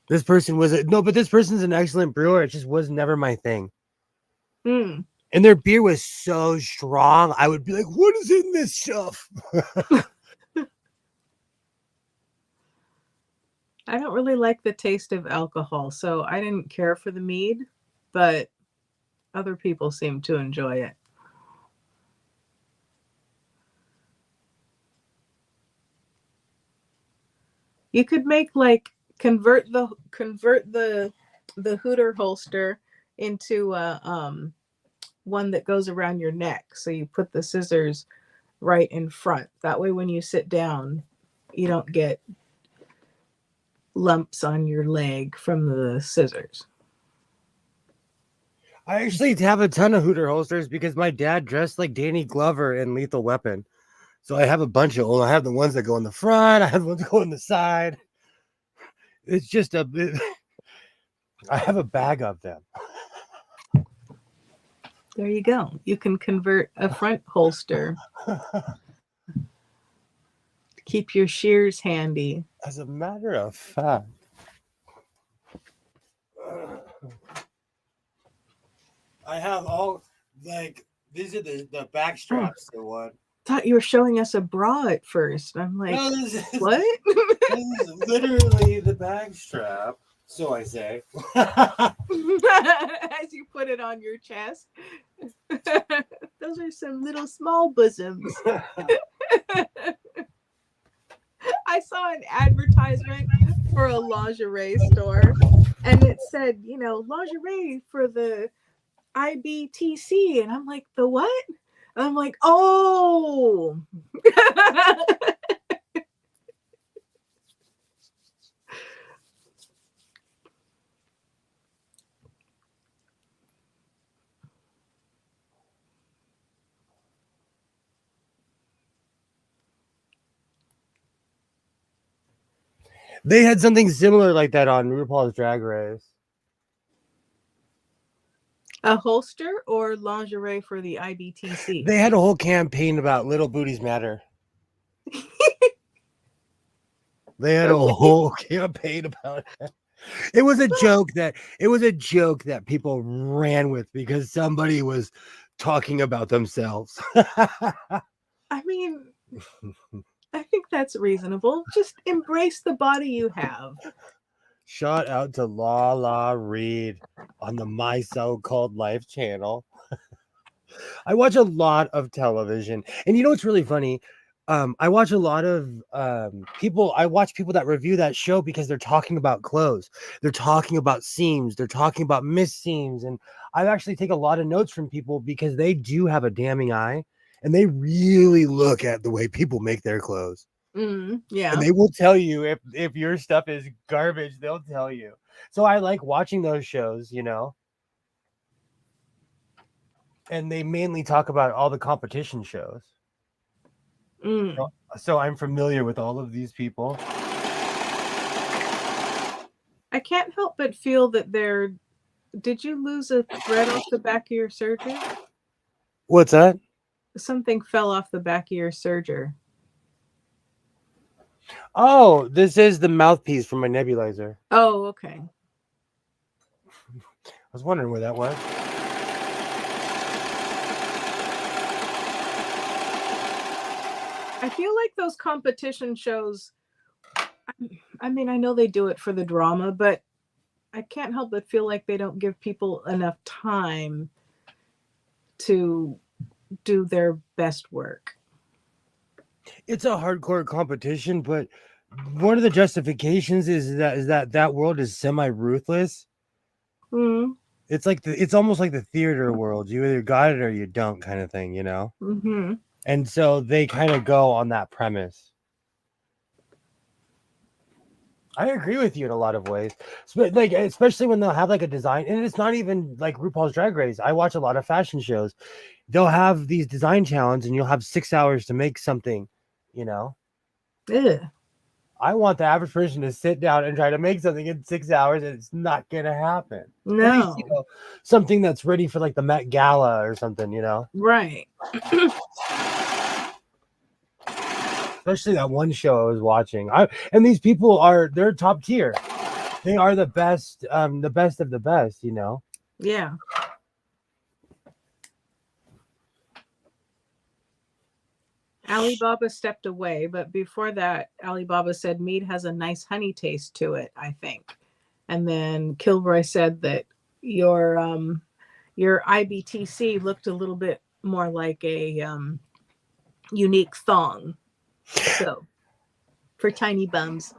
This person's an excellent brewer. It just was never my thing. And their beer was so strong. I would be like, what is in this stuff? I don't really like the taste of alcohol, so I didn't care for the mead, but other people seem to enjoy it. You could make convert the hooter holster into one that goes around your neck. So you put the scissors right in front. That way when you sit down, you don't get lumps on your leg from the scissors. I actually have a ton of hooter holsters because my dad dressed like Danny Glover in Lethal Weapon. So I have a bunch of them. I have the ones that go in the front. I have the ones that go in the side. It's just I have a bag of them. There you go. You can convert a front holster. Keep your shears handy. As a matter of fact, I have all like these are the back straps to one. Thought you were showing us a bra at first. I'm like, No, this is, what? this is literally the back strap. So I say. As you put it on your chest. Those are some little small bosoms. I saw an advertisement for a lingerie store, and it said, lingerie for the IBTC. And I'm like, the what? And I'm like, oh. They had something similar like that on RuPaul's Drag Race. A holster or lingerie for the IBTC? They had a whole campaign about little booties matter. They had a whole campaign about it. It was a joke that people ran with because somebody was talking about themselves. I mean, I think that's reasonable. Just embrace the body you have. Shout out to La Reed on the My So-Called Life channel. I watch a lot of television, and you know what's really funny? I watch a lot of people. I watch people that review that show because they're talking about clothes, they're talking about seams, they're talking about missed seams, and I actually take a lot of notes from people because they do have a damning eye, and they really look at the way people make their clothes. Yeah, And they will tell you if your stuff is garbage. They'll tell you. So I like watching those shows, and they mainly talk about all the competition shows. So I'm familiar with all of these people. I can't help but feel that did you lose a thread off the back of your serger? What's that? Something fell off the back of your serger. Oh, this is the mouthpiece for my nebulizer. Oh, okay. I was wondering where that was. I feel like those competition shows, I mean, I know they do it for the drama, but I can't help but feel like they don't give people enough time to do their best work. It's a hardcore competition, but one of the justifications is that world is semi-ruthless. It's like it's almost like the theater world. You either got it or you don't, kind of thing, And so they kind of go on that premise. I agree with you in a lot of ways, like especially when they'll have like a design, and it's not even like RuPaul's Drag Race. I watch a lot of fashion shows. They'll have these design challenges, and you'll have 6 hours to make something. Ugh. I want the average person to sit down and try to make something in 6 hours, and it's not gonna happen. No. At least, something that's ready for like the Met Gala or something, Right. Especially that one show I was watching. And these people they're top tier. They are the best of the best, Yeah. Alibaba stepped away, but before that, Alibaba said mead has a nice honey taste to it, I think. And then Kilroy said that your IBTC looked a little bit more like a unique thong. So for tiny bums.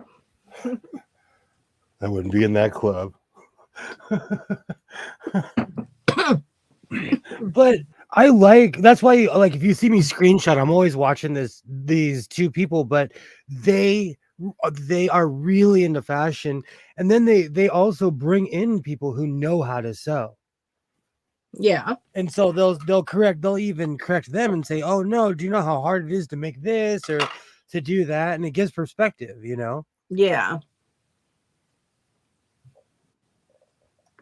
I wouldn't be in that club. But that's why, like, if you see me screenshot, I'm always watching these two people, but they are really into fashion, and then they also bring in people who know how to sew. Yeah. And so they'll even correct them and say, oh no, do you know how hard it is to make this or to do that? And it gives perspective, Yeah.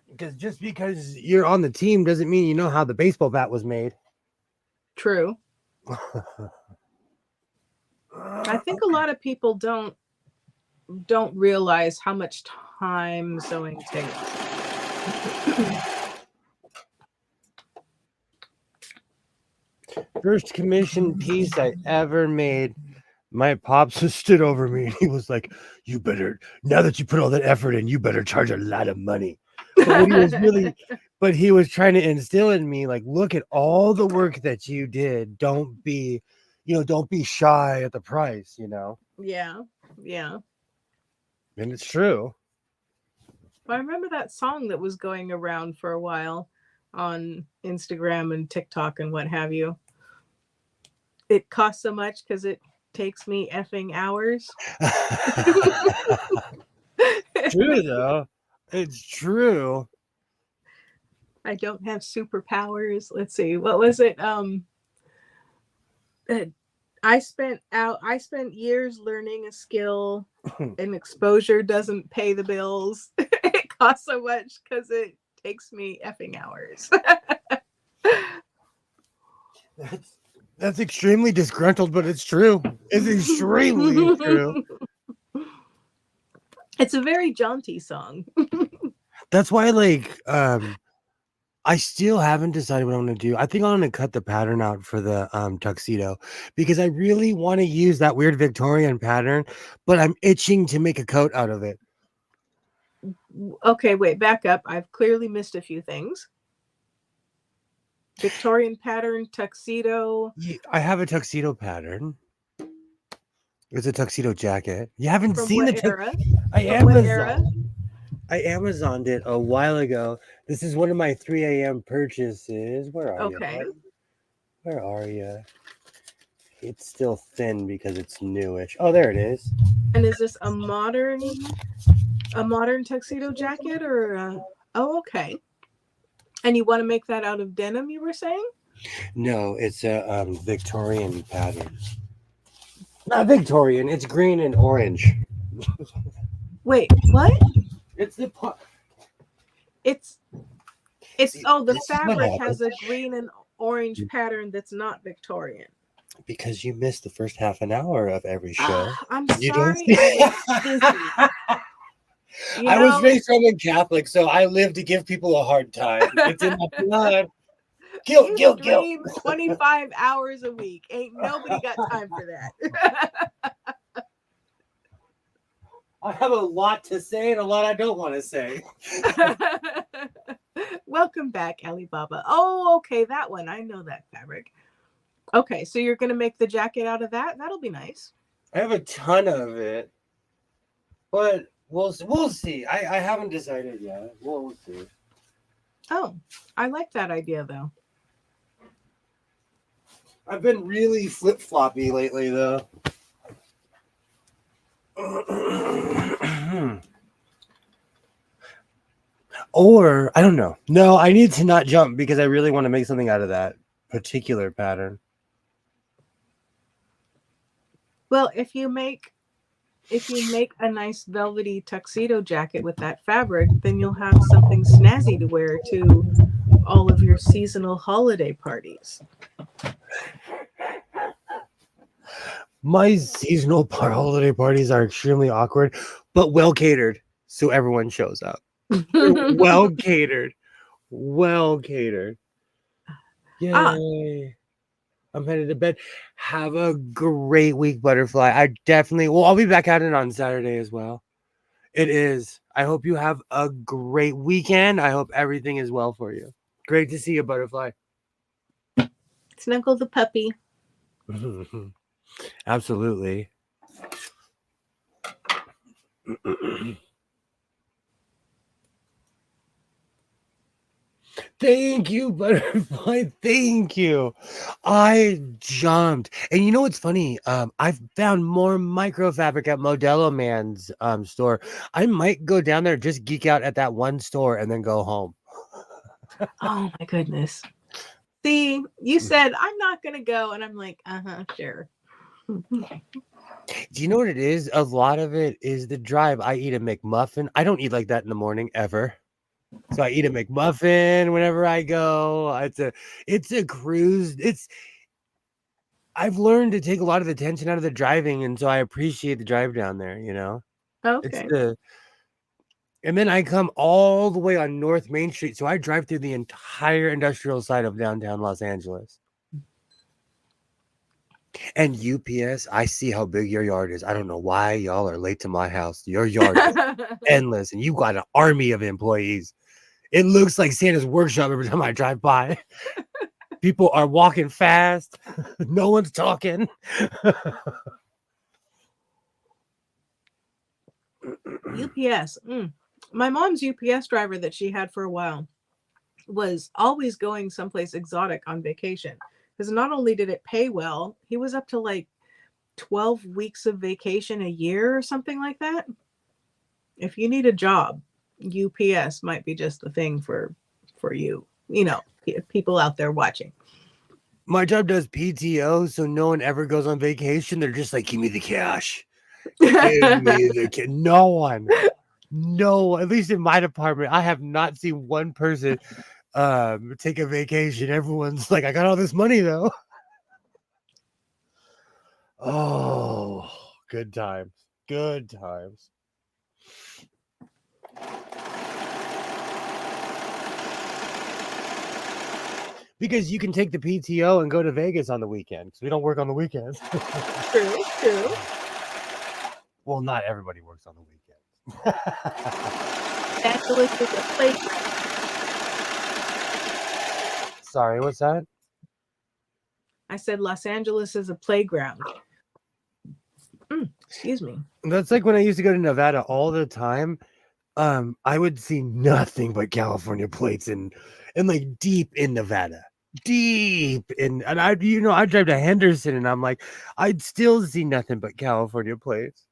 Because just because you're on the team doesn't mean you know how the baseball bat was made. True. I think a lot of people don't realize how much time sewing takes. First commission piece I ever made. My pops stood over me and he was like, "You better, now that you put all that effort in, you better charge a lot of money." But what he was really, but he was trying to instill in me, like, look at all the work that you did. Don't be, don't be shy at the price, Yeah. Yeah. And it's true. I remember that song that was going around for a while on Instagram and TikTok and what have you. It costs so much because it takes me effing hours. True though. It's true. I don't have superpowers. Let's see. What was it? I spent years learning a skill and exposure doesn't pay the bills. It costs so much because it takes me effing hours. That's extremely disgruntled, but it's true. It's extremely true. It's a very jaunty song. That's why, like, I still haven't decided what I'm going to do. I think I'm going to cut the pattern out for the tuxedo because I really want to use that weird Victorian pattern, but I'm itching to make a coat out of it. Okay, wait, back up. I've clearly missed a few things. Victorian pattern, tuxedo. I have a tuxedo pattern. It's a tuxedo jacket. You haven't From seen what the era? I Amazoned it a while ago. This is one of my 3 a.m. purchases. Where are you? Okay. Where are you? It's still thin because it's newish. Oh, there it is. And is this a modern tuxedo jacket or oh, okay. And you want to make that out of denim, you were saying? No, it's a Victorian pattern. Not Victorian. It's green and orange. Wait, what? It's the It's See, oh, the this is what fabric happens. has a green and orange pattern that's not Victorian. Because you missed the first half an hour of every show. I'm You don't sorry, see- I was busy. I was raised Roman Catholic, so I live to give people a hard time. It's in my blood. Guilt. Stream 25 hours a week. Ain't nobody got time for that. I have a lot to say and a lot I don't want to say. Welcome back, Alibaba. Oh, okay, that one. I know that fabric. Okay, so you're going to make the jacket out of that? That'll be nice. I have a ton of it, but we'll see. I haven't decided yet. We'll see. Oh, I like that idea, though. I've been really flip-floppy lately, though. Or, I don't know. No, I need to not jump because I really want to make something out of that particular pattern. Well, if you make a nice velvety tuxedo jacket with that fabric, then you'll have something snazzy to wear to all of your seasonal holiday parties. My seasonal holiday parties are extremely awkward, but well catered, so everyone shows up. Well catered. Yay. I'm headed to bed. Have a great week, Butterfly. I'll be back at it on Saturday as well. It is. I hope you have a great weekend. I hope everything is well for you. Great to see you, Butterfly. Snuggle the puppy. Absolutely. Thank you, Butterfly. Thank you. I jumped. And you know what's funny? I've found more microfabric at Modelo Man's store. I might go down there, just geek out at that one store, and then go home. Oh my goodness. See, you said I'm not gonna go, and I'm like, sure. Do you know what it is? A lot of it is the drive. I eat a McMuffin. I don't eat like that in the morning ever. So I eat a McMuffin whenever I go. It's a cruise. I've learned to take a lot of the tension out of the driving, and so I appreciate the drive down there, you know? It's Okay. and then I come all the way on North Main Street, so I drive through the entire industrial side of downtown Los Angeles. And UPS, I see how big your yard is. I don't know why y'all are late to my house. Your yard is endless, and you got an army of employees. It looks like Santa's workshop every time I drive by. People are walking fast. No one's talking. UPS. My mom's UPS driver that she had for a while was always going someplace exotic on vacation. Because not only did it pay well, he was up to like 12 weeks of vacation a year or something like that. If you need a job, UPS might be just the thing for you. You know, people out there watching. My job does PTO, so no one ever goes on vacation. They're just like, give me the cash. Give me the cash. No one. No, at least in my department, I have not seen one person take a vacation. Everyone's like, I got all this money though. Oh, good times. Good times. Because you can take the PTO and go to Vegas on the weekend because we don't work on the weekends. True. Well, not everybody works on the weekends. Angeles is a playground. Sorry, what's that? I said Los Angeles is a playground. Excuse me. That's like when I used to go to Nevada all the time. I would see nothing but California plates and like deep in Nevada. Deep in, and I'd drive to Henderson and I'm like, I'd still see nothing but California plates.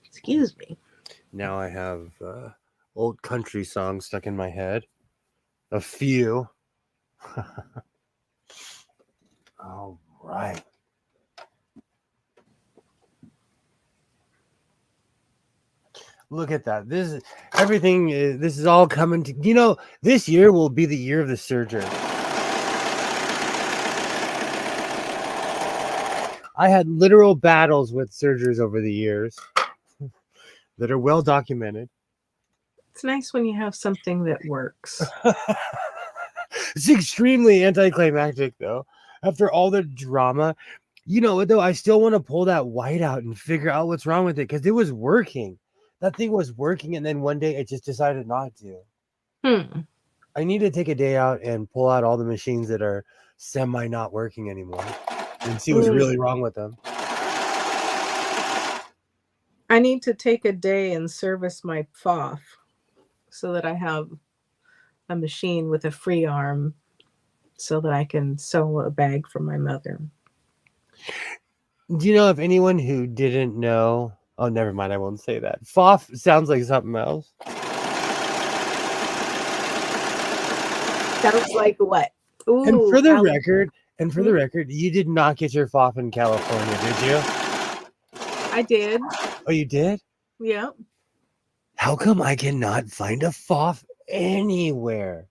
Excuse me. Now I have old country songs stuck in my head. A few. All right. Look at that. This is everything. This is all coming to, this year will be the year of the Surger. I had literal battles with Surgers over the years that are well documented. It's nice when you have something that works. It's extremely anticlimactic, though. After all the drama, though, I still want to pull that white out and figure out what's wrong with it because it was working. That thing was working, and then one day it just decided not to. I need to take a day out and pull out all the machines that are semi not working anymore and see what's really wrong with them. I need to take a day and service my FOF so that I have a machine with a free arm so that I can sew a bag for my mother. Do you know if anyone who didn't know? Oh, never mind. I won't say that. FOF sounds like something else. Sounds like what? Ooh, and for the record, you did not get your FOF in California, did you? I did. Oh, you did? Yep. How come I cannot find a FOF anywhere?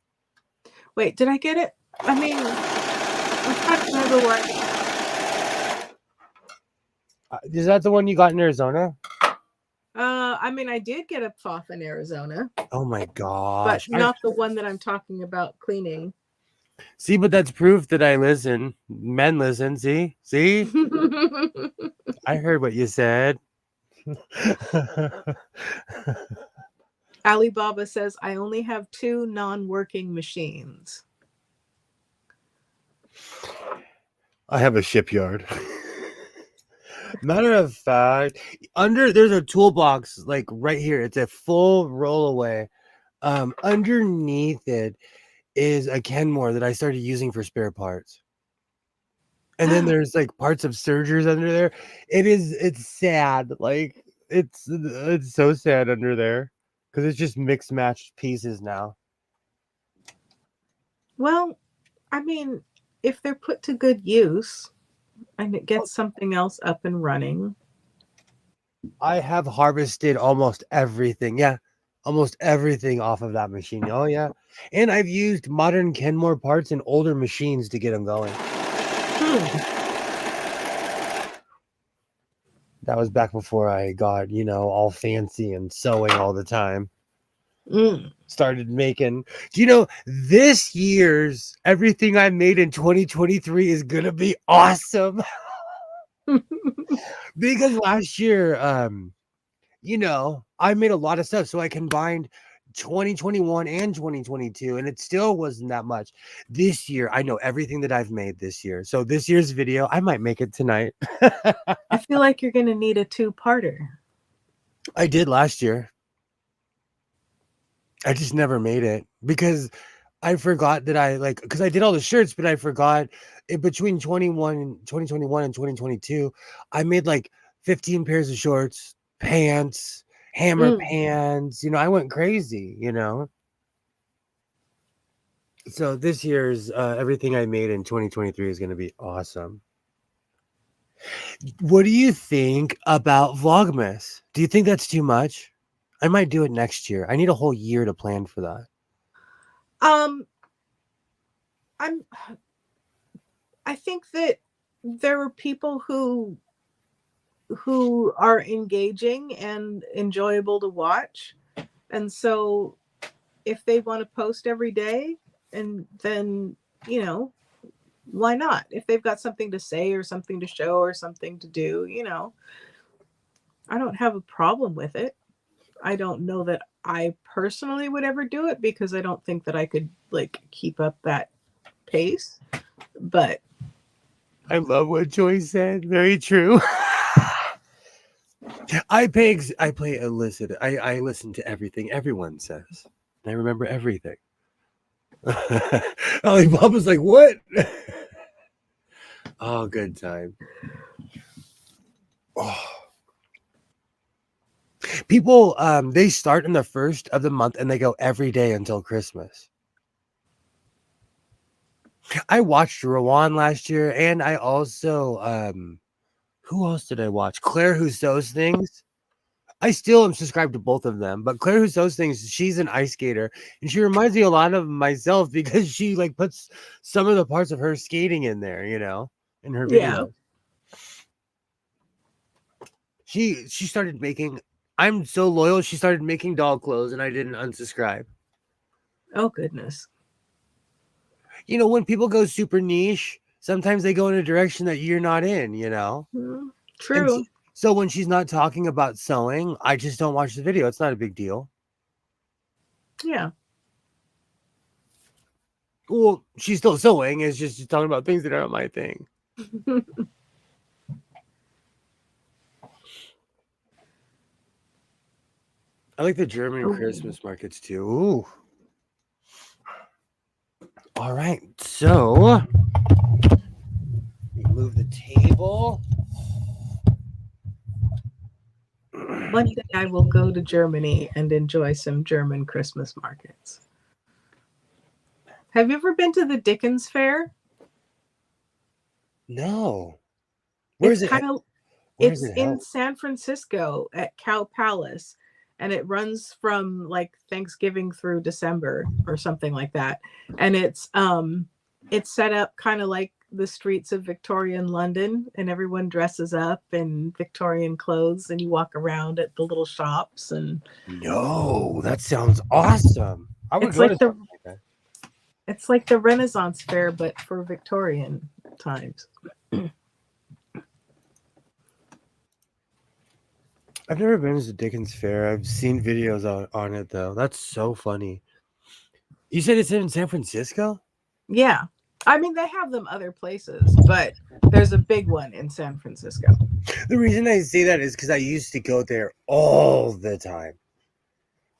Wait, did I get it? I mean, I'm trying to remember where. Is that the one you got in Arizona? I mean, I did get a FOF in Arizona. Oh my gosh. But not the one that I'm talking about cleaning. See, but that's proof that I listen. Men listen. See? I heard what you said. Alibaba says, I only have 2 non-working machines. I have a shipyard. Matter of fact, there's a toolbox like right here. It's a full roll away. Underneath it is a Kenmore that I started using for spare parts. And then there's like parts of Surgers under there. It's sad. Like it's so sad under there because it's just mixed matched pieces now. Well, I mean, if they're put to good use and it gets something else up and running. I have harvested almost everything. Yeah. almost everything off of that machine. Oh yeah, and I've used modern Kenmore parts and older machines to get them going. That was back before I got, all fancy and sewing all the time. Started making. Do you know this year's everything I made in 2023 is gonna be awesome? Because last year, I made a lot of stuff, so I combined 2021 and 2022, and it still wasn't that much. This year, I know everything that I've made this year. So this year's video, I might make it tonight. I feel like you're going to need a two-parter. I did last year. I just never made it because I forgot that because I did all the shirts, but I forgot between 2021 and 2022, I made like 15 pairs of shorts, pants, hammer pants. I went crazy, So this year's everything I made in 2023 is going to be awesome. What do you think about Vlogmas? Do you think that's too much? I might do it next year. I need a whole year to plan for that. I think that there are people who are engaging and enjoyable to watch, and so if they want to post every day, and then why not? If they've got something to say or something to show or something to do, I don't have a problem with it. I don't know that I personally would ever do it because I don't think that I could keep up that pace. But I love what Joy said. Very true. I listen to everything everyone says. I remember everything. Bob was like, what? Oh, good time. Oh. People, they start in the first of the month and they go every day until Christmas. I watched Rowan last year, and I also, who else did I watch? Claire, who sews things. I still am subscribed to both of them, but Claire, who sews things, she's an ice skater, and she reminds me a lot of myself because she puts some of the parts of her skating in there, in her videos. She started making. I'm so loyal. She started making doll clothes, and I didn't unsubscribe. Oh goodness. When people go super niche, sometimes they go in a direction that you're not in. True. So when she's not talking about sewing, I just don't watch the video. It's not a big deal. Yeah. Well, she's still sewing. It's just she's talking about things that aren't my thing. I like the German Christmas markets too. Ooh. All right. So move the table. One day I will go to Germany and enjoy some German Christmas markets. Have you ever been to the Dickens Fair? No. Where is it? It's in San Francisco at Cow Palace, and it runs from Thanksgiving through December or something like that. And it's set up kind of like the streets of Victorian London, and everyone dresses up in Victorian clothes, and you walk around at the little shops. And no, that sounds awesome. I would go to something like that. It's like the Renaissance Fair, but for Victorian times. I've never been to the Dickens Fair. I've seen videos on it, though. That's so funny. You said it's in San Francisco? Yeah. I mean, they have them other places, but there's a big one in San Francisco. The reason I say that is because I used to go there all the time.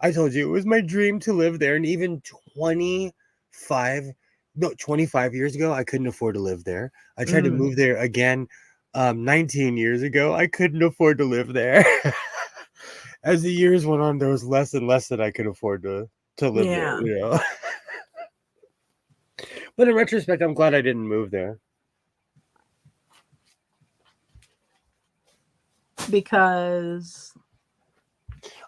I told you, it was my dream to live there, and even 25 years ago, I couldn't afford to live there. I tried to move there again 19 years ago. I couldn't afford to live there. As the years went on, there was less and less that I could afford to live there, But in retrospect, I'm glad I didn't move there. Because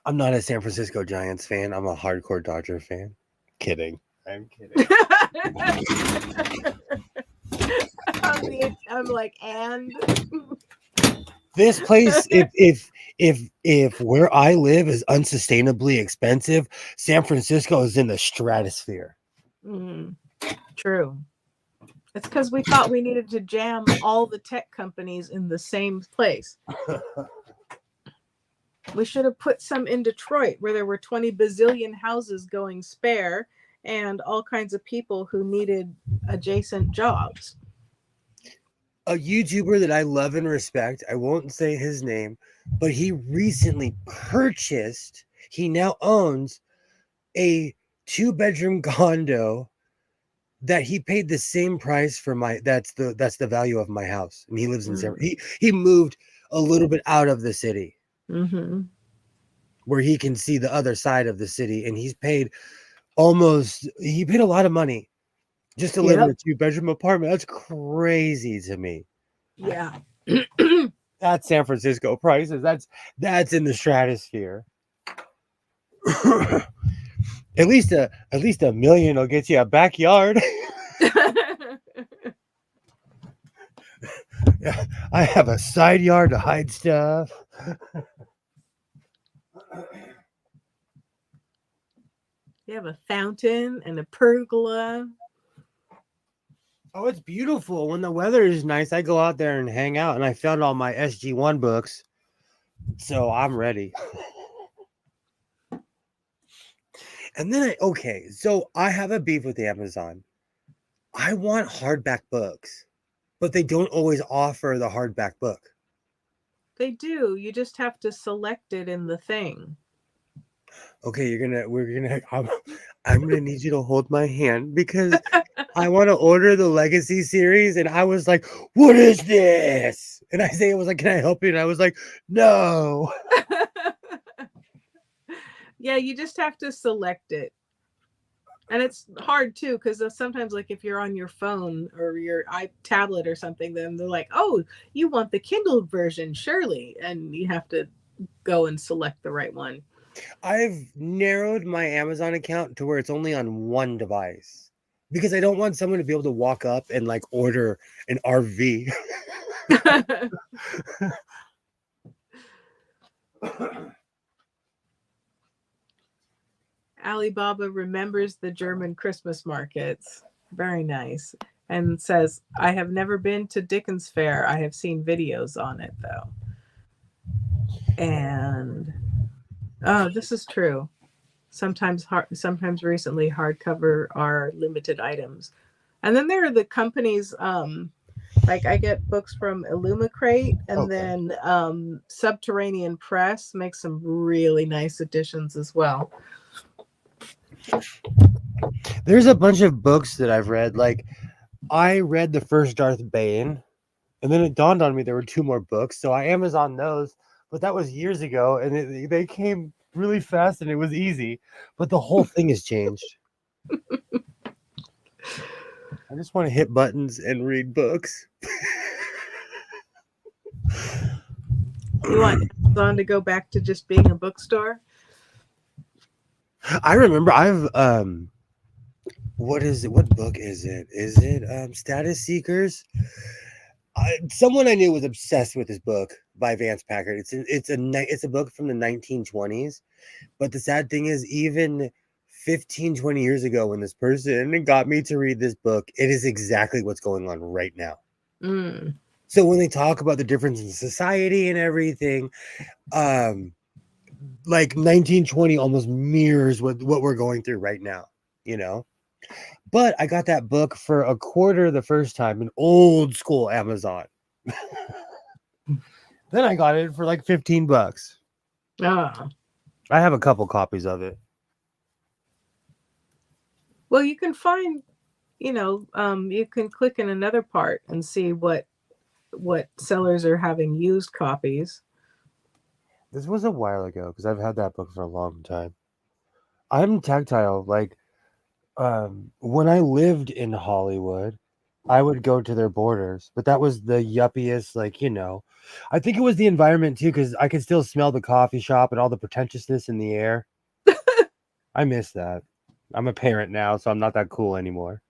I'm not a San Francisco Giants fan. I'm a hardcore Dodger fan. Kidding. I'm kidding. I'm like, and This place, if where I live is unsustainably expensive, San Francisco is in the stratosphere. True. It's because we thought we needed to jam all the tech companies in the same place. We should have put some in Detroit where there were 20 bazillion houses going spare and all kinds of people who needed adjacent jobs. A YouTuber that I love and respect, I won't say his name, but he recently purchased, he now owns a 2-bedroom condo that he paid the same price for that's the value of my house. And he lives in San he moved a little bit out of the city. Mm-hmm. Where he can see the other side of the city, and he paid a lot of money just to live in a 2-bedroom apartment. That's crazy to me. Yeah. That's San Francisco prices. That's in the stratosphere. At least a million will get you a backyard. I have a side yard to hide stuff. You have a fountain and a pergola. Oh, it's beautiful. When the weather is nice, I go out there and hang out, and I found all my SG1 books. So I'm ready. And then so I have a beef with Amazon. I want hardback books, but they don't always offer the hardback book. They do. You just have to select it in the thing. Okay, I'm gonna need you to hold my hand because I want to order the Legacy series, and I was like, "What is this?" And Isaiah was like, "Can I help you?" And I was like, "No." Yeah, you just have to select it. And it's hard too, because sometimes, like, if you're on your phone or your tablet or something, then they're like, "Oh, you want the Kindle version, surely," and you have to go and select the right one. I've narrowed my Amazon account to where it's only on one device because I don't want someone to be able to walk up and like order an RV. Alibaba remembers the German Christmas markets. Very nice. And says, I have never been to Dickens Fair. I have seen videos on it, though. And, this is true. Sometimes recently hardcover are limited items. And then there are the companies, like I get books from Illumicrate, and then Subterranean Press makes some really nice editions as well. There's a bunch of books that I've read. Like, I read the first Darth Bane, and then it dawned on me there were 2 more books, so I Amazoned those. But that was years ago, and they came really fast, and it was easy. But the whole thing has changed. I just want to hit buttons and read books. You want Amazon to go back to just being a bookstore? I remember what is it? What book is it? Is it Status Seekers? Someone I knew was obsessed with this book by Vance Packard. It's a book from the 1920s, but the sad thing is, even 15-20 years ago, when this person got me to read this book, it is exactly what's going on right now. So when they talk about the difference in society and everything, like 1920 almost mirrors what we're going through right now, you know. But I got that book for a quarter the first time in old school Amazon. Then I got it for like $15. I have a couple copies of it. Well, you can find, you can click in another part and see what sellers are having used copies. This was a while ago because I've had that book for a long time. I'm tactile. Like, when I lived in Hollywood, I would go to their borders, but that was the yuppiest, like, I think it was the environment too, because I could still smell the coffee shop and all the pretentiousness in the air. I miss that. I'm a parent now, so I'm not that cool anymore.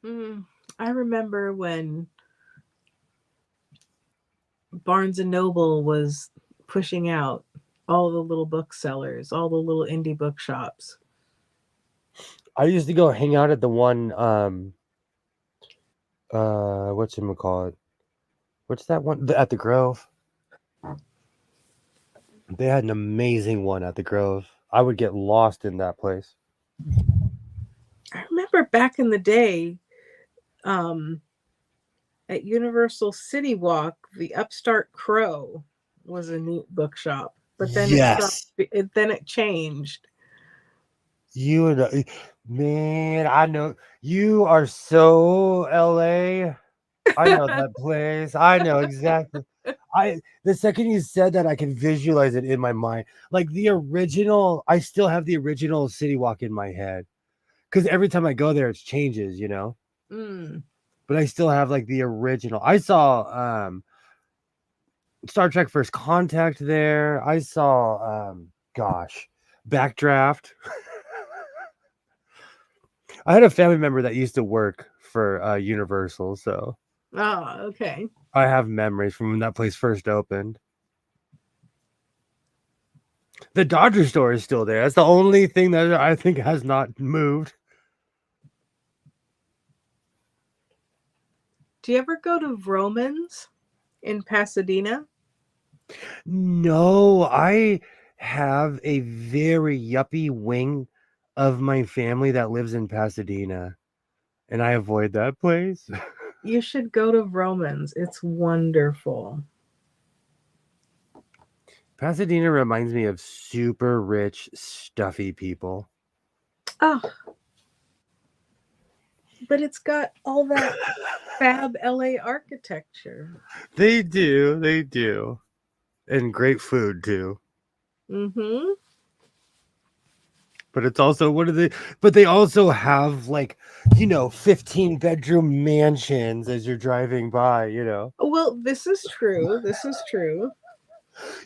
I remember when Barnes and Noble was pushing out all the little booksellers, all the little indie bookshops. I used to go hang out at the one, whatchamacallit? What's that one? At the Grove. They had an amazing one at the Grove. I would get lost in that place. I remember back in the day, at Universal City Walk, the Upstart Crow was a neat bookshop, but then Yes. then it changed. You would, man, I know you are so LA. I know that place. I know exactly. The second you said that, I can visualize it in my mind. Like the original, I still have the original City Walk in my head. Because every time I go there, it changes, Mm. But I still have like the original. I saw Star Trek First Contact there. I saw Backdraft. I had a family member that used to work for Universal, so Oh, okay. I have memories from when that place first opened. The Dodger store is still there. That's the only thing that I think has not moved. Do you ever go to Vroman's in Pasadena? No, I have a very yuppie wing of my family that lives in Pasadena, and I avoid that place. You should go to Vroman's. It's wonderful. Pasadena reminds me of super rich, stuffy people. Oh, but it's got all that fab LA architecture. They do. And great food too. Mm-hmm. But it's also but they also have like, 15-bedroom mansions as you're driving by, Well, this is true. This is true.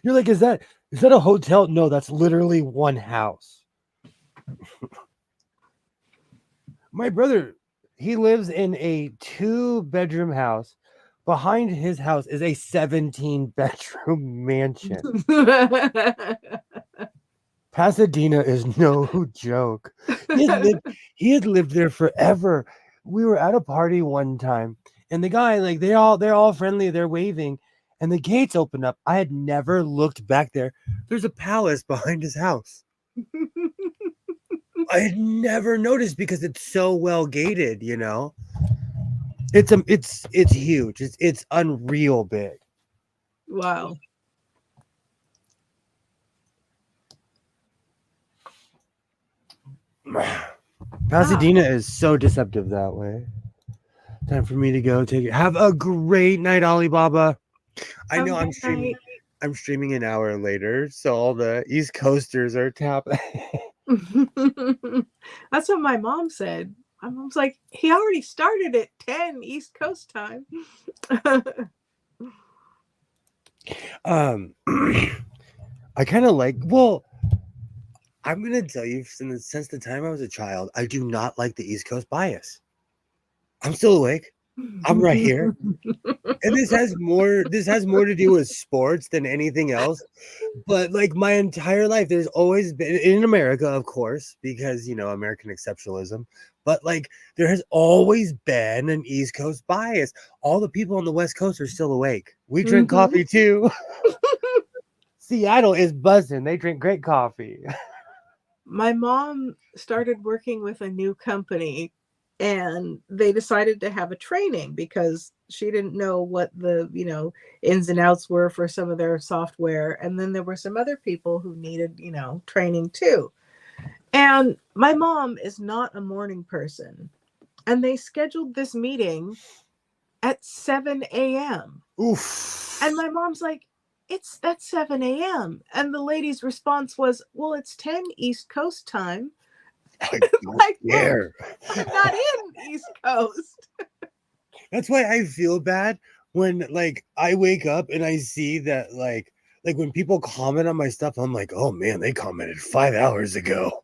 You're like, is that a hotel? No, that's literally one house. My brother, he lives in a 2-bedroom house. Behind his house is a 17-bedroom mansion. Pasadena is no joke. He had lived there forever. We were at a party one time, and the guy, like, they're all friendly, they're waving, and the gates open up. I had never looked back there. There's a palace behind his house. I had never noticed because it's so well gated, It's huge. It's unreal big. Wow. Pasadena is so deceptive that way. Time for me to go take it. Have a great night, Alibaba. I know I'm streaming. I'm streaming an hour later, so all the East Coasters are tapping. That's what my mom said. My mom's like, he already started at 10 East Coast time. I kind of like, well, I'm going to tell you, since the time I was a child, I do not like the East Coast bias. I'm still awake. I'm right here. And this has more to do with sports than anything else. But like my entire life, there's always been, in America, of course, because American exceptionalism, but like there has always been an East Coast bias. All the people on the West Coast are still awake. We drink coffee too. Seattle is buzzing. They drink great coffee. My mom started working with a new company, and they decided to have a training because she didn't know what the ins and outs were for some of their software, and then there were some other people who needed training too. And my mom is not a morning person, and they scheduled this meeting at 7 a.m. Oof. And my mom's like, it's at 7 a.m. And the lady's response was, well, it's 10 East Coast time. Like, Mom, I'm not in East Coast. That's why I feel bad when like I wake up and I see that like when people comment on my stuff, I'm like, oh man, they commented 5 hours ago.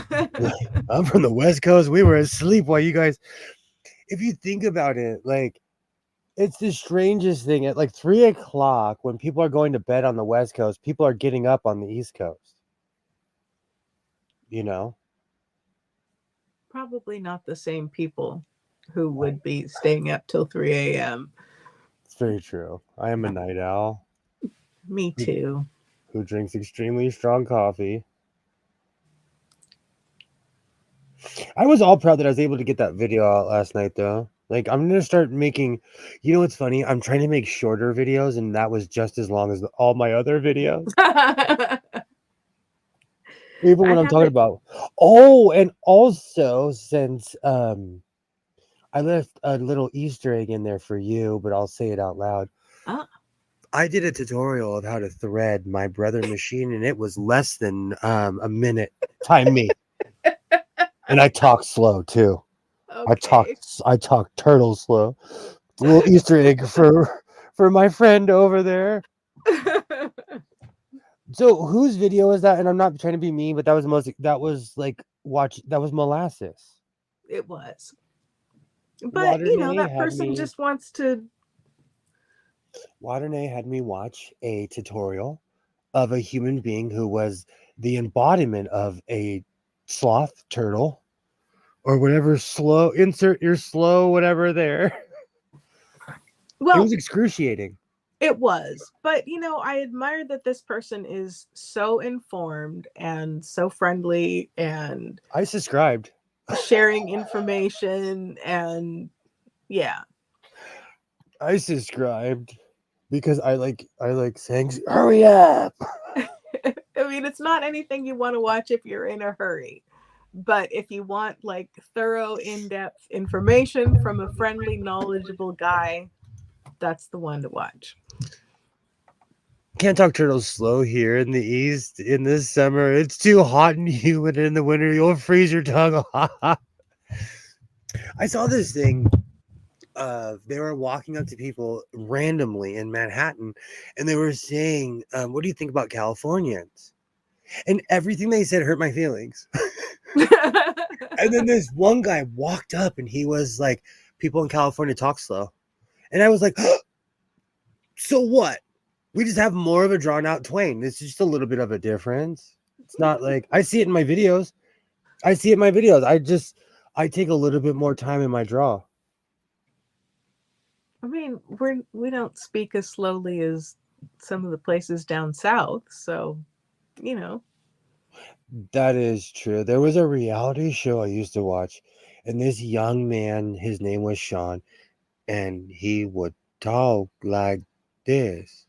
Like, I'm from the West Coast. We were asleep while you guys. If you think about it, like it's the strangest thing. At like 3 o'clock, when people are going to bed on the West Coast, people are getting up on the East Coast. You know, Probably not the same people who would be staying up till 3 a.m. it's very true. I am a night owl Me too. who drinks extremely strong coffee. I was all proud that I was able to get that video out last night, though. Like, I'm gonna start making. You know what's funny? I'm trying to make shorter videos, and that was just as long as all my other videos. Even when I I'm talking haven't. about. Oh, and also since I left a little Easter egg in there for you, but I'll say it out loud. Oh, I did a tutorial of how to thread my brother machine, and it was less than a minute. Time me, and I talk slow too. okay. I talk turtle slow. A little Easter egg for my friend over there. So whose video is that? And I'm not trying to be mean, but that was like that was molasses. It was. But, Waternay that had person me just wants to. Waternay had me watch a tutorial of a human being who was the embodiment of a sloth turtle or whatever slow insert your slow whatever there. It Well, was excruciating. it was. But, I admire that this person is so informed and so friendly and I subscribed. sharing information. And yeah. I subscribed because I like saying hurry up. I mean, it's not anything you want to watch if you're in a hurry. But if you want like thorough, in-depth information from a friendly, knowledgeable guy, that's the one to watch. Can't talk turtles slow here in the east in this summer. It's too hot and humid. In the winter you'll freeze your tongue. I saw this thing. They were walking up to people randomly in Manhattan, and they were saying, "What do you think about Californians?" And everything they said hurt my feelings. And then this one guy walked up, and he was like, "People in California talk slow," and I was like, "So what? We just have more of a drawn out twain. It's just a little bit of a difference. It's not like I see it in my videos. I take a little bit more time in my draw." I mean, we don't speak as slowly as some of the places down south, so That is true. There was a reality show I used to watch, and this young man, his name was Sean, and he would talk like this.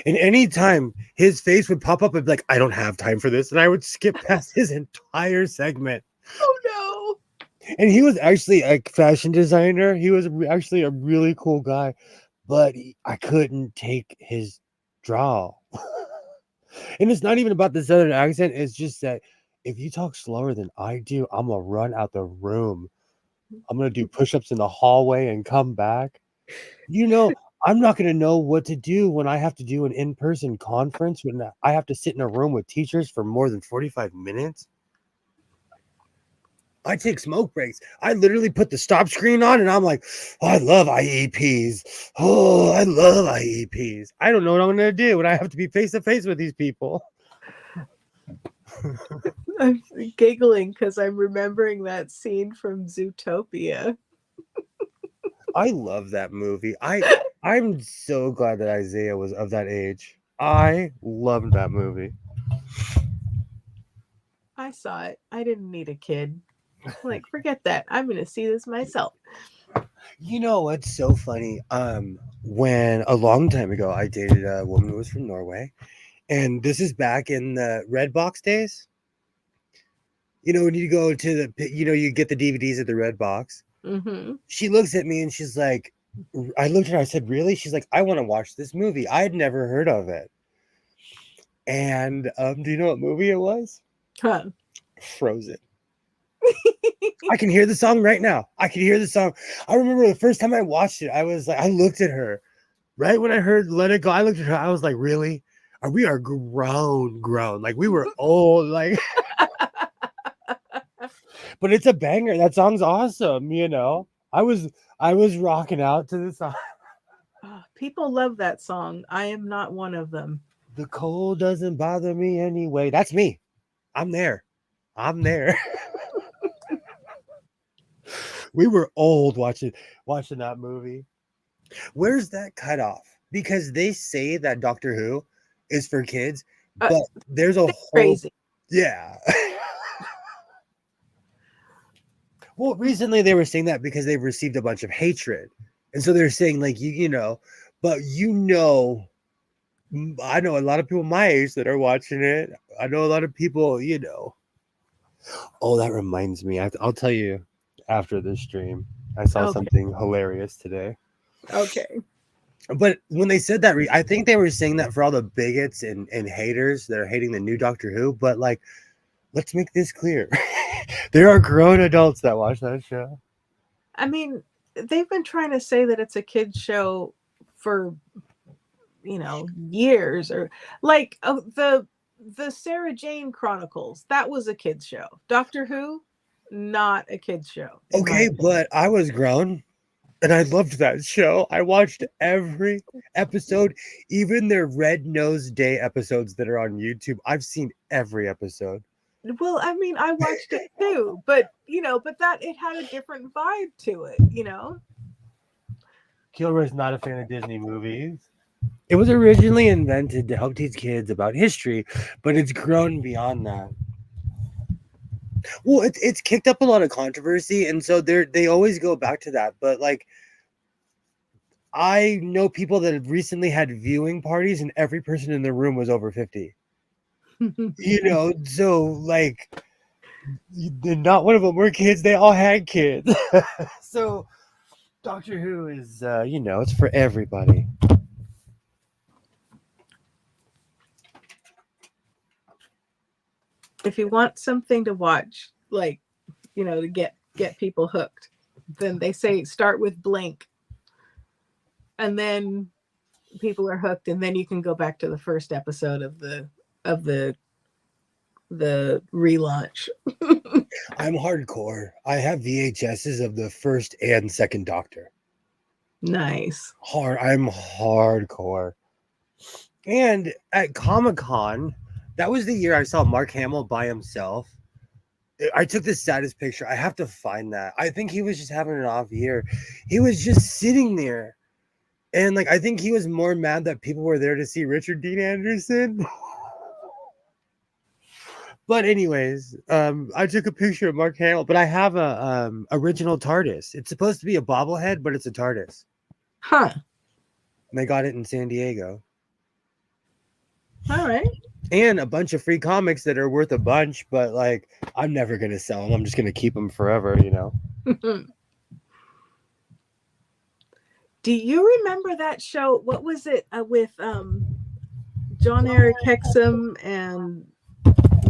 And anytime his face would pop up, I'd be like, I don't have time for this. And I would skip past his entire segment. Oh And he was actually a fashion designer. He was actually a really cool guy, but I couldn't take his drawl. And it's not even about the southern accent. It's just that if you talk slower than I do, I'm gonna run out the room. I'm gonna do push-ups in the hallway and come back. I'm not gonna know what to do when I have to do an in-person conference, when I have to sit in a room with teachers for more than 45 minutes. I take smoke breaks. I literally put the stop screen on and I'm like, oh, I love IEPs. Oh, I love IEPs. I don't know what I'm going to do when I have to be face to face with these people. no. I'm giggling because I'm remembering that scene from Zootopia. I love that movie. I'm so glad that Isaiah was of that age. I loved that movie. I saw it. I didn't need a kid. Like, forget that. I'm going to see this myself. You know what's so funny? When a long time ago I dated a woman who was from Norway, and this is back in the Red Box days. When you go to you get the DVDs at the Red Box. Mm-hmm. She looks at me and she's like, I looked at her, I said, really? She's like, I want to watch this movie. I had never heard of it. And do you know what movie it was? Huh. Frozen. I can hear the song right now. I can hear the song. I remember the first time I watched it, I was like, I looked at her right when I heard Let It Go. I looked at her. I was like, really? We are grown. Like we were old. Like, but it's a banger. That song's awesome. I was rocking out to the song. Oh, people love that song. I am not one of them. The cold doesn't bother me anyway. That's me. I'm there. We were old watching that movie. Where's that cutoff? Because they say that Doctor Who is for kids, but there's a whole Crazy. Yeah. Well, recently they were saying that because they've received a bunch of hatred. And so they're saying like but I know a lot of people my age that are watching it. I know a lot of people, Oh, that reminds me. I'll tell you after this stream. I saw something hilarious today. Okay. But when they said that, I think they were saying that for all the bigots and haters that are hating the new Doctor Who. But like, let's make this clear. There are grown adults that watch that show. I mean, they've been trying to say that it's a kid's show for, years, or like the Sarah Jane Chronicles. That was a kid's show. Doctor Who, not a kid's show. Okay, but I was grown and I loved that show. I watched every episode, even their Red Nose Day episodes that are on YouTube. I've seen every episode. Well, I mean, I watched it too, but that it had a different vibe to it, Kilroy's not a fan of Disney movies. It was originally invented to help teach kids about history, but it's grown beyond that. Well, it's kicked up a lot of controversy, and so they always go back to that. But like, I know people that have recently had viewing parties, and every person in the room was over 50. So like, not one of them were kids. They all had kids. So Doctor Who is, it's for everybody. If you want something to watch, like, to get people hooked, then they say start with Blink, and then people are hooked, and then you can go back to the first episode of the relaunch. I'm hardcore. I have VHSs of the first and second Doctor. Nice. I'm hardcore. And at Comic-Con, that was the year I saw Mark Hamill by himself. I took the saddest picture. I have to find that. I think he was just having an off year. He was just sitting there. And like, I think he was more mad that people were there to see Richard Dean Anderson. But anyways, I took a picture of Mark Hamill, but I have a original TARDIS. It's supposed to be a bobblehead, but it's a TARDIS. Huh. And they got it in San Diego. All right. And a bunch of free comics that are worth a bunch, but like, I'm never going to sell them. I'm just going to keep them forever, Do you remember that show? What was it with John Eric Hexum and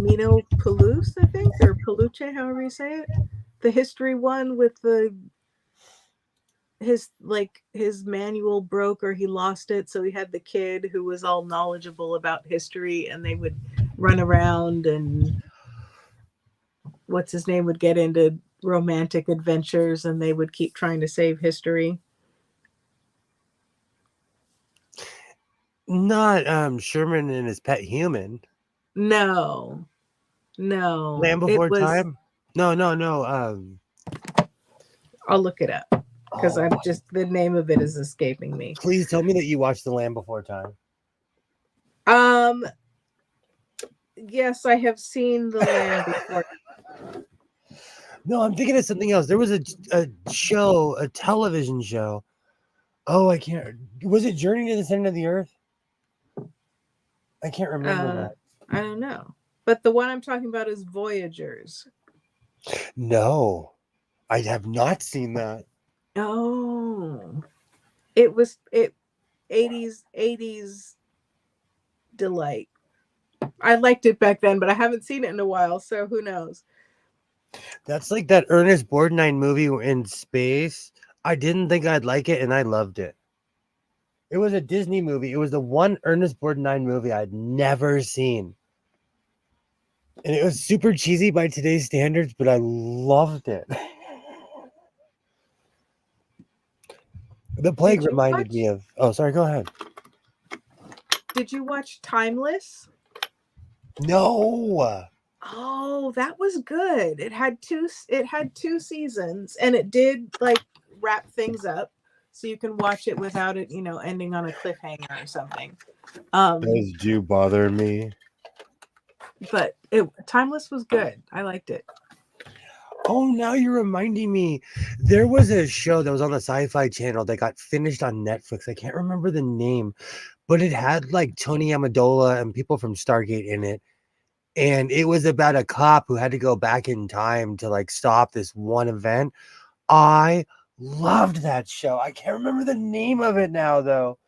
Mino Palouse, I think, or Paluche, however you say it? The history one with his manual broke, or he lost it, so he had the kid who was all knowledgeable about history, and they would run around, and what's his name would get into romantic adventures, and they would keep trying to save history. Not Sherman and his pet human. No. Land Before Time? No. I'll look it up, because the name of it is escaping me. Please tell me that you watched The Land Before Time. Yes, I have seen The Land Before. No, I'm thinking of something else. There was a television show. Oh, I can't. Was it Journey to the Center of the Earth? I can't remember that. I don't know. But the one I'm talking about is Voyagers. No, I have not seen that. Oh, it was 80s delight. I liked it back then, but I haven't seen it in a while, so who knows? That's like that Ernest Borgnine movie in space. I didn't think I'd like it, and I loved it. It was a Disney movie. It was the one Ernest Borgnine movie I'd never seen. And it was super cheesy by today's standards, but I loved it. The Plague Did you reminded me watch? of... Oh, sorry, go ahead. Did you watch Timeless? No! Oh, that was good. It had two seasons, and it did like wrap things up, so you can watch it without it, ending on a cliffhanger or something. Those do bother me. But Timeless was good. I liked it. Oh, now you're reminding me. There was a show that was on the Sci-Fi Channel that got finished on Netflix. I can't remember the name, but it had like Tony Amendola and people from Stargate in it. And it was about a cop who had to go back in time to like stop this one event. I loved that show. I can't remember the name of it now though.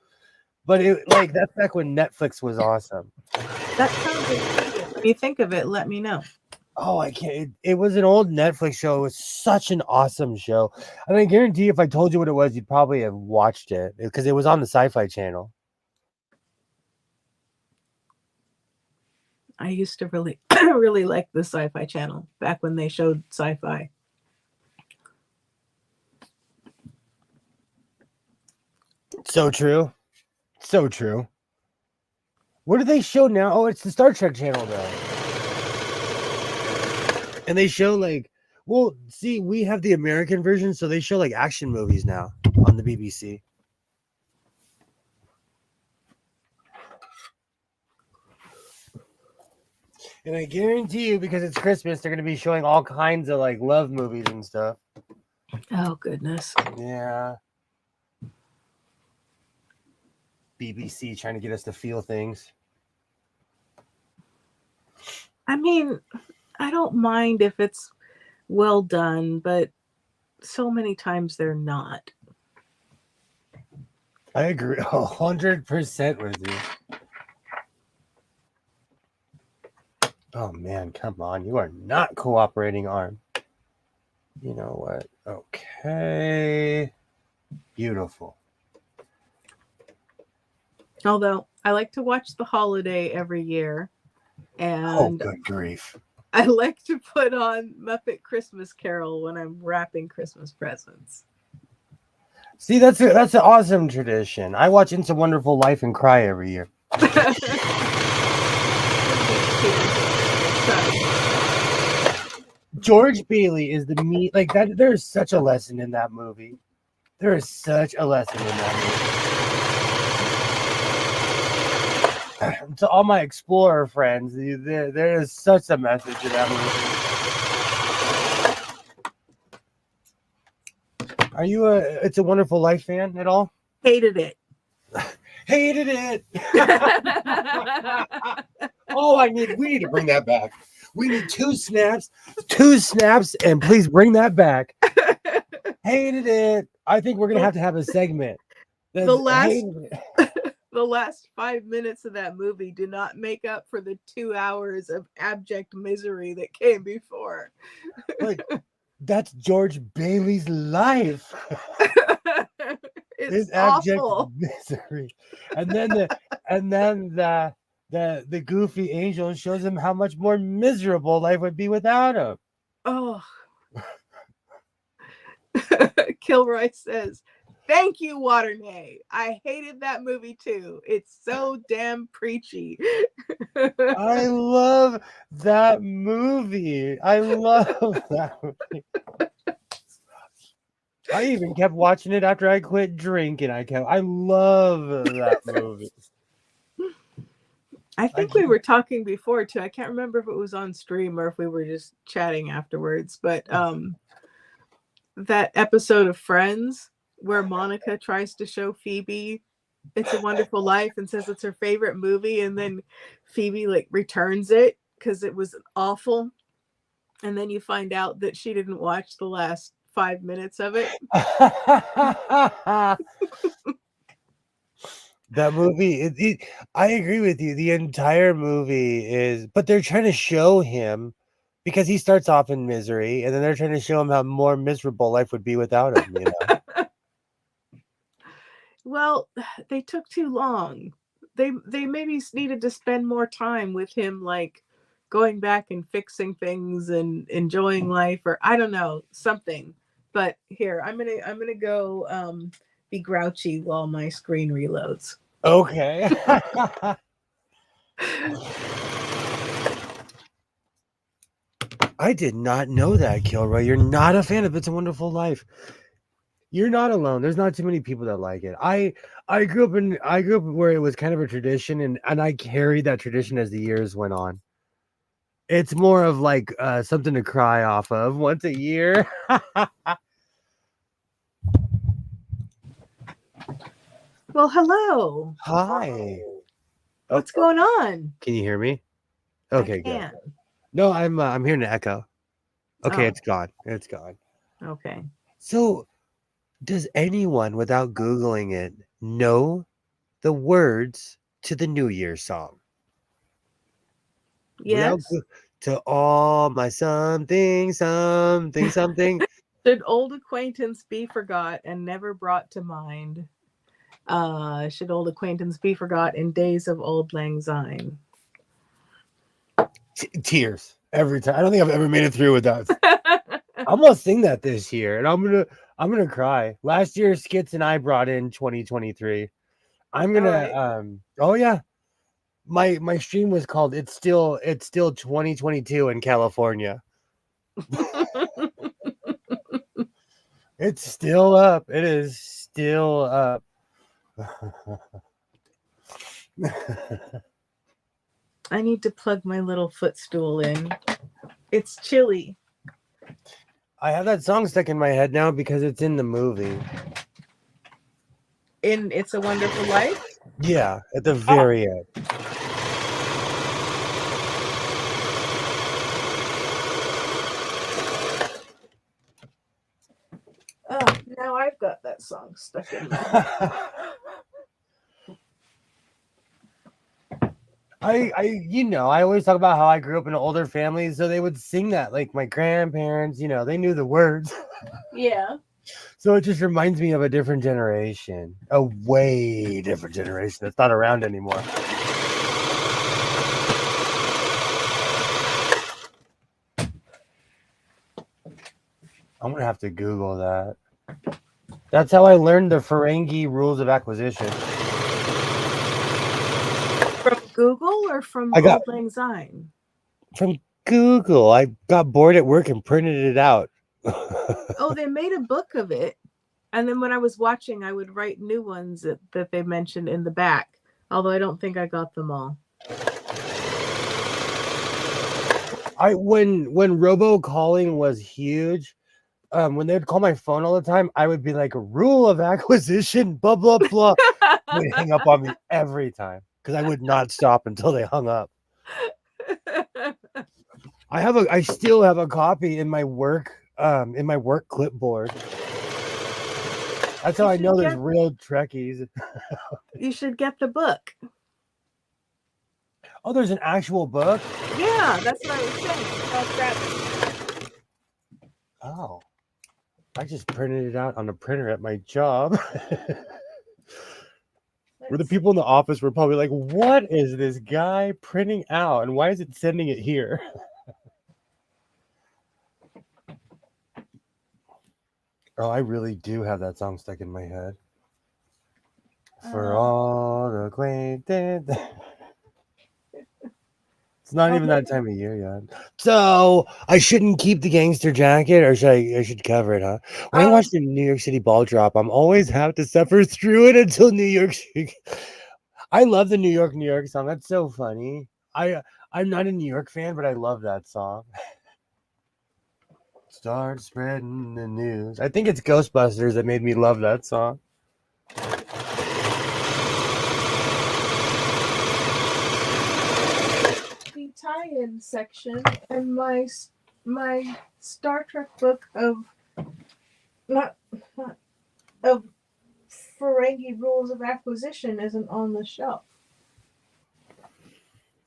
But that's back when Netflix was awesome. That sounds intriguing. When you think of it, let me know. Oh, I can't. It was an old Netflix show. It was such an awesome show. And I guarantee if I told you what it was, you'd probably have watched it because it was on the Sci-Fi Channel. I used to really, really like the Sci-Fi Channel back when they showed sci-fi. So true. So true. What do they show now? Oh, it's the Star Trek channel though. And they show we have the American version, so they show like action movies now on the BBC. And I guarantee you, because it's Christmas, they're going to be showing all kinds of like love movies and stuff. Oh, goodness. Yeah. BBC trying to get us to feel things. I mean, I don't mind if it's well done, but so many times they're not. I agree 100% with you. Oh man, come on. You are not cooperating, Arm. You know what? Okay. Beautiful. Although I like to watch The Holiday every year. And Oh, good grief. I like to put on Muppet Christmas Carol when I'm wrapping Christmas presents. See, that's an awesome tradition. I watch It's a Wonderful Life and cry every year. George Bailey is the meat like that. There is such a lesson in that movie. There is such a lesson in that movie. To all my explorer friends, there is such a message in that movie. Are you a It's a Wonderful Life fan at all? Hated it. Hated it. Oh, we need to bring that back. We need two snaps, and please bring that back. Hated it. I think we're gonna have to have a segment. The last 5 minutes of that movie do not make up for the 2 hours of abject misery that came before. Like, that's George Bailey's life. It's abject awful. misery, and then the goofy angel shows him how much more miserable life would be without him. Oh. Kilroy says, "Thank you, Waternay. I hated that movie too. It's so damn preachy." I love that movie. I love that movie. I even kept watching it after I quit drinking. I love that movie. I think we were talking before too. I can't remember if it was on stream or if we were just chatting afterwards, but that episode of Friends where Monica tries to show Phoebe It's a Wonderful Life and says it's her favorite movie, and then Phoebe returns it because it was awful, and then you find out that she didn't watch the last 5 minutes of it. That movie, I agree with you. The entire movie is, but they're trying to show him because he starts off in misery, and then they're trying to show him how more miserable life would be without him. You know. Well, they took too long. They maybe needed to spend more time with him, like going back and fixing things and enjoying life, or I don't know, something. But here, I'm gonna go be grouchy while my screen reloads. Okay. I did not know that, Kilroy. You're not a fan of It's a Wonderful Life. You're not alone. There's not too many people that like it. I grew up where it was kind of a tradition, and I carried that tradition as the years went on. It's more of like something to cry off of once a year. Well, hello. Hi. What's going on? Can you hear me? Okay, I good. can. No, I'm hearing an echo. Okay, Oh. it's gone. It's gone. Okay. So, does anyone without Googling it know the words to the New Year song? Without Yes. to all my something, something, something. Should old acquaintance be forgot and never brought to mind? Should old acquaintance be forgot in days of old lang syne? Tears every time. I don't think I've ever made it through with that. I'm gonna sing that this year, and I'm gonna cry. Last year's skits and I brought in 2023. I'm gonna Alright. Oh yeah. My stream was called It's Still 2022 in California. It's still up. It is still up. I need to plug my little footstool in. It's chilly. I have that song stuck in my head now because it's in the movie. In It's a Wonderful Life? Yeah, at the very end. Oh, now I've got that song stuck in my head. I always talk about how I grew up in an older family, so they would sing that. Like my grandparents, they knew the words. Yeah. So it just reminds me of a different generation, a way different generation that's not around anymore. I'm gonna have to Google that. That's how I learned the Ferengi rules of acquisition. From Google or from I got- Old Lang Syne? From Google. I got bored at work and printed it out. Oh, they made a book of it. And then when I was watching, I would write new ones that they mentioned in the back. Although I don't think I got them all. When robocalling was huge, when they'd call my phone all the time, I would be like, rule of acquisition, blah blah blah. They'd hang up on me every time because I would not stop until they hung up. I still have a copy in my work clipboard. That's how I know there's real Trekkies. You should get the book. Oh, there's an actual book? Yeah, that's what I was saying. I'll grab it. Oh. I just printed it out on a printer at my job. Where the people in the office were probably like, what is this guy printing out? And why is it sending it here? Oh, I really do have that song stuck in my head. For all the acquainted. It's not even that time of year yet. So I shouldn't keep the gangster jacket, or I should cover it, huh? When I watch the New York City ball drop, I'm always have to suffer through it until New York City. I love the New York song. That's so funny. I'm not a New York fan, but I love that song. Start spreading the news. I think it's Ghostbusters that made me love that song. The tie-in section and my Star Trek book of Ferengi rules of acquisition isn't on the shelf.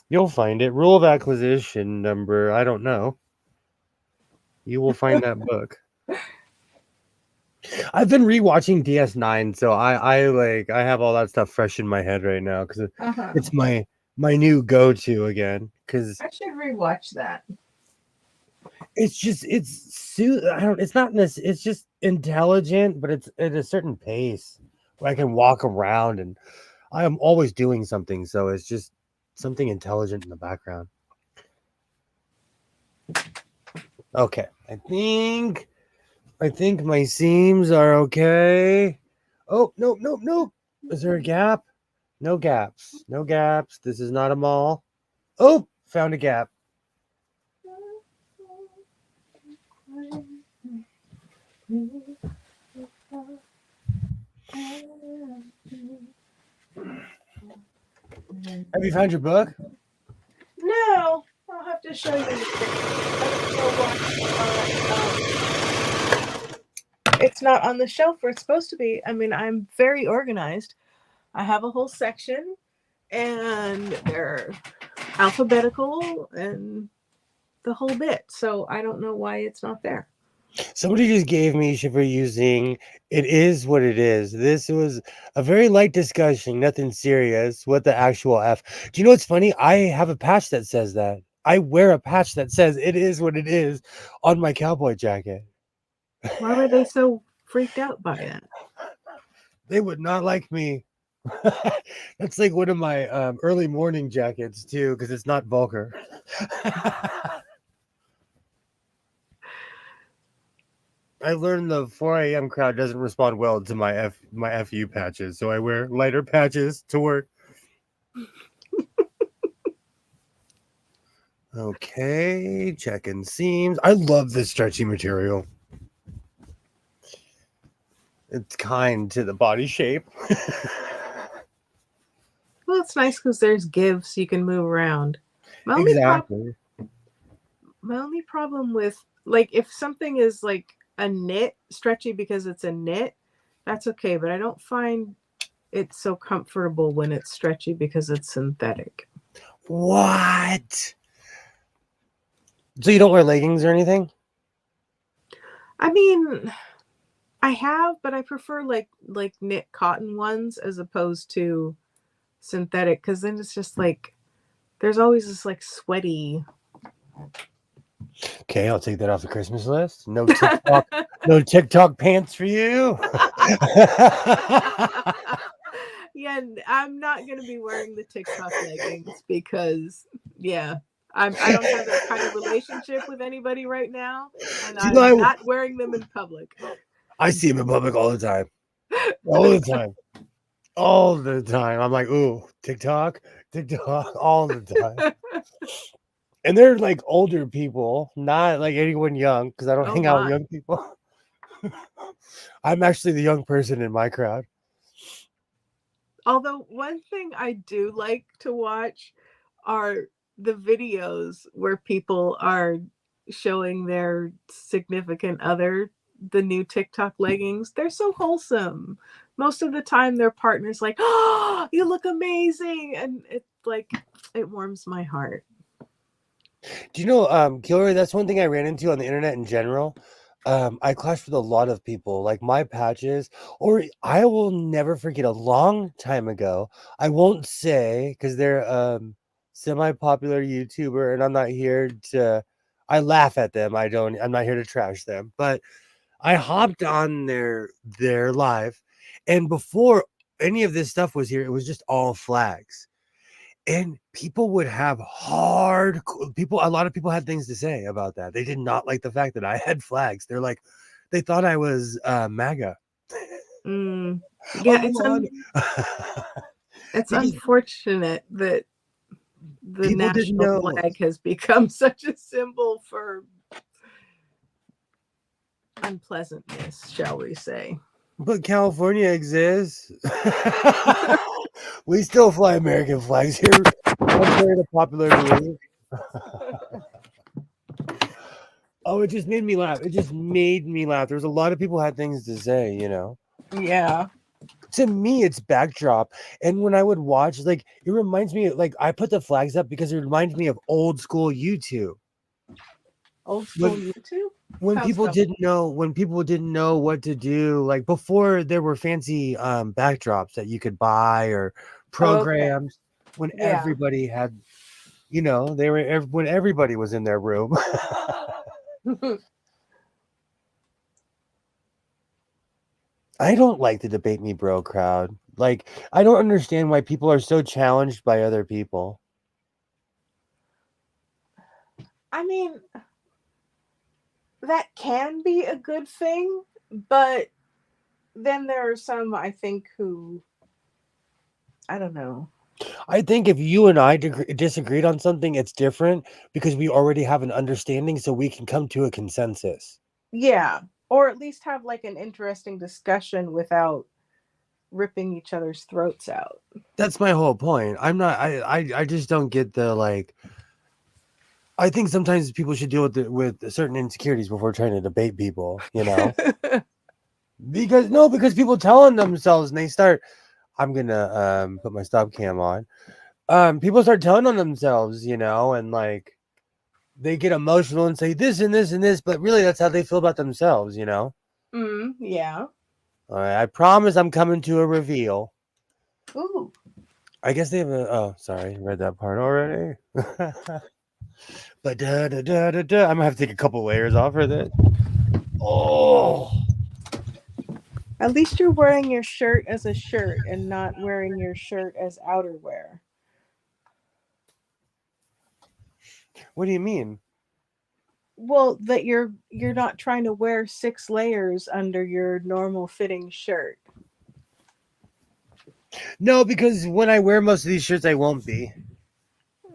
You'll find it. Rule of acquisition number, I don't know. You will find that book. I've been rewatching DS9, so I have all that stuff fresh in my head right now because it's my new go-to again. Because I should rewatch that. it's not this. It's just intelligent, but it's at a certain pace where I can walk around and I am always doing something. So it's just something intelligent in the background. Okay, I think my seams are okay. Oh, nope. Is there a gap? No gaps. No gaps. This is not a mall. Oh, found a gap. Have you found your book? No, I'll have to show you. It's not on the shelf where it's supposed to be. I mean, I'm very organized. I have a whole section, and they're alphabetical and the whole bit. So I don't know why it's not there. Somebody just gave me shit for using "It Is What It Is." This was a very light discussion, nothing serious. What the actual F? Do you know what's funny? I have a patch that says that. I wear a patch that says "It Is What It Is" on my cowboy jacket. Why were they so freaked out by it? They would not like me. That's like one of my early morning jackets too, because it's not vulgar. I learned the 4 a.m. crowd doesn't respond well to my FU patches, so I wear lighter patches to work. Okay, checking seams. I love this stretchy material. It's kind to the body shape. Well, it's nice because there's give so you can move around. My only problem with, like, if something is like a knit stretchy because it's a knit, that's okay, but I don't find it so comfortable when it's stretchy because it's synthetic. What? So you don't wear leggings or anything? I mean, I have, but I prefer like knit cotton ones as opposed to synthetic, because then it's just like there's always this like sweaty. Okay, I'll take that off the Christmas list. No TikTok, no TikTok pants for you. Yeah, I'm not gonna be wearing the TikTok leggings because I don't have that kind of relationship with anybody right now, and I'm not wearing them in public. I see them in public all the time. All the time. All the time. I'm like, ooh, TikTok, all the time. And they're like older people, not like anyone young, because I don't hang out with young people. I'm actually the young person in my crowd. Although one thing I do like to watch are the videos where people are showing their significant other the new TikTok leggings. They're so wholesome. Most of the time their partner's like, "Oh, you look amazing." And it's like it warms my heart. Do you know, Kilroy, that's one thing I ran into on the internet in general. I clashed with a lot of people, like my patches, or I will never forget a long time ago. I won't say because they're semi-popular YouTuber, and I'm not here to. I laugh at them. I'm not here to trash them, but I hopped on their live, and before any of this stuff was here, it was just all flags. And people would have a lot of people had things to say about that. They did not like the fact that I had flags. They're like, they thought I was MAGA. Yeah, it's unfortunate that the national flag has become such a symbol for unpleasantness, shall we say. But California exists. We still fly American flags here. Contrary to popular belief. Oh, it just made me laugh. There's a lot of people had things to say, you know. Yeah. To me, it's backdrop. And when I would watch, like, it reminds me, like, I put the flags up because it reminds me of old school YouTube. Old school When YouTube? when How people so? didn't know what to do, like before there were fancy backdrops that you could buy or Oh, okay. programs, when Yeah. everybody had, when everybody was in their room. I don't like the debate me bro crowd. Like, I don't understand why people are so challenged by other people. I mean, that can be a good thing, but then there are some I think who I don't know. I think if you and I disagreed on something, it's different because we already have an understanding, so we can come to a consensus. Yeah, or at least have like an interesting discussion without ripping each other's throats out. That's my whole point. I'm not. I just don't get the like. I think sometimes people should deal with certain insecurities before trying to debate people. Because people telling themselves and they start. I'm gonna put my stop cam on. People start telling on themselves, and like they get emotional and say this and this and this, but really that's how they feel about themselves. Yeah. All right, I promise I'm coming to a reveal. Ooh. I guess they have a. Oh, sorry, read that part already. But I'm gonna have to take a couple layers off for this. Oh, At least you're wearing your shirt as a shirt and not wearing your shirt as outerwear. what do you mean? Well, that you're not trying to wear 6 layers under your normal fitting shirt. No, because when I wear most of these shirts, I won't be.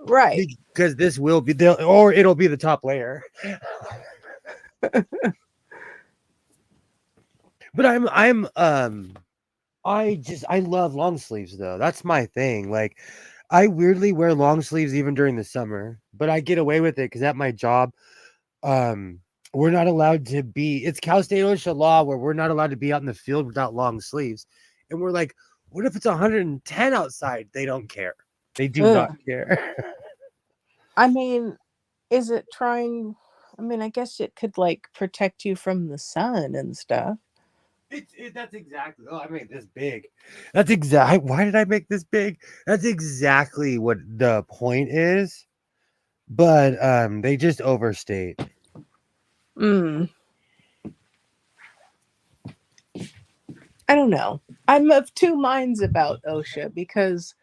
Right. Because this will be or it'll be the top layer. But I love long sleeves though. That's my thing. Like I weirdly wear long sleeves even during the summer, but I get away with it because at my job, um, we're not allowed to be. It's Cal State OSHA law where we're not allowed to be out in the field without long sleeves, and we're like, what if it's 110 outside? They don't care. They do not Ugh. care. I mean, is it trying I mean, I guess it could like protect you from the sun and stuff. That's exactly. Oh, I made this big. That's exactly. Why did I make this big? That's exactly what the point is. But they just overstate. Mm. I don't know. I'm of two minds about OSHA because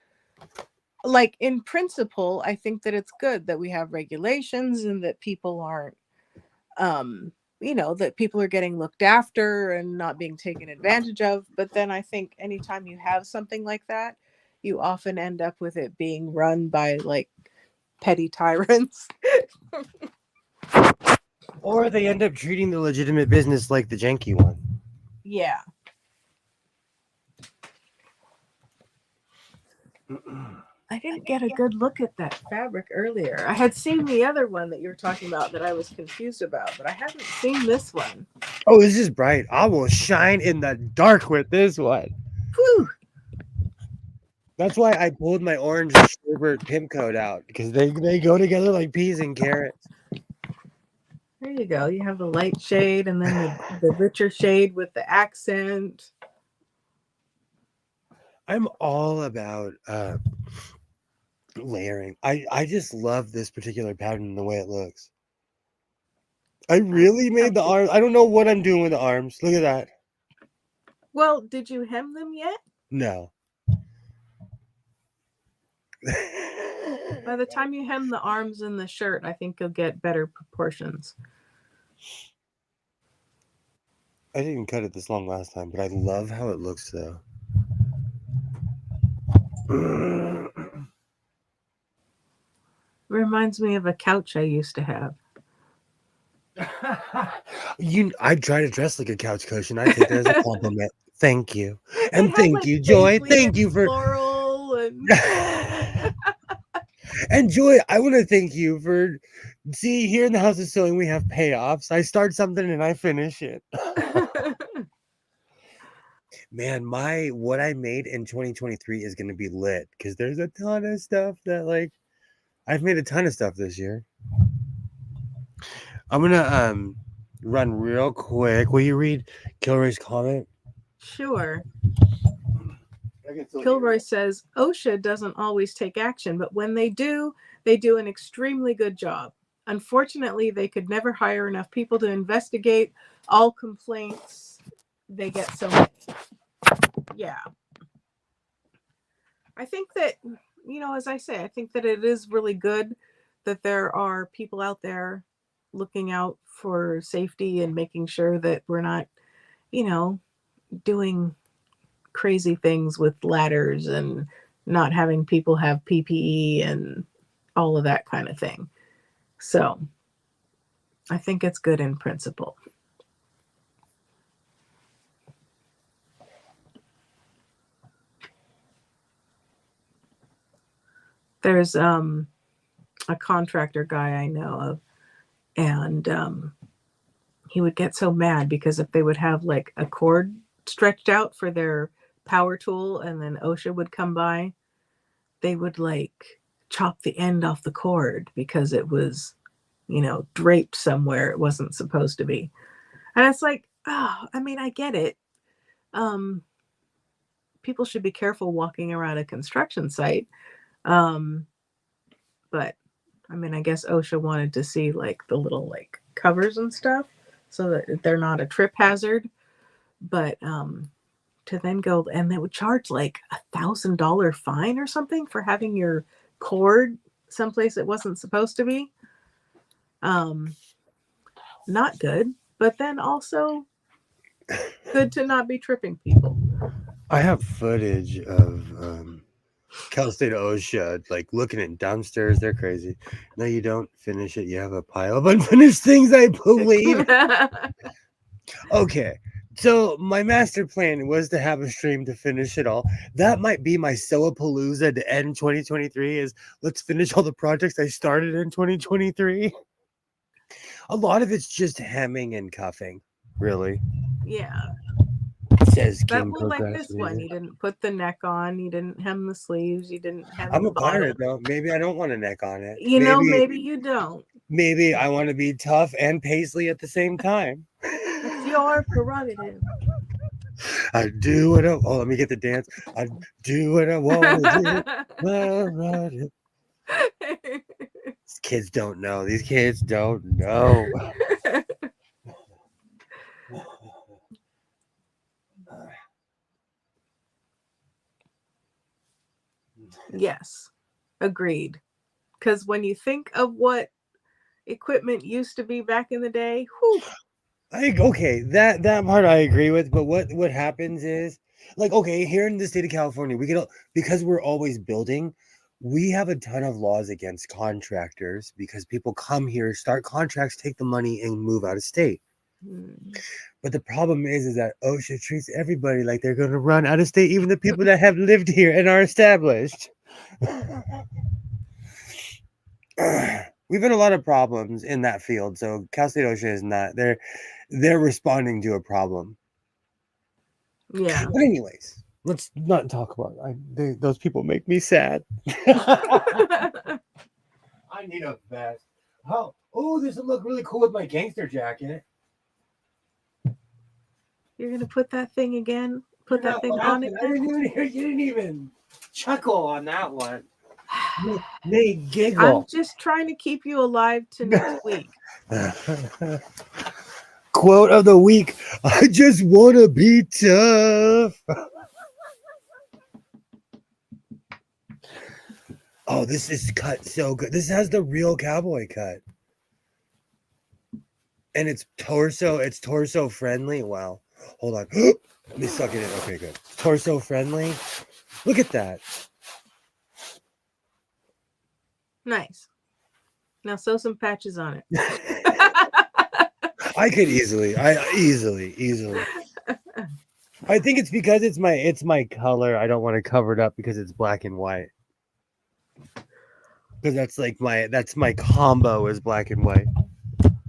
like in principle, I think that it's good that we have regulations and that people aren't that people are getting looked after and not being taken advantage of. But then I think anytime you have something like that, you often end up with it being run by like petty tyrants. Or they end up treating the legitimate business like the janky one. Yeah. I didn't get a good look at that fabric earlier. I had seen the other one that you were talking about that I was confused about, but I haven't seen this one. Oh, this is bright. I will shine in the dark with this one. Whew. That's why I pulled my orange sherbet pimp coat out because they go together like peas and carrots. There you go. You have the light shade and then the richer shade with the accent. I'm all about layering. I just love this particular pattern and the way it looks. I really made the arms. I don't know what I'm doing with the arms. Look at that. Well, did you hem them yet? No. By the time you hem the arms and the shirt, I think you'll get better proportions. I didn't even cut it this long last time, but I love how it looks though. Reminds me of a couch I used to have. I try to dress like a couch cushion. I take that as a compliment. Thank you. And It had, thank like, you, Joy. paisley Thank and you for floral and and Joy, I want to thank you for here in the House of Sewing we have payoffs. I start something and I finish it. Man, what I made in 2023 is gonna be lit because there's a ton of stuff that like I've made a ton of stuff this year. I'm gonna run real quick. Will you read Kilroy's comment? Sure. I can still hear Kilroy it. says OSHA doesn't always take action, but when they do an extremely good job. Unfortunately, they could never hire enough people to investigate all complaints. They get so many. Yeah. I think that, as I say, I think that it is really good that there are people out there looking out for safety and making sure that we're not, you know, doing crazy things with ladders and not having people have PPE and all of that kind of thing. So I think it's good in principle. There's a contractor guy I know of, and he would get so mad because if they would have like a cord stretched out for their power tool and then OSHA would come by, they would like chop the end off the cord because it was, draped somewhere it wasn't supposed to be. And it's like, oh, I mean, I get it. Um, People should be careful walking around a construction site. Um, but I mean, I guess OSHA wanted to see like the little like covers and stuff so that they're not a trip hazard. But to then go and they would charge like $1,000 fine or something for having your cord someplace it wasn't supposed to be. Not good, but then also good to not be tripping people. I have footage of Cal State OSHA like looking at dumpsters. They're crazy. No, you don't finish it. You have a pile of unfinished things, I believe. Okay. So my master plan was to have a stream to finish it all. That might be my Soapalooza to end 2023 is let's finish all the projects I started in 2023. A lot of it's just hemming and cuffing, really. Yeah. Says But King well, like this one, you Procrastinator. didn't put the neck on, you didn't hem the sleeves, you didn't hem I'm the a pirate bottom. though. Maybe I don't want a neck on it. Maybe you don't. Maybe I want to be tough and paisley at the same time. That's your prerogative. I do what I oh let me get the dance. I do what I want to do. These kids don't know. These kids don't know. Yes, agreed. Because when you think of what equipment used to be back in the day, whew, Okay, that part I agree with, but what happens is like okay, here in the state of California, we get because we're always building, we have a ton of laws against contractors because people come here, start contracts, take the money and move out of state. But the problem is that OSHA treats everybody like they're going to run out of state, even the people that have lived here and are established. We've had a lot of problems in that field, so Cal State OSHA is not. They're responding to a problem. yeah. But anyways, let's not talk about. Those people make me sad. I need a vest. Oh, this would look really cool with my gangster jacket. You're gonna put that thing again? Put You're that not thing on laughing. I again? didn't even hear. You didn't even chuckle on that one. They I'm giggle. just trying to keep you alive to next week. Quote of the week: I just want to be tough. Oh, this is cut so good. This has the real cowboy cut. And it's torso friendly. Wow. Hold on. Let me suck it in. Okay, good. Torso friendly. Look at that. Nice. Now sew some patches on it. I could easily. Easily. I think it's because it's my color. I don't want to cover it up because it's black and white. Because that's my combo is black and white.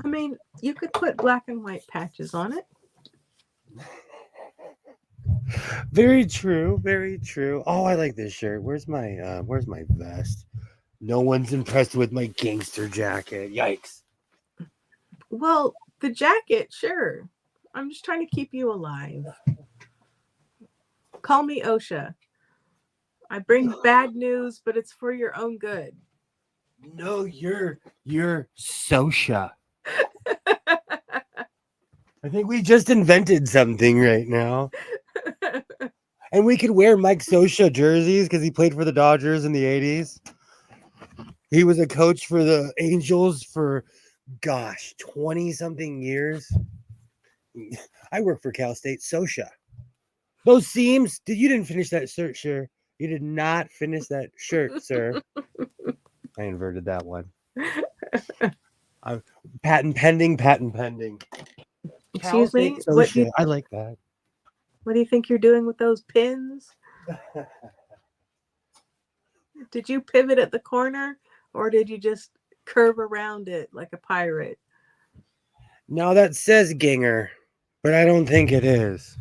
I mean, you could put black and white patches on it. Very true. Oh, I like this shirt. Where's my vest? No one's impressed with my gangster jacket. Yikes. Well, the jacket, sure. I'm just trying to keep you alive. Call me OSHA. I bring bad news, but it's for your own good. No, you're Sosha. I think we just invented something right now. And we could wear Mike Sosha jerseys because he played for the Dodgers in the 80s. He was a coach for the Angels for, 20-something years. I work for Cal State Sosha. Those seams, you didn't finish that shirt, sure. You did not finish that shirt, sir. I inverted that one. Patent pending. Excuse me? Sosha. I like that. What do you think you're doing with those pins? Did you pivot at the corner or did you just curve around it like a pirate? Now that says Ginger, but I don't think it is.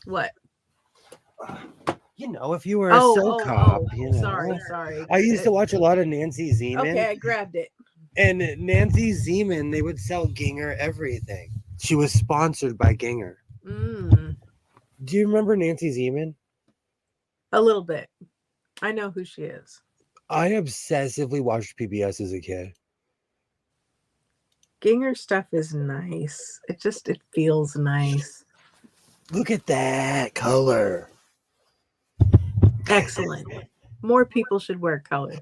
What? You know, if you were a soul cop, you know. Sorry. I used to watch a lot of Nancy Zeman. Okay, I grabbed it. And Nancy Zeman, they would sell Ginger everything. She was sponsored by Ginger. Mm, Do you remember Nancy Zeman? a little bit. I know who she is. I obsessively watched PBS as a kid. Ginger stuff is nice. It feels nice. Look at that color. Excellent. More people should wear color.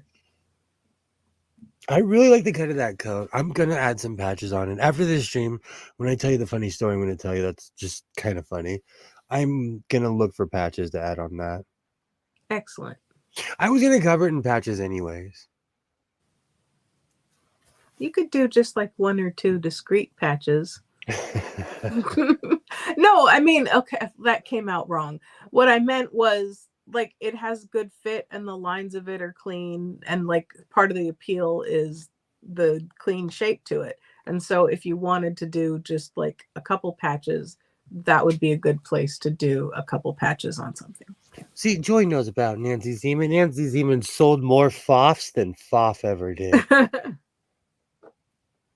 I really like the cut of that coat. I'm going to add some patches on it. After this stream, when I tell you the funny story I'm going to tell you that's just kind of funny, I'm going to look for patches to add on that. Excellent. I was going to cover it in patches anyways. You could do just like 1 or 2 discrete patches. No, I mean, okay, that came out wrong. What I meant was like it has good fit and the lines of it are clean and like part of the appeal is the clean shape to it. And so if you wanted to do just like a couple patches, that would be a good place to do a couple patches on something. See, Joy knows about Nancy Zeman. Nancy Zeman sold more Foffs than Foff ever did.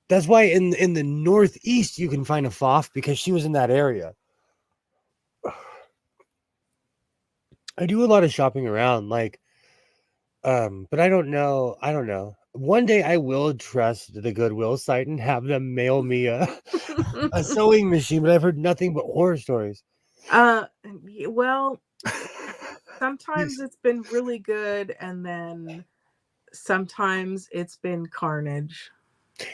That's why in the Northeast you can find a Foff because she was in that area. I do a lot of shopping around, like, but I don't know. One day I will trust the Goodwill site and have them mail me a sewing machine, but I've heard nothing but horror stories. Well, sometimes it's been really good, and then sometimes it's been carnage.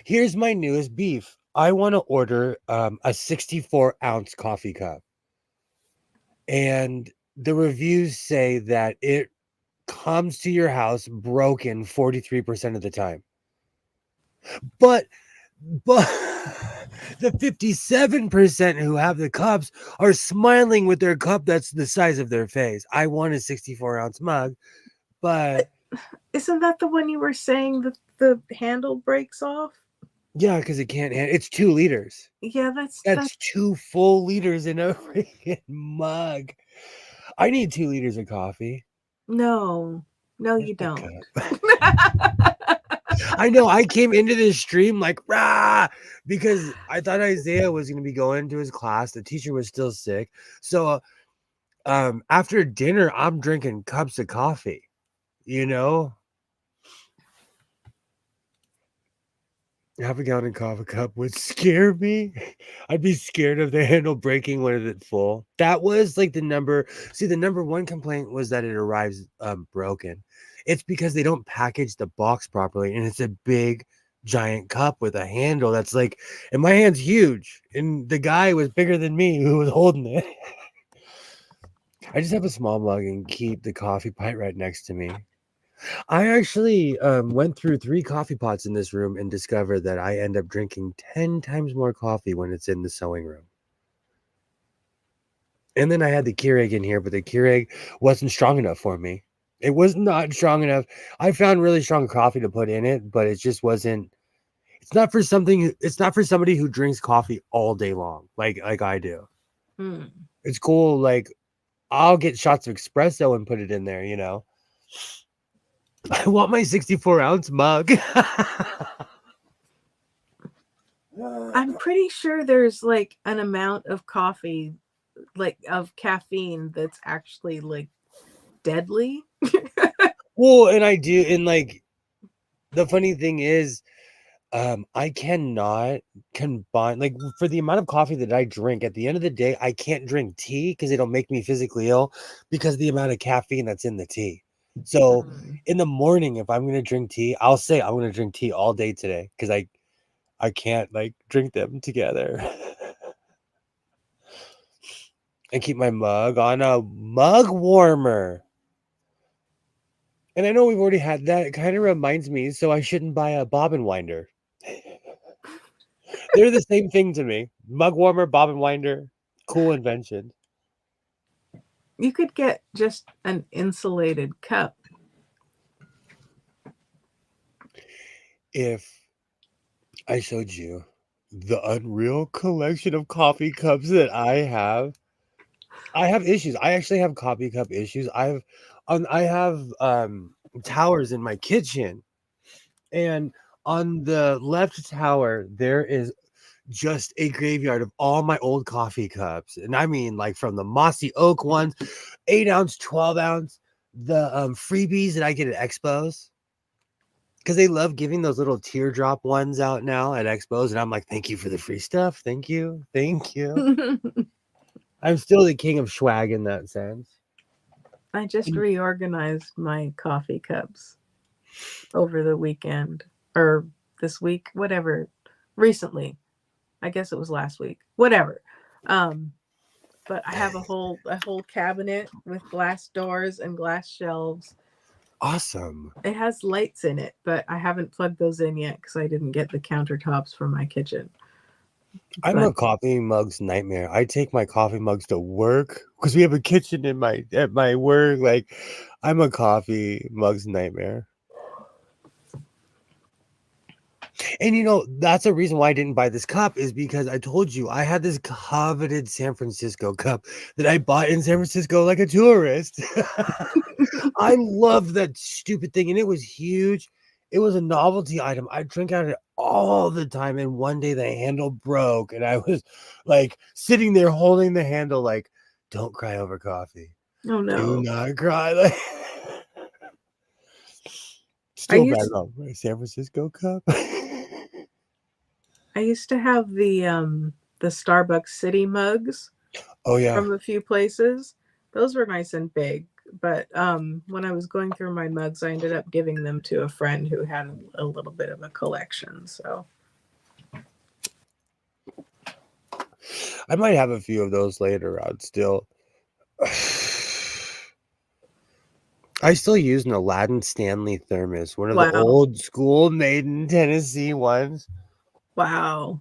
Here's my newest beef. I want to order a 64-ounce coffee cup. And the reviews say that it comes to your house broken 43% of the time. But the 57% who have the cups are smiling with their cup that's the size of their face. I want a 64-ounce mug, but isn't that the one you were saying that the handle breaks off? Yeah, because it can't. It's 2 liters. Yeah, that's 2 full liters in a freaking mug. I need 2 liters of coffee. No, you don't. I know. I came into this stream like rah because I thought Isaiah was going to be going to his class. The teacher was still sick, so after dinner, I'm drinking cups of coffee. You know. Half a gallon coffee cup would scare me. I'd be scared of the handle breaking when it's full. That was like the number. See, the number one complaint was that it arrives broken. It's because they don't package the box properly, and it's a big, giant cup with a handle that's like, and my hand's huge, and the guy was bigger than me who was holding it. I just have a small mug and keep the coffee pot right next to me. I actually went through 3 coffee pots in this room and discovered that I end up drinking 10 times more coffee when it's in the sewing room. And then I had the Keurig in here, but the Keurig wasn't strong enough for me. It was not strong enough. I found really strong coffee to put in it, but it just wasn't. It's not for somebody who drinks coffee all day long, like I do. It's cool. Like I'll get shots of espresso and put it in there, you know. I want my 64-ounce mug. I'm pretty sure there's like an amount of coffee, like of caffeine, that's actually like deadly. Well, and I do, and like the funny thing is, I cannot combine like for the amount of coffee that I drink. At the end of the day, I can't drink tea because it'll make me physically ill because of the amount of caffeine that's in the tea. So Mm. in the morning, if I'm gonna drink tea, I'll say I'm gonna drink tea all day today because I can't like drink them together. And keep my mug on a mug warmer. And I know we've already had that. It kind of reminds me, so I shouldn't buy a bobbin winder. They're the same thing to me. Mug warmer, bobbin winder, cool invention. You could get just an insulated cup. If I showed you the unreal collection of coffee cups that I have issues. I actually have coffee cup issues. I have towers in my kitchen, and on the left tower there is just a graveyard of all my old coffee cups. And I mean, like from the mossy oak ones, 8-ounce, 12-ounce, the freebies that I get at expos. Because they love giving those little teardrop ones out now at expos. And I'm like, thank you for the free stuff. Thank you. Thank you. I'm still the king of swag in that sense. I just reorganized my coffee cups over the weekend or this week, whatever, recently. I guess it was last week. Whatever. But I have a whole cabinet with glass doors and glass shelves. Awesome. It has lights in it, but I haven't plugged those in yet because I didn't get the countertops for my kitchen. I'm But a coffee mugs nightmare. I take my coffee mugs to work because we have a kitchen in at my work. Like, I'm a coffee mugs nightmare. And that's a reason why I didn't buy this cup is because I told you I had this coveted San Francisco cup that I bought in San Francisco like a tourist. I loved that stupid thing, and it was huge. It was a novelty item. I drink out of it all the time, and one day the handle broke, and I was like sitting there holding the handle, like, "Don't cry over coffee. oh Do no. not cry." Like, I still back used on my San Francisco cup. I used to have the Starbucks City mugs Oh yeah. from a few places. Those were nice and big. But when I was going through my mugs, I ended up giving them to a friend who had a little bit of a collection. So I might have a few of those later on still. I still use an Aladdin Stanley thermos, one of the wow. old school made in Tennessee ones. Wow.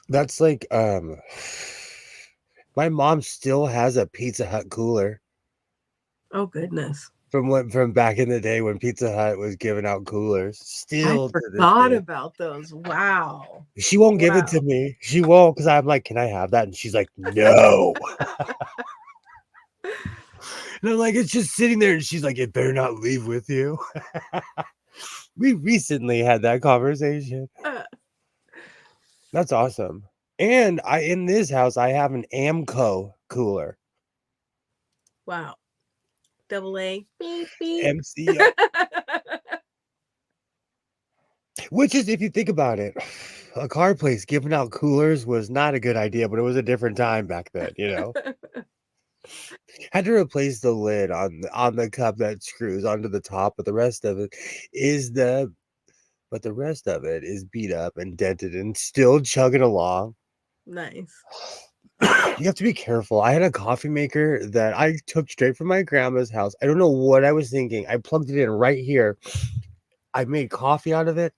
That's like my mom still has a Pizza Hut cooler Oh goodness. from back in the day when Pizza Hut was giving out coolers. I Still to this forgot day. about those. Wow. She won't give it to Wow. me. She won't because I'm like, can I have that? And she's like, no. And I'm like, it's just sitting there. And she's like, it better not leave with you. We recently had that conversation. That's awesome. And in this house, I have an Amco cooler. Wow. Double A. Beep, beep. MCO. Which is, if you think about it, a car place giving out coolers was not a good idea, but it was a different time back then, Had to replace the lid on the cup that screws onto the top, but the rest of it is beat up and dented and still chugging along. Nice. You have to be careful. I had a coffee maker that I took straight from my grandma's house. I don't know what I was thinking. I plugged it in right here. I made coffee out of it,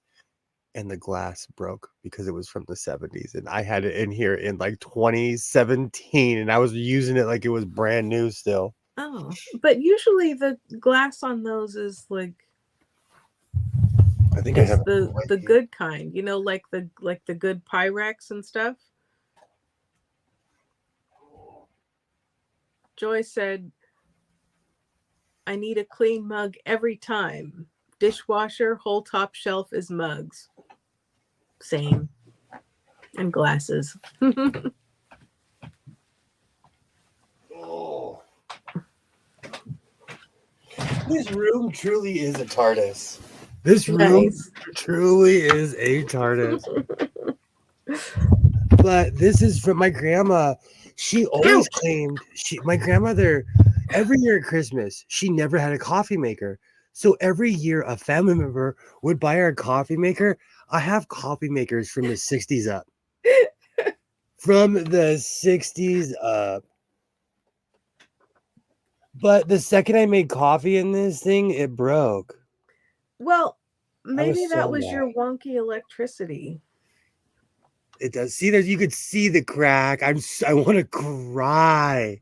and the glass broke because it was from the 70s. And I had it in here in like 2017, and I was using it like it was brand new still. Oh, but usually the glass on those is like I think I have the good kind, like the good Pyrex and stuff. Joy said, I need a clean mug every time. Dishwasher, whole top shelf is mugs. Same. And glasses. Oh. This room truly is a TARDIS. This room Nice. truly is a TARDIS. But this is from my grandma. She always claimed my grandmother, every year at Christmas, she never had a coffee maker. So every year a family member would buy her a coffee maker. I have coffee makers from the 60s up. From the 60s up. But the second I made coffee in this thing, it broke. Well, maybe that so was mad. your wonky electricity. It does. See, you could see the crack. I want to cry.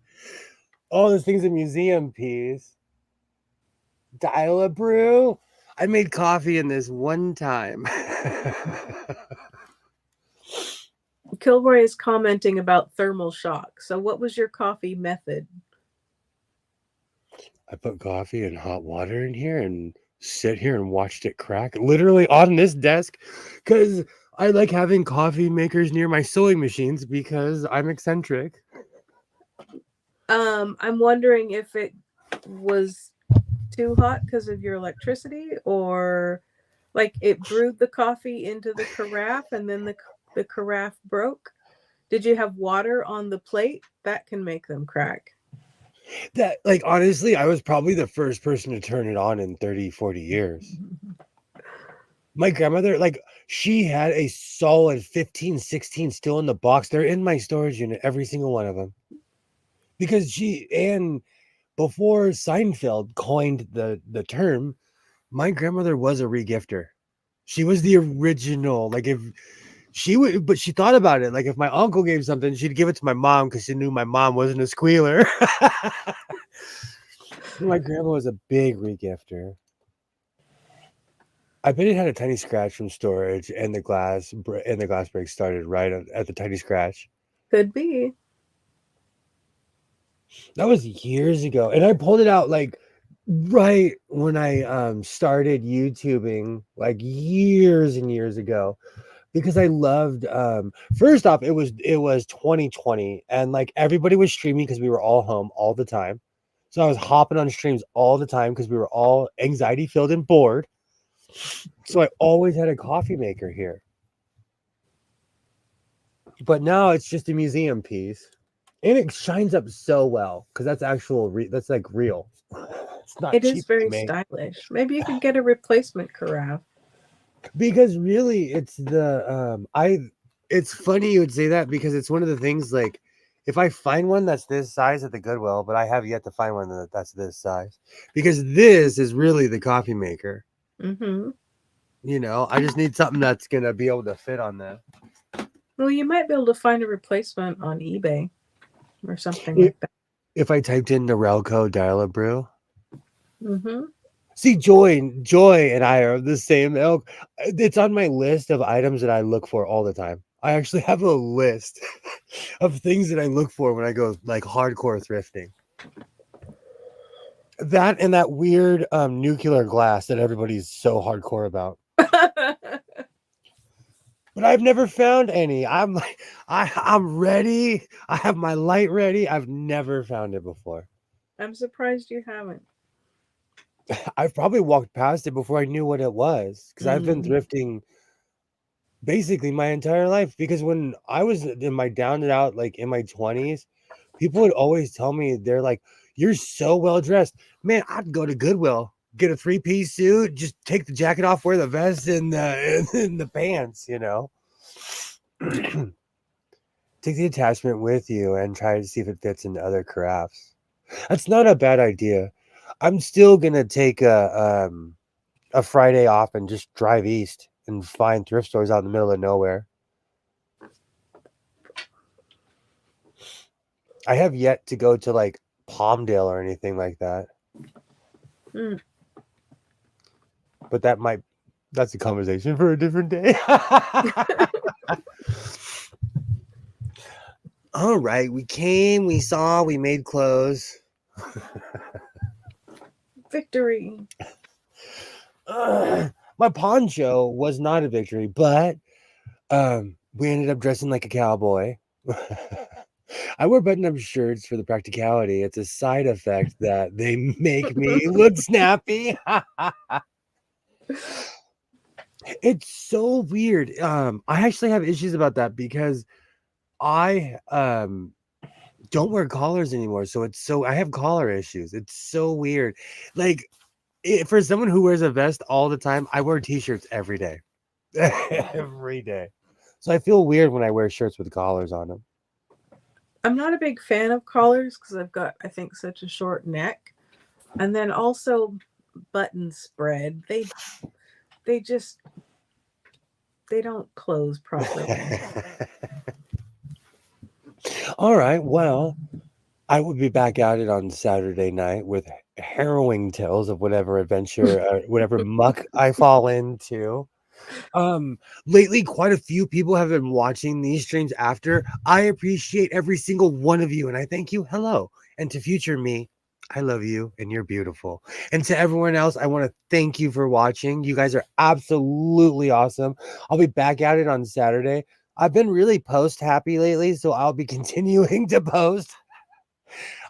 Oh, this thing's a museum piece. Dial-a-brew. I made coffee in this one time. Kilroy is commenting about thermal shock. So what was your coffee method? I put coffee and hot water in here and sit here and watched it crack. Literally on this desk. Because I like having coffee makers near my sewing machines because I'm eccentric. I'm wondering if it was too hot because of your electricity, or like it brewed the coffee into the carafe and then the carafe broke. Did you have water on the plate? That can make them crack. That, like, honestly, I was probably the first person to turn it on in 30, 40 years. My grandmother, like, she had a solid 15, 16 still in the box. They're in my storage unit, every single one of them. Because before Seinfeld coined the term, my grandmother was a regifter. She was the original. Like, if she would, but she thought about it. Like, if my uncle gave something, she'd give it to my mom because she knew my mom wasn't a squealer. My grandma was a big regifter. I bet it had a tiny scratch from storage, and the glass break started right at the tiny scratch. Could be. That was years ago, and I pulled it out like right when I started YouTubing, like years and years ago, because I loved. First off, it was 2020, and like everybody was streaming because we were all home all the time, so I was hopping on streams all the time because we were all anxiety filled and bored. So I always had a coffee maker here. But now it's just a museum piece. And it shines up so well because that's that's like real. It's not It cheap is very made. stylish. Maybe you could get a replacement carafe. Because really it's it's funny you would say that because it's one of the things, like, if I find one that's this size at the Goodwill, but I have yet to find one that's this size, because this is really the coffee maker. Mm-hmm. You know, I just need something that's gonna be able to fit on there. Well, you might be able to find a replacement on eBay or something like that. If I typed in Norelco Dial-a-brew. Mm-hmm. See, Joy and I are the same ilk. It's on my list of items that I look for all the time. I actually have a list of things that I look for when I go like hardcore thrifting. That and that weird nuclear glass that everybody's so hardcore about. But I've never found any. I'm like, I'm ready. I have my light ready. I've never found it before. I'm surprised you haven't. I've probably walked past it before I knew what it was, because I've been thrifting basically my entire life. Because when I was in my down and out, like in my 20s, people would always tell me, they're like, "You're so well dressed." Man, I'd go to Goodwill, get a 3-piece suit, just take the jacket off, wear the vest and the pants, you know. Take the attachment with you and try to see if it fits into other carafes. That's not a bad idea. I'm still gonna take a Friday off and just drive east and find thrift stores out in the middle of nowhere. I have yet to go to like Palmdale or anything like that. But that's a conversation for a different day. All right, we came, we saw, we made clothes. Victory. My poncho was not a victory, but we ended up dressing like a cowboy. I wear button-up shirts for the practicality. It's a side effect that they make me look snappy. It's so weird. I actually have issues about that because I don't wear collars anymore. So I have collar issues. It's so weird. Like for someone who wears a vest all the time, I wear t-shirts every day. Every day. So I feel weird when I wear shirts with collars on them. I'm not a big fan of collars because I've got, I think, such a short neck. And then also button spread. They just they don't close properly. All right. Well, I will be back at it on Saturday night with harrowing tales of whatever adventure, whatever muck I fall into. Lately, quite a few people have been watching these streams after. I appreciate every single one of you, and I thank you. Hello. And to future me, I love you, and you're beautiful. And to everyone else, I want to thank you for watching. You guys are absolutely awesome. I'll be back at it on Saturday. I've been really post happy lately, so I'll be continuing to post.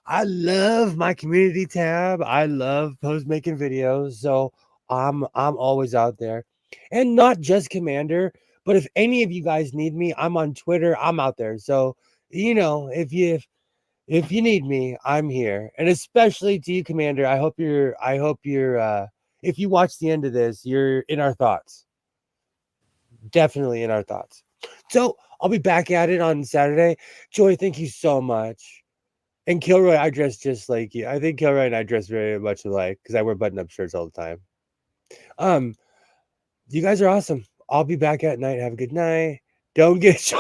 I love my community tab. I love post making videos. So I'm always out there. And not just Commander, but if any of you guys need me, I'm on Twitter. I'm out there. So, if you need me, I'm here. And especially to you, Commander, I hope you're if you watch the end of this, you're in our thoughts. Definitely in our thoughts. So I'll be back at it on Saturday. Joy, thank you so much. And Kilroy, I dress just like you. I think Kilroy and I dress very much alike because I wear button-up shirts all the time. You guys are awesome. I'll be back at night. Have a good night. Don't get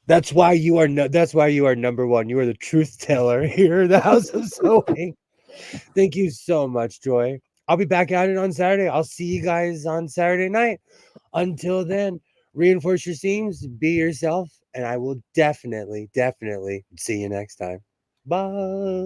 That's why you are that's why you are number one. You are the truth teller here in the House of Sewing. Thank you so much, Joy. I'll be back at it on Saturday. I'll see you guys on Saturday night. Until then, reinforce your seams, be yourself, and I will definitely see you next time. Bye.